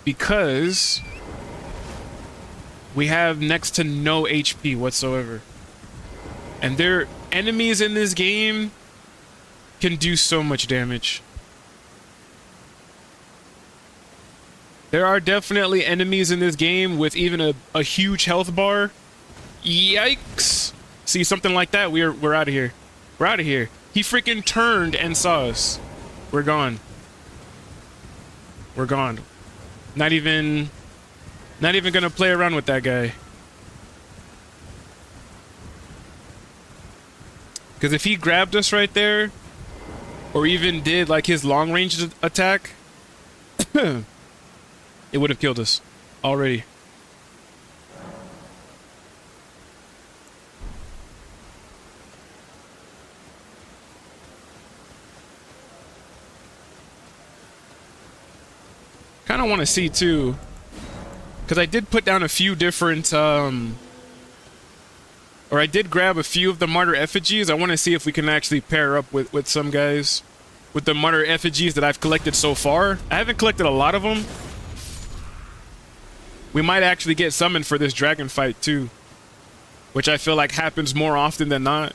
because we have next to no HP whatsoever. And their enemies in this game can do so much damage. There are definitely enemies in this game with even a huge health bar. Yikes. See, something like that, we're out of here. We're out of here. He freaking turned and saw us. We're gone. We're gone. Not even gonna play around with that guy. Because if he grabbed us right there, or even did like his long range attack, it would have killed us already. Kind of want to see too, because I did put down a few different Or I did grab a few of the martyr effigies. I want to see if we can actually pair up with some guys. With the martyr effigies that I've collected so far. I haven't collected a lot of them. We might actually get summoned for this dragon fight too. Which I feel like happens more often than not.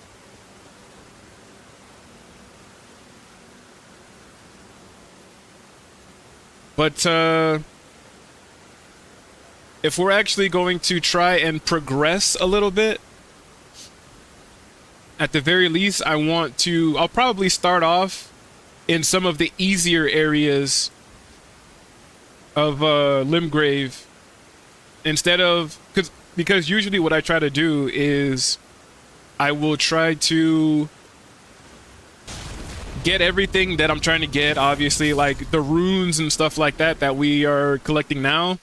But if we're actually going to try and progress a little bit, at the very least, I'll probably start off in some of the easier areas of Limgrave instead of, because usually what I try to do is I will try to get everything that I'm trying to get, obviously, like the runes and stuff like that we are collecting now.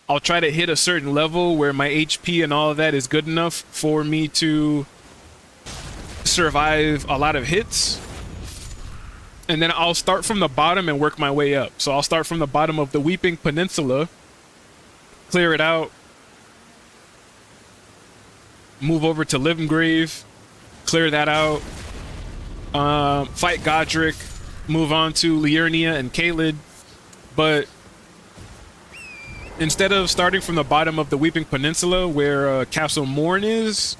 I'll try to hit a certain level where my HP and all of that is good enough for me to survive a lot of hits. And then I'll start from the bottom and work my way up. So I'll start from the bottom of the Weeping Peninsula, clear it out, move over to Limgrave, clear that out, fight Godric, move on to Liurnia and Caelid. But instead of starting from the bottom of the Weeping Peninsula where Castle Morn is,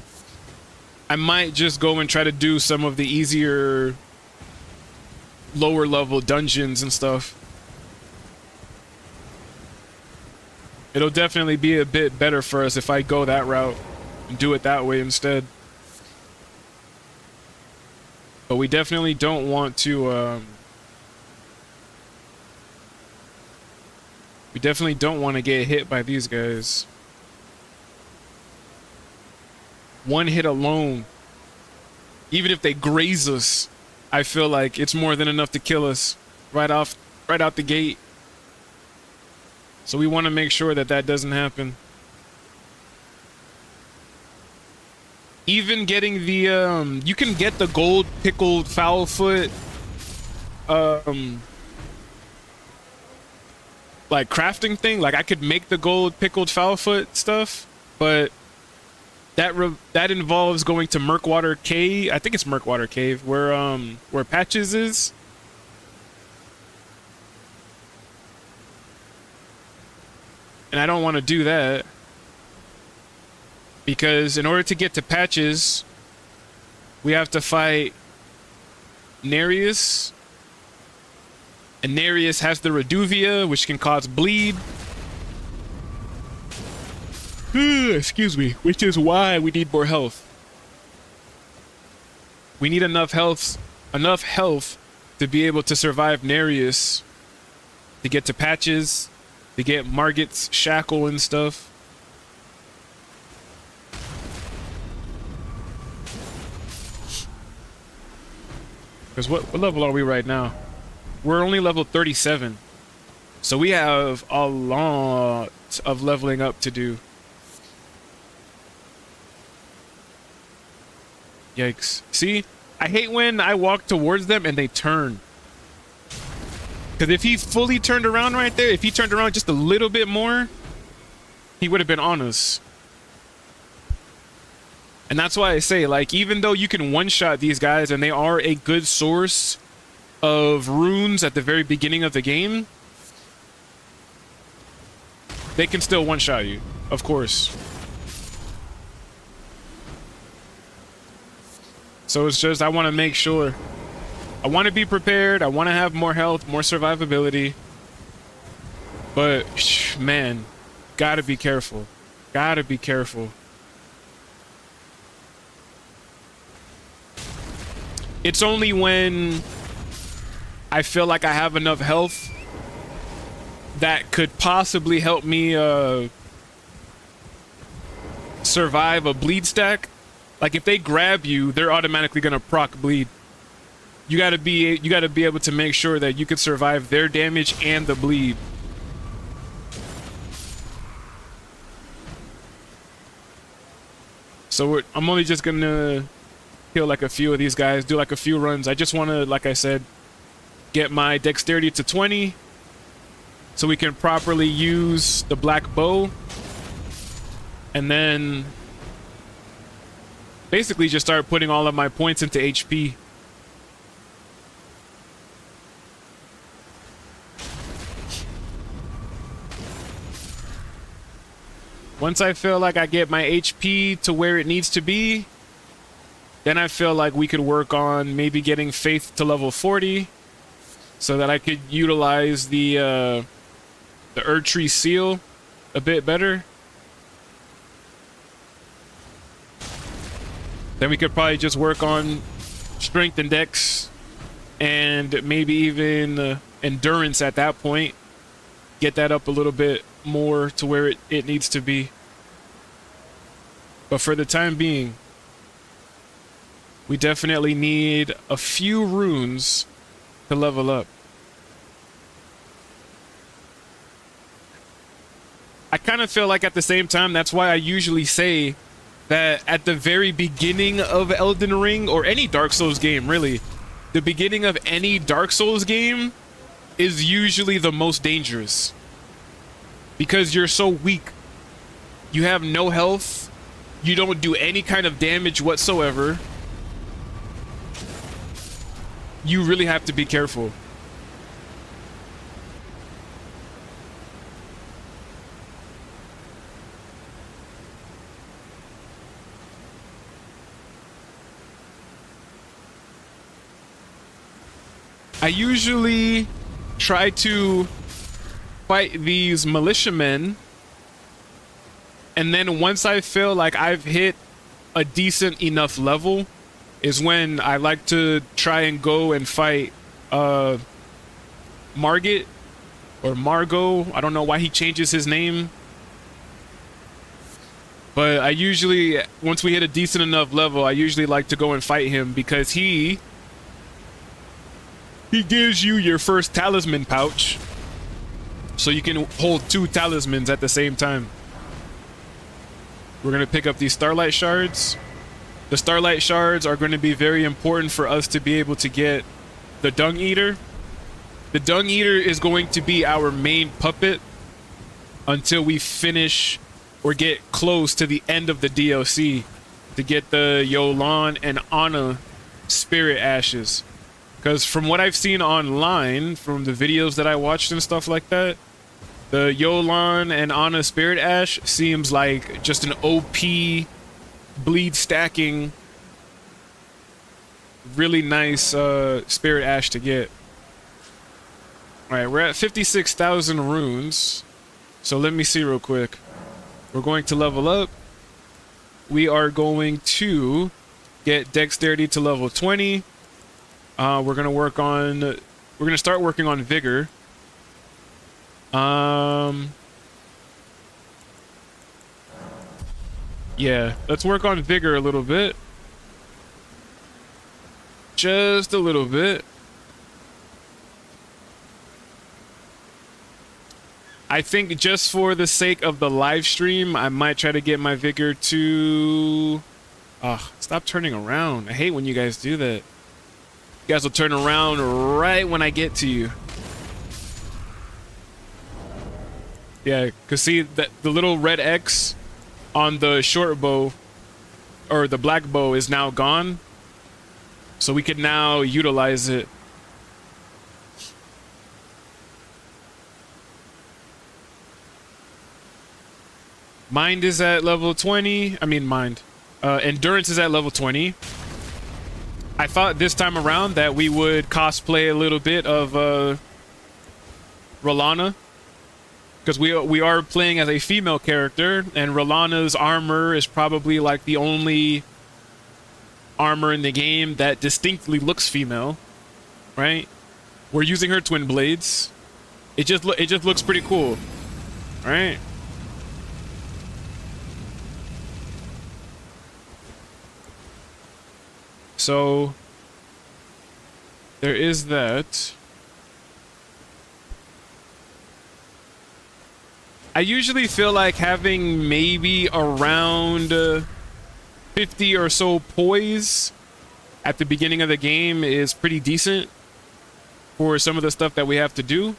I might just go and try to do some of the easier lower level dungeons and stuff. It'll definitely be a bit better for us if I go that route and do it that way instead. But we definitely don't want to get hit by these guys. One hit alone, even if they graze us, I feel like it's more than enough to kill us right out the gate. So we want to make sure that that doesn't happen. Even getting the you can get the gold pickled foulfoot like crafting thing. Like I could make the gold pickled foulfoot stuff, but that involves going to Murkwater Cave. I think it's Murkwater Cave where Patches is. And I don't want to do that, because in order to get to Patches, we have to fight Nereus. And Nereus has the Reduvia, which can cause bleed. Excuse me, which is why we need more health. We need enough health to be able to survive Nereus, to get to Patches, to get Margit's shackle and stuff. Because what level are we right now? We're only level 37. So we have a lot of leveling up to do. Yikes. See? I hate when I walk towards them and they turn. Because if he fully turned around right there, if he turned around just a little bit more, he would have been on us. And that's why I say, like, even though you can one-shot these guys and they are a good source of runes at the very beginning of the game, they can still one-shot you, of course. So it's just, I want to make sure. I want to be prepared. I want to have more health, more survivability. But, man, gotta be careful. Gotta be careful. It's only when I feel like I have enough health that could possibly help me survive a bleed stack. Like if they grab you, they're automatically gonna proc bleed. You gotta be able to make sure that you can survive their damage and the bleed. So I'm only just gonna kill like a few of these guys, do like a few runs. I just want to, like I said, get my dexterity to 20 so we can properly use the black bow. And then basically just start putting all of my points into HP. Once I feel like I get my HP to where it needs to be, then I feel like we could work on maybe getting faith to level 40 so that I could utilize the Erdtree seal a bit better. Then we could probably just work on strength and dex and maybe even endurance at that point. Get that up a little bit more to where it needs to be. But for the time being, we definitely need a few runes to level up. I kind of feel like at the same time, that's why I usually say that at the very beginning of Elden Ring, or any Dark Souls game really, the beginning of any Dark Souls game is usually the most dangerous. Because you're so weak. You have no health. You don't do any kind of damage whatsoever. You really have to be careful. I usually try to fight these militiamen, and then once I feel like I've hit a decent enough level is when I like to try and go and fight Margit or Margot. I don't know why he changes his name, but I usually, once we hit a decent enough level, I usually like to go and fight him because he gives you your first talisman pouch, so you can hold 2 talismans at the same time. We're gonna pick up these Starlight Shards. The Starlight Shards are going to be very important for us to be able to get the Dung Eater. The Dung Eater is going to be our main puppet until we finish or get close to the end of the DLC to get the Yolan and Anna Spirit Ashes. Because from what I've seen online, from the videos that I watched and stuff like that, the Yolan and Anna Spirit Ash seems like just an OP, bleed stacking, really nice Spirit Ash to get. Alright, we're at 56,000 runes. So let me see real quick. We're going to level up. We are going to get Dexterity to level 20. We're gonna work on. We're gonna start working on Vigor. Yeah, let's work on Vigor a little bit. Just a little bit. I think just for the sake of the live stream, I might try to get my Vigor to... stop turning around. I hate when you guys do that. You guys will turn around right when I get to you. Yeah, because see, that the little red X on the short bow, or the black bow, is now gone. So we can now utilize it. Mind is at level 20. I mean, mind. Endurance is at level 20. I thought this time around that we would cosplay a little bit of Rolana, because we are playing as a female character, and Rolana's armor is probably like the only armor in the game that distinctly looks female, right? We're using her twin blades. It just looks pretty cool, right? So there is that. I usually feel like having maybe around 50 or so poise at the beginning of the game is pretty decent for some of the stuff that we have to do.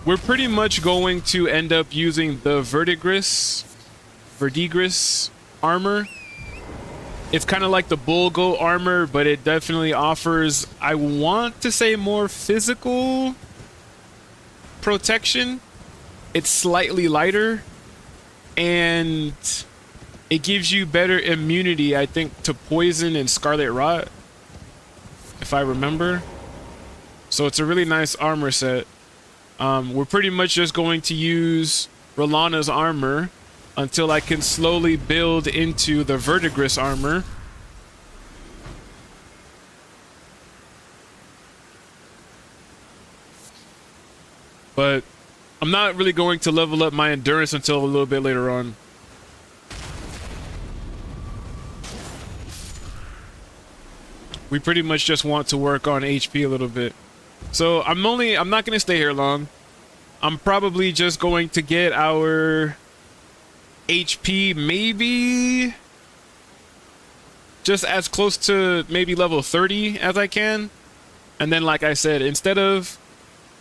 we're pretty much going to end up using the verdigris armor. It's kind of like the bull goat armor, but it definitely offers, I want to say, more physical protection. It's slightly lighter, and it gives you better immunity, I think, to poison and scarlet rot, if I remember. So it's a really nice armor set. We're pretty much just going to use Rolana's armor until I can slowly build into the verdigris armor. But I'm not really going to level up my endurance until a little bit later on. We pretty much just want to work on HP a little bit. So I'm not going to stay here long. I'm probably just going to get our HP maybe just as close to maybe level 30 as I can. And then, like I said, instead of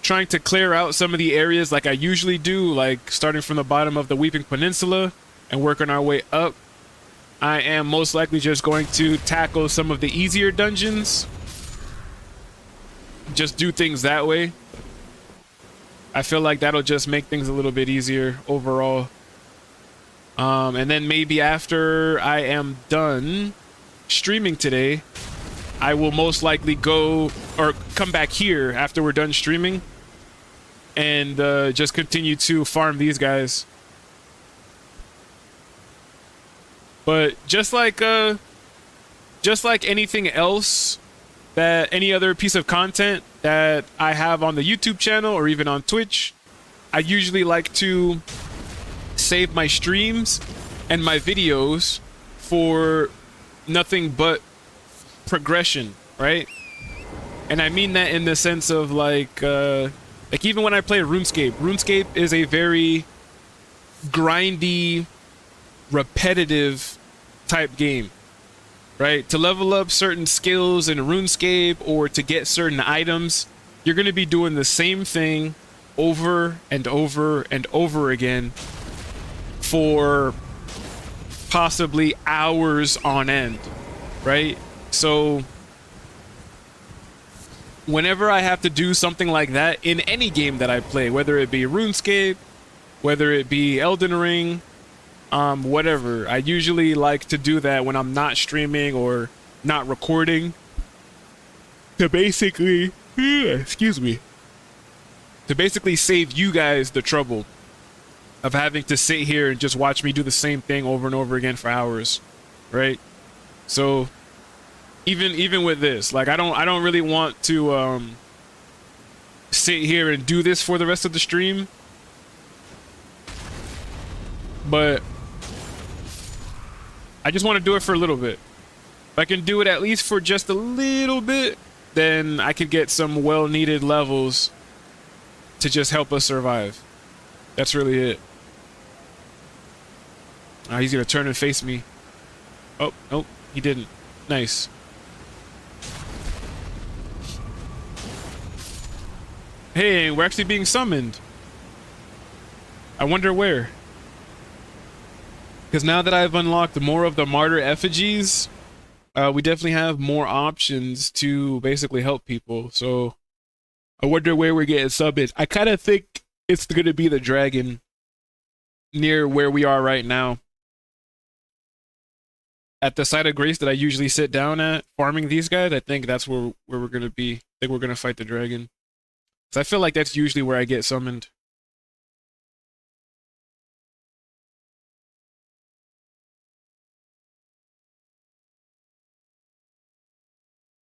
trying to clear out some of the areas like I usually do, like starting from the bottom of the Weeping Peninsula and working our way up, I am most likely just going to tackle some of the easier dungeons. Just do things that way. I feel like that'll just make things a little bit easier overall. And then maybe after I am done streaming today, I will most likely go or come back here after we're done streaming and just continue to farm these guys. But just like anything else, that any other piece of content that I have on the YouTube channel or even on Twitch, I usually like to save my streams and my videos for nothing but progression, right? And I mean that in the sense of like even when I play RuneScape is a very grindy, repetitive type game, right? To level up certain skills in RuneScape or to get certain items, you're going to be doing the same thing over and over and over again for possibly hours on end, right? So whenever I have to do something like that in any game that I play, whether it be RuneScape, whether it be Elden Ring, whatever, I usually like to do that when I'm not streaming or not recording to basically, excuse me, to basically save you guys the trouble of having to sit here and just watch me do the same thing over and over again for hours, right? So even with this, like I don't really want to sit here and do this for the rest of the stream, but I just want to do it for a little bit. If I can do it at least for just a little bit, then I could get some well-needed levels to just help us survive. That's really it. He's gonna turn and face me. Oh, nope, he didn't. Nice. Hey, we're actually being summoned. I wonder where. Because now that I've unlocked more of the martyr effigies, we definitely have more options to basically help people. So I wonder where we're getting summoned. I kind of think it's going to be the dragon near where we are right now. At the site of grace that I usually sit down at farming these guys, I think that's where we're going to be. I think we're going to fight the dragon. So I feel like that's usually where I get summoned.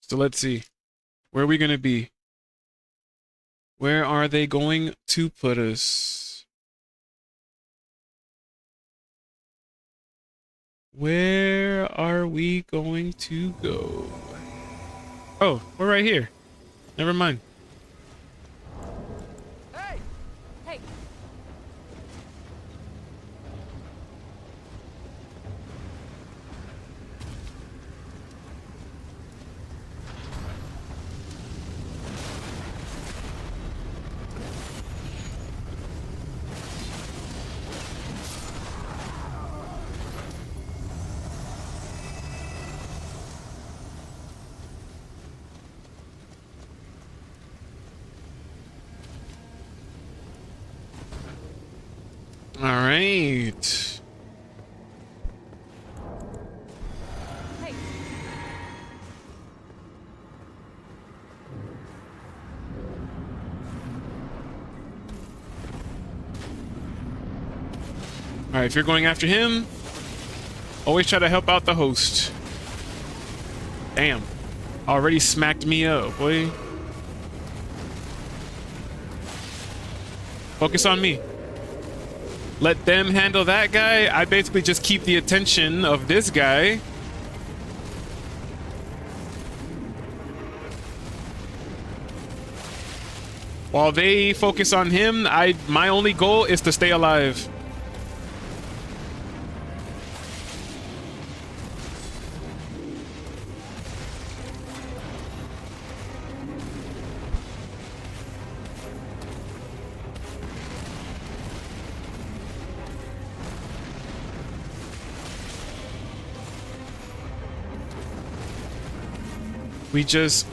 So let's see. Where are we going to be? Where are they going to put us? Where are we going to go? Oh, we're right here. Never mind. Hey! Hey! All right. All right, if you're going after him, always try to help out the host. Damn. Already smacked me up, boy. Focus on me. Let them handle that guy. I basically just keep the attention of this guy. While they focus on him, my only goal is to stay alive.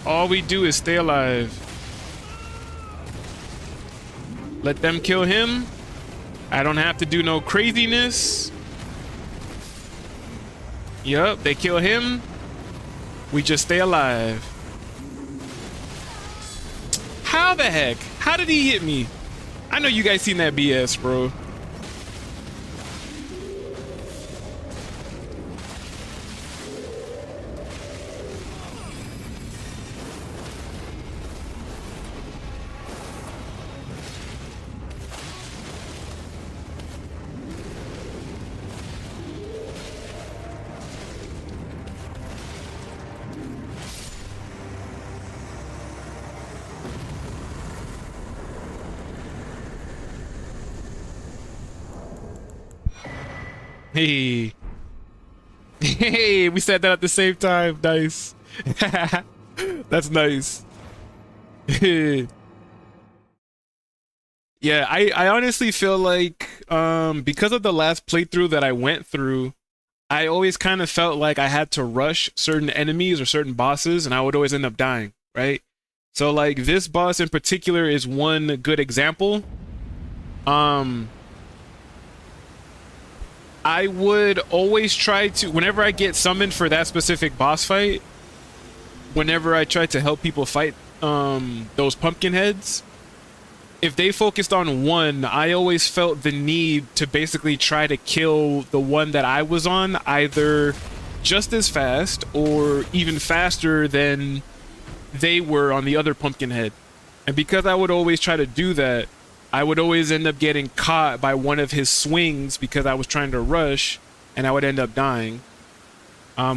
All we do is stay alive. Let them kill him. I don't have to do no craziness. Yup, they kill him. We just stay alive. How the heck? How did he hit me? I know you guys seen that BS, bro. Hey. Hey, we said that at the same time. Nice. That's nice. Yeah, I honestly feel like because of the last playthrough that I went through, I always kind of felt like I had to rush certain enemies or certain bosses, and I would always end up dying, right? So like this boss in particular is one good example. I would always try to, whenever I get summoned for that specific boss fight, whenever I try to help people fight those pumpkin heads, if they focused on one, I always felt the need to basically try to kill the one that I was on, either just as fast or even faster than they were on the other pumpkin head. And because I would always try to do that, I would always end up getting caught by one of his swings because I was trying to rush, and I would end up dying.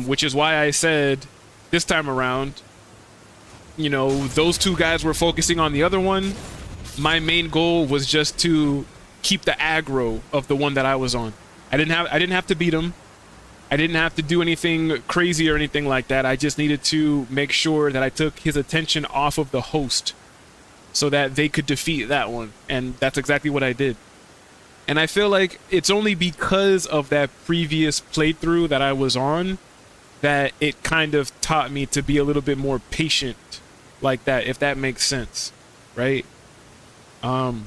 Which is why I said this time around, you know, those two guys were focusing on the other one. My main goal was just to keep the aggro of the one that I was on. I didn't have to beat him. I didn't have to do anything crazy or anything like that. I just needed to make sure that I took his attention off of the host so that they could defeat that one. And that's exactly what I did. And I feel like it's only because of that previous playthrough that I was on that it kind of taught me to be a little bit more patient like that, if that makes sense, right? And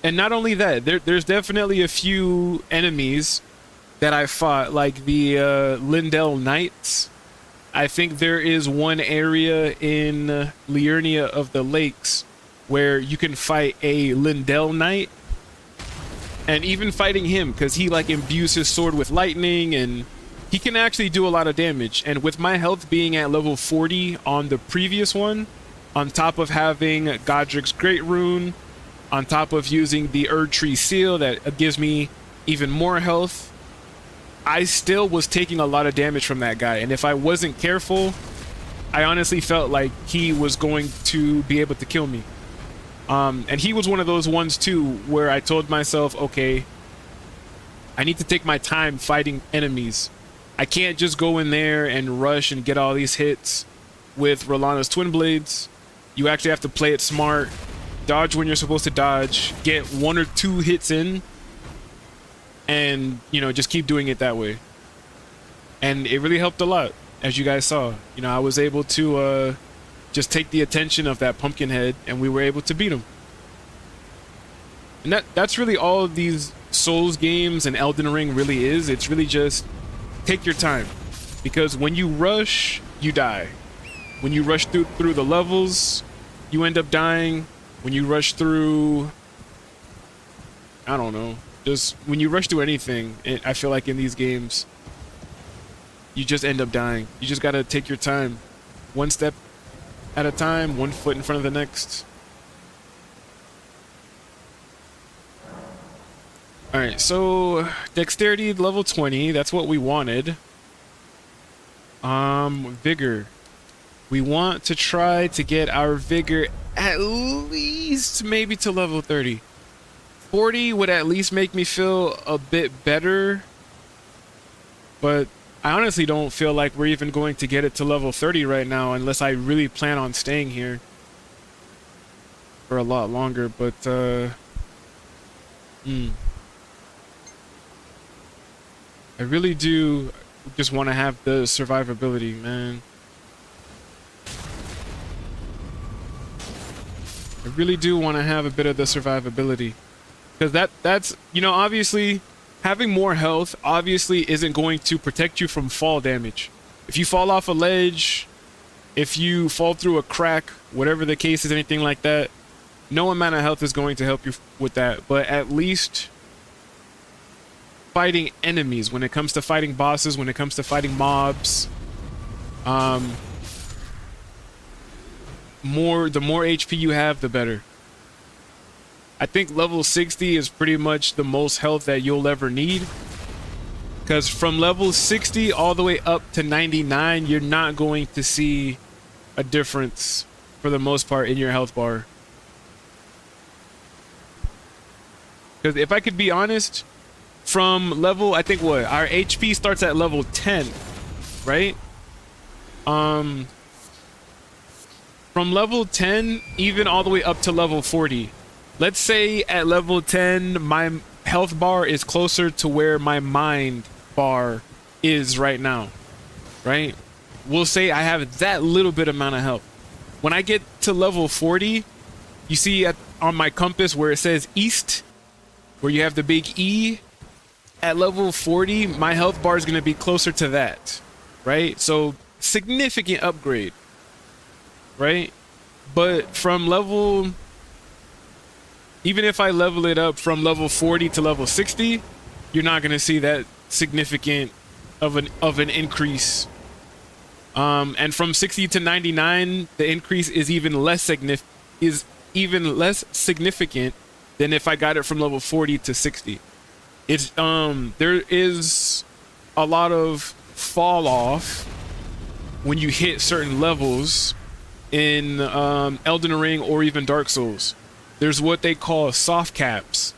not only that, there's definitely a few enemies that I fought, like the Lindell Knights. I think there is one area in Liurnia of the Lakes where you can fight a Lindell Knight. And even fighting him, because he like imbues his sword with lightning and he can actually do a lot of damage. And with my health being at level 40 on the previous one, on top of having Godric's Great Rune, on top of using the Erd Tree Seal that gives me even more health, I still was taking a lot of damage from that guy. And if I wasn't careful, I honestly felt like he was going to be able to kill me. And he was one of those ones too, where I told myself, okay, I need to take my time fighting enemies. I can't just go in there and rush and get all these hits with Rolana's Twin Blades. You actually have to play it smart, dodge when you're supposed to dodge, get 1 or 2 hits in, and, you know, just keep doing it that way. And it really helped a lot, as you guys saw. You know, I was able to just take the attention of that pumpkin head, and we were able to beat him. And that's really all of these Souls games and Elden Ring really is. It's really just take your time, because when you rush, you die. When you rush through the levels, you end up dying. When you rush through, I don't know, just when you rush through anything, I feel like in these games, you just end up dying. You just gotta take your time, one step at a time, one foot in front of the next. All right, so dexterity level 20, that's what we wanted. Vigor. We want to try to get our vigor at least maybe to level 30. 40 would at least make me feel a bit better, but I honestly don't feel like we're even going to get it to level 30 right now unless I really plan on staying here for a lot longer. But I really do just want to have the survivability, man. I really do want to have a bit of the survivability, because that's, you know, obviously having more health obviously isn't going to protect you from fall damage. If you fall off a ledge, if you fall through a crack, whatever the case is, anything like that, no amount of health is going to help you with that. But at least fighting enemies, when it comes to fighting bosses, when it comes to fighting mobs, the more HP you have, the better. I think level 60 is pretty much the most health that you'll ever need, because from level 60 all the way up to 99, you're not going to see a difference for the most part in your health bar. Because if I could be honest, from level, I think what, our HP starts at level 10, right? From level 10 even all the way up to level 40. Let's say at level 10 my health bar is closer to where my mind bar is right now, right? We'll say I have that little bit amount of health. When I get to level 40, you see on my compass where it says east, where you have the big E, at level 40 my health bar is going to be closer to that, right? So significant upgrade, right? But from level, even if I level it up from level 40 to level 60, you're not going to see that significant of an increase. And from 60 to 99, the increase is even less significant than if I got it from level 40 to 60. It's there is a lot of fall off when you hit certain levels in Elden Ring or even Dark Souls. There's what they call soft caps,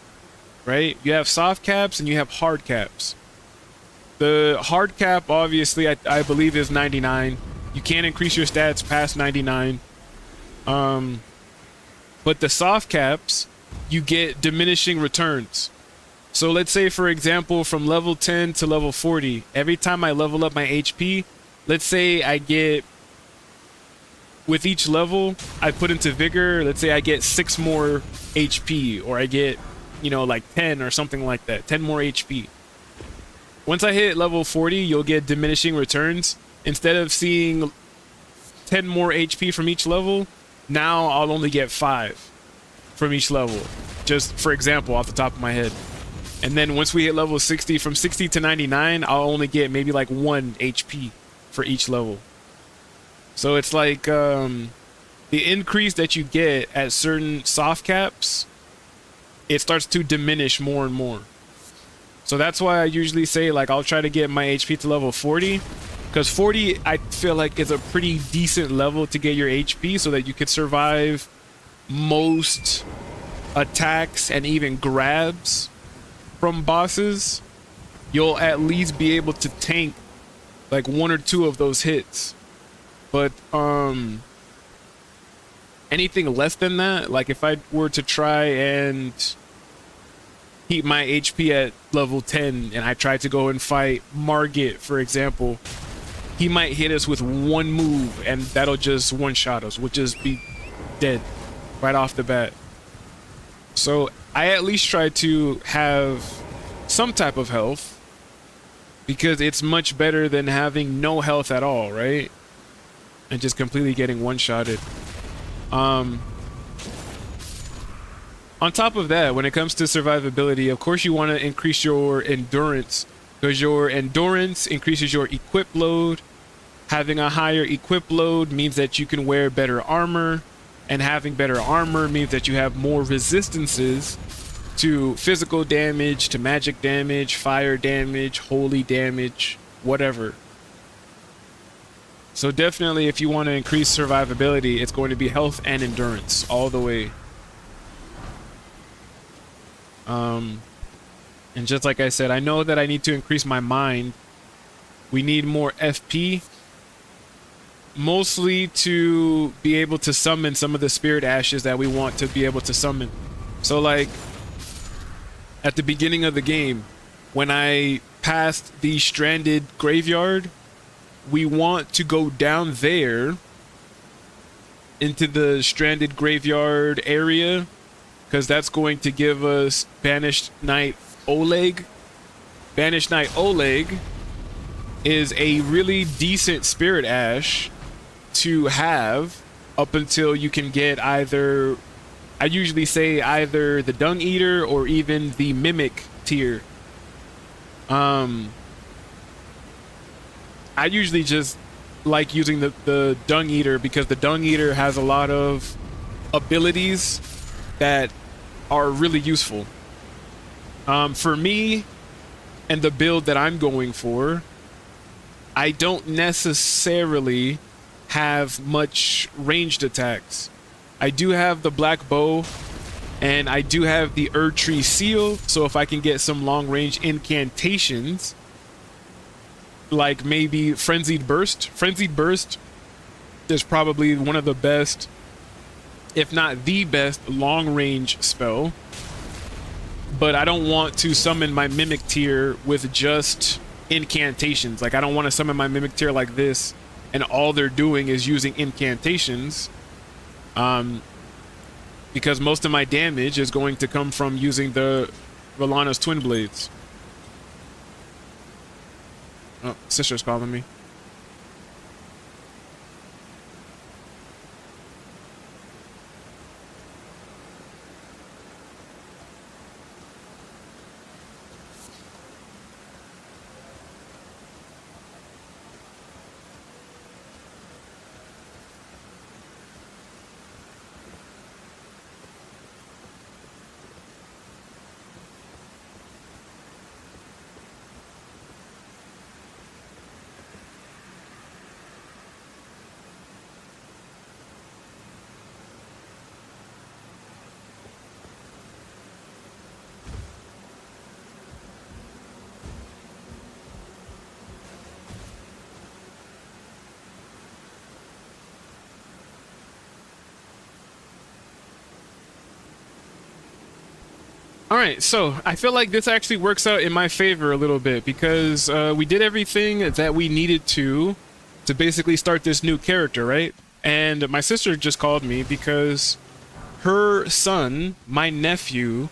right? You have soft caps and you have hard caps. The hard cap, obviously, I believe is 99. You can't increase your stats past 99. But the soft caps, you get diminishing returns. So let's say, for example, from level 10 to level 40, every time I level up my HP, let's say I get, with each level I put into vigor, let's say I get 6 more HP, or I get, you know, like 10 or something like that, 10 more HP. Once I hit level 40, you'll get diminishing returns. Instead of seeing 10 more HP from each level, now I'll only get 5 from each level, just for example, off the top of my head. And then once we hit level 60, from 60 to 99, I'll only get maybe like 1 HP for each level. So it's like the increase that you get at certain soft caps, it starts to diminish more and more. So that's why I usually say, like, I'll try to get my HP to level 40, because 40 I feel like is a pretty decent level to get your HP so that you could survive most attacks and even grabs from bosses. You'll at least be able to tank like 1 or 2 of those hits. But anything less than that, like if I were to try and keep my HP at level 10 and I tried to go and fight Margit, for example, he might hit us with 1 move and that'll just one-shot us. We'll just be dead right off the bat. So I at least try to have some type of health, because it's much better than having no health at all, right? And just completely getting one-shotted. On top of that, when it comes to survivability, of course you want to increase your endurance, because your endurance increases your equip load. Having a higher equip load means that you can wear better armor, and having better armor means that you have more resistances to physical damage, to magic damage, fire damage, holy damage, whatever. So definitely, if you want to increase survivability, it's going to be health and endurance all the way. And just like I said, I know that I need to increase my mind. We need more FP, mostly to be able to summon some of the spirit ashes that we want to be able to summon. So like at the beginning of the game, when I passed the stranded graveyard, we want to go down there into the stranded graveyard area, because that's going to give us Banished Knight Oleg. Banished Knight Oleg is a really decent spirit ash to have up until you can get either, I usually say either the Dung Eater or even the Mimic tier. I usually just like using the Dung Eater, because the Dung Eater has a lot of abilities that are really useful. For me and the build that I'm going for, I don't necessarily have much ranged attacks. I do have the Black Bow, and I do have the Erdtree Seal, so if I can get some long range incantations, like maybe Frenzied Burst. Frenzied Burst is probably one of the best, if not the best, long range spell. But I don't want to summon my Mimic tier with just incantations. Like, I don't want to summon my Mimic tier like this and all they're doing is using incantations. Because most of my damage is going to come from using the Vallana's Twin Blades. Oh, sister's calling me. All right, so I feel like this actually works out in my favor a little bit, because we did everything that we needed to basically start this new character, right? And my sister just called me because her son, my nephew,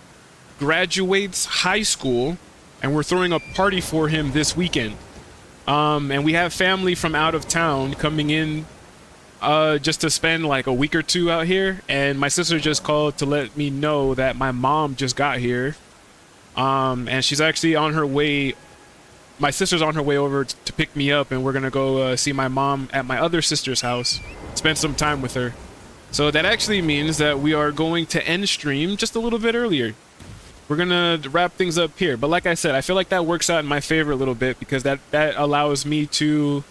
graduates high school, and we're throwing a party for him this weekend. And we have family from out of town coming in just to spend like a week or two out here, and my sister just called to let me know that my mom just got here, and she's actually on her way. My sister's on her way over to pick me up, and we're gonna go see my mom at my other sister's house, spend some time with her. So that actually means that we are going to end stream just a little bit earlier. We're gonna wrap things up here, but like I said, I feel like that works out in my favor a little bit, because that allows me to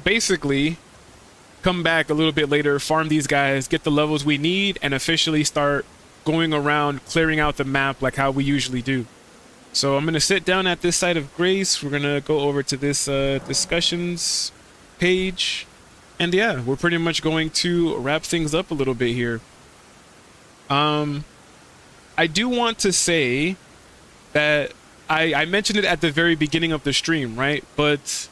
basically come back a little bit later, farm these guys, get the levels we need, and officially start going around clearing out the map like how we usually do. So I'm gonna sit down at this site of grace. We're gonna go over to this discussions page, and yeah, we're pretty much going to wrap things up a little bit here. I do want to say that I mentioned it at the very beginning of the stream, right? But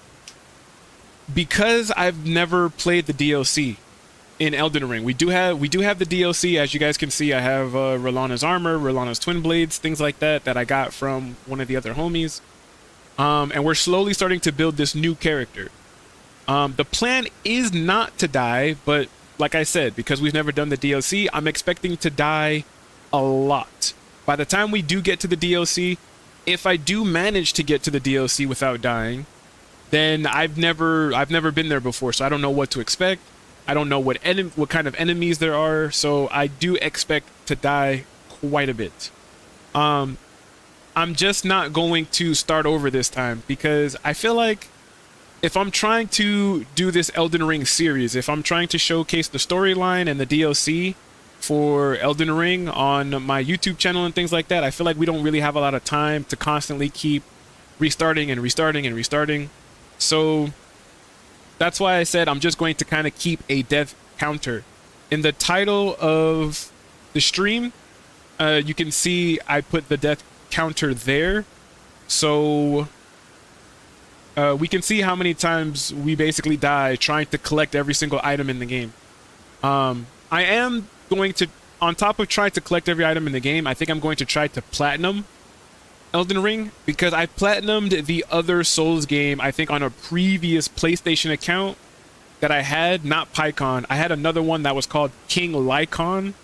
because I've never played the DLC, in Elden Ring. We do have the DLC. As you guys can see, I have Rolana's armor, Rolana's twin blades, things like that I got from one of the other homies. And we're slowly starting to build this new character. The plan is not to die, but like I said, because we've never done the DLC, I'm expecting to die a lot. By the time we do get to the DLC, if I do manage to get to the DLC without dying, then I've never been there before, so I don't know what to expect. I don't know what kind of enemies there are, so I do expect to die quite a bit. I'm just not going to start over this time, because I feel like if I'm trying to do this Elden Ring series, if I'm trying to showcase the storyline and the DLC for Elden Ring on my YouTube channel and things like that, I feel like we don't really have a lot of time to constantly keep restarting and restarting and restarting. So that's why I said I'm just going to kind of keep a death counter. In the title of the stream, you can see I put the death counter there. So we can see how many times we basically die trying to collect every single item in the game. I am going to, on top of trying to collect every item in the game, I think I'm going to try to platinum Elden Ring, because I platinumed the other Souls game, I think on a previous PlayStation account that I had, not Pycaon. I had another one that was called King Lycon,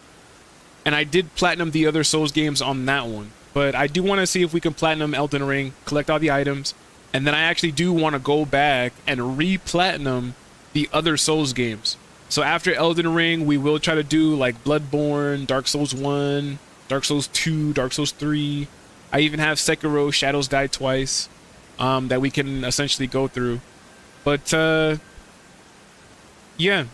and I did platinum the other Souls games on that one. But I do want to see if we can platinum Elden Ring, collect all the items, and then I actually do want to go back and re-platinum the other Souls games. So after Elden Ring, we will try to do like Bloodborne, Dark Souls 1, Dark Souls 2, Dark Souls 3. I even have Sekiro, Shadows Die Twice, that we can essentially go through. But yeah,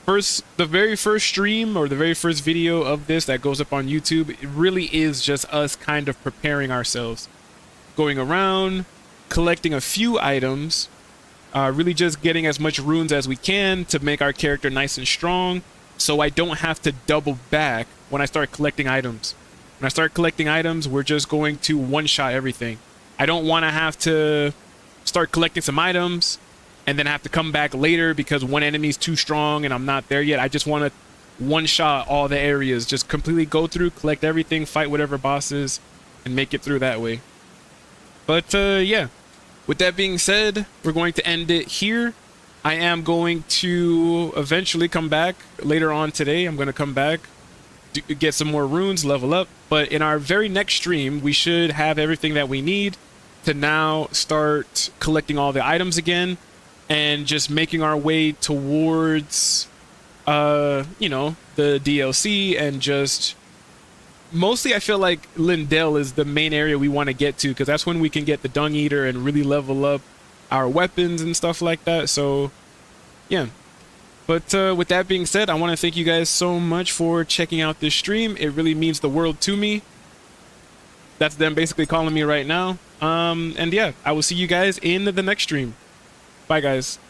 the very first stream or the very first video of this that goes up on YouTube, it really is just us kind of preparing ourselves, going around, collecting a few items, really just getting as much runes as we can to make our character nice and strong, so I don't have to double back when I start collecting items. When I start collecting items, we're just going to one-shot everything. I don't want to have to start collecting some items and then have to come back later because one enemy's too strong and I'm not there yet. I just want to one-shot all the areas, just completely go through, collect everything, fight whatever bosses, and make it through that way. But yeah, with that being said, we're going to end it here. I am going to eventually come back later on today. I'm going to come back, get some more runes, level up. But in our very next stream, we should have everything that we need to now start collecting all the items again and just making our way towards, you know, the DLC, and just mostly I feel like Lindell is the main area we want to get to, because that's when we can get the Dung Eater and really level up our weapons and stuff like that. So yeah. But with that being said, I want to thank you guys so much for checking out this stream. It really means the world to me. That's them basically calling me right now. And yeah, I will see you guys in the next stream. Bye, guys.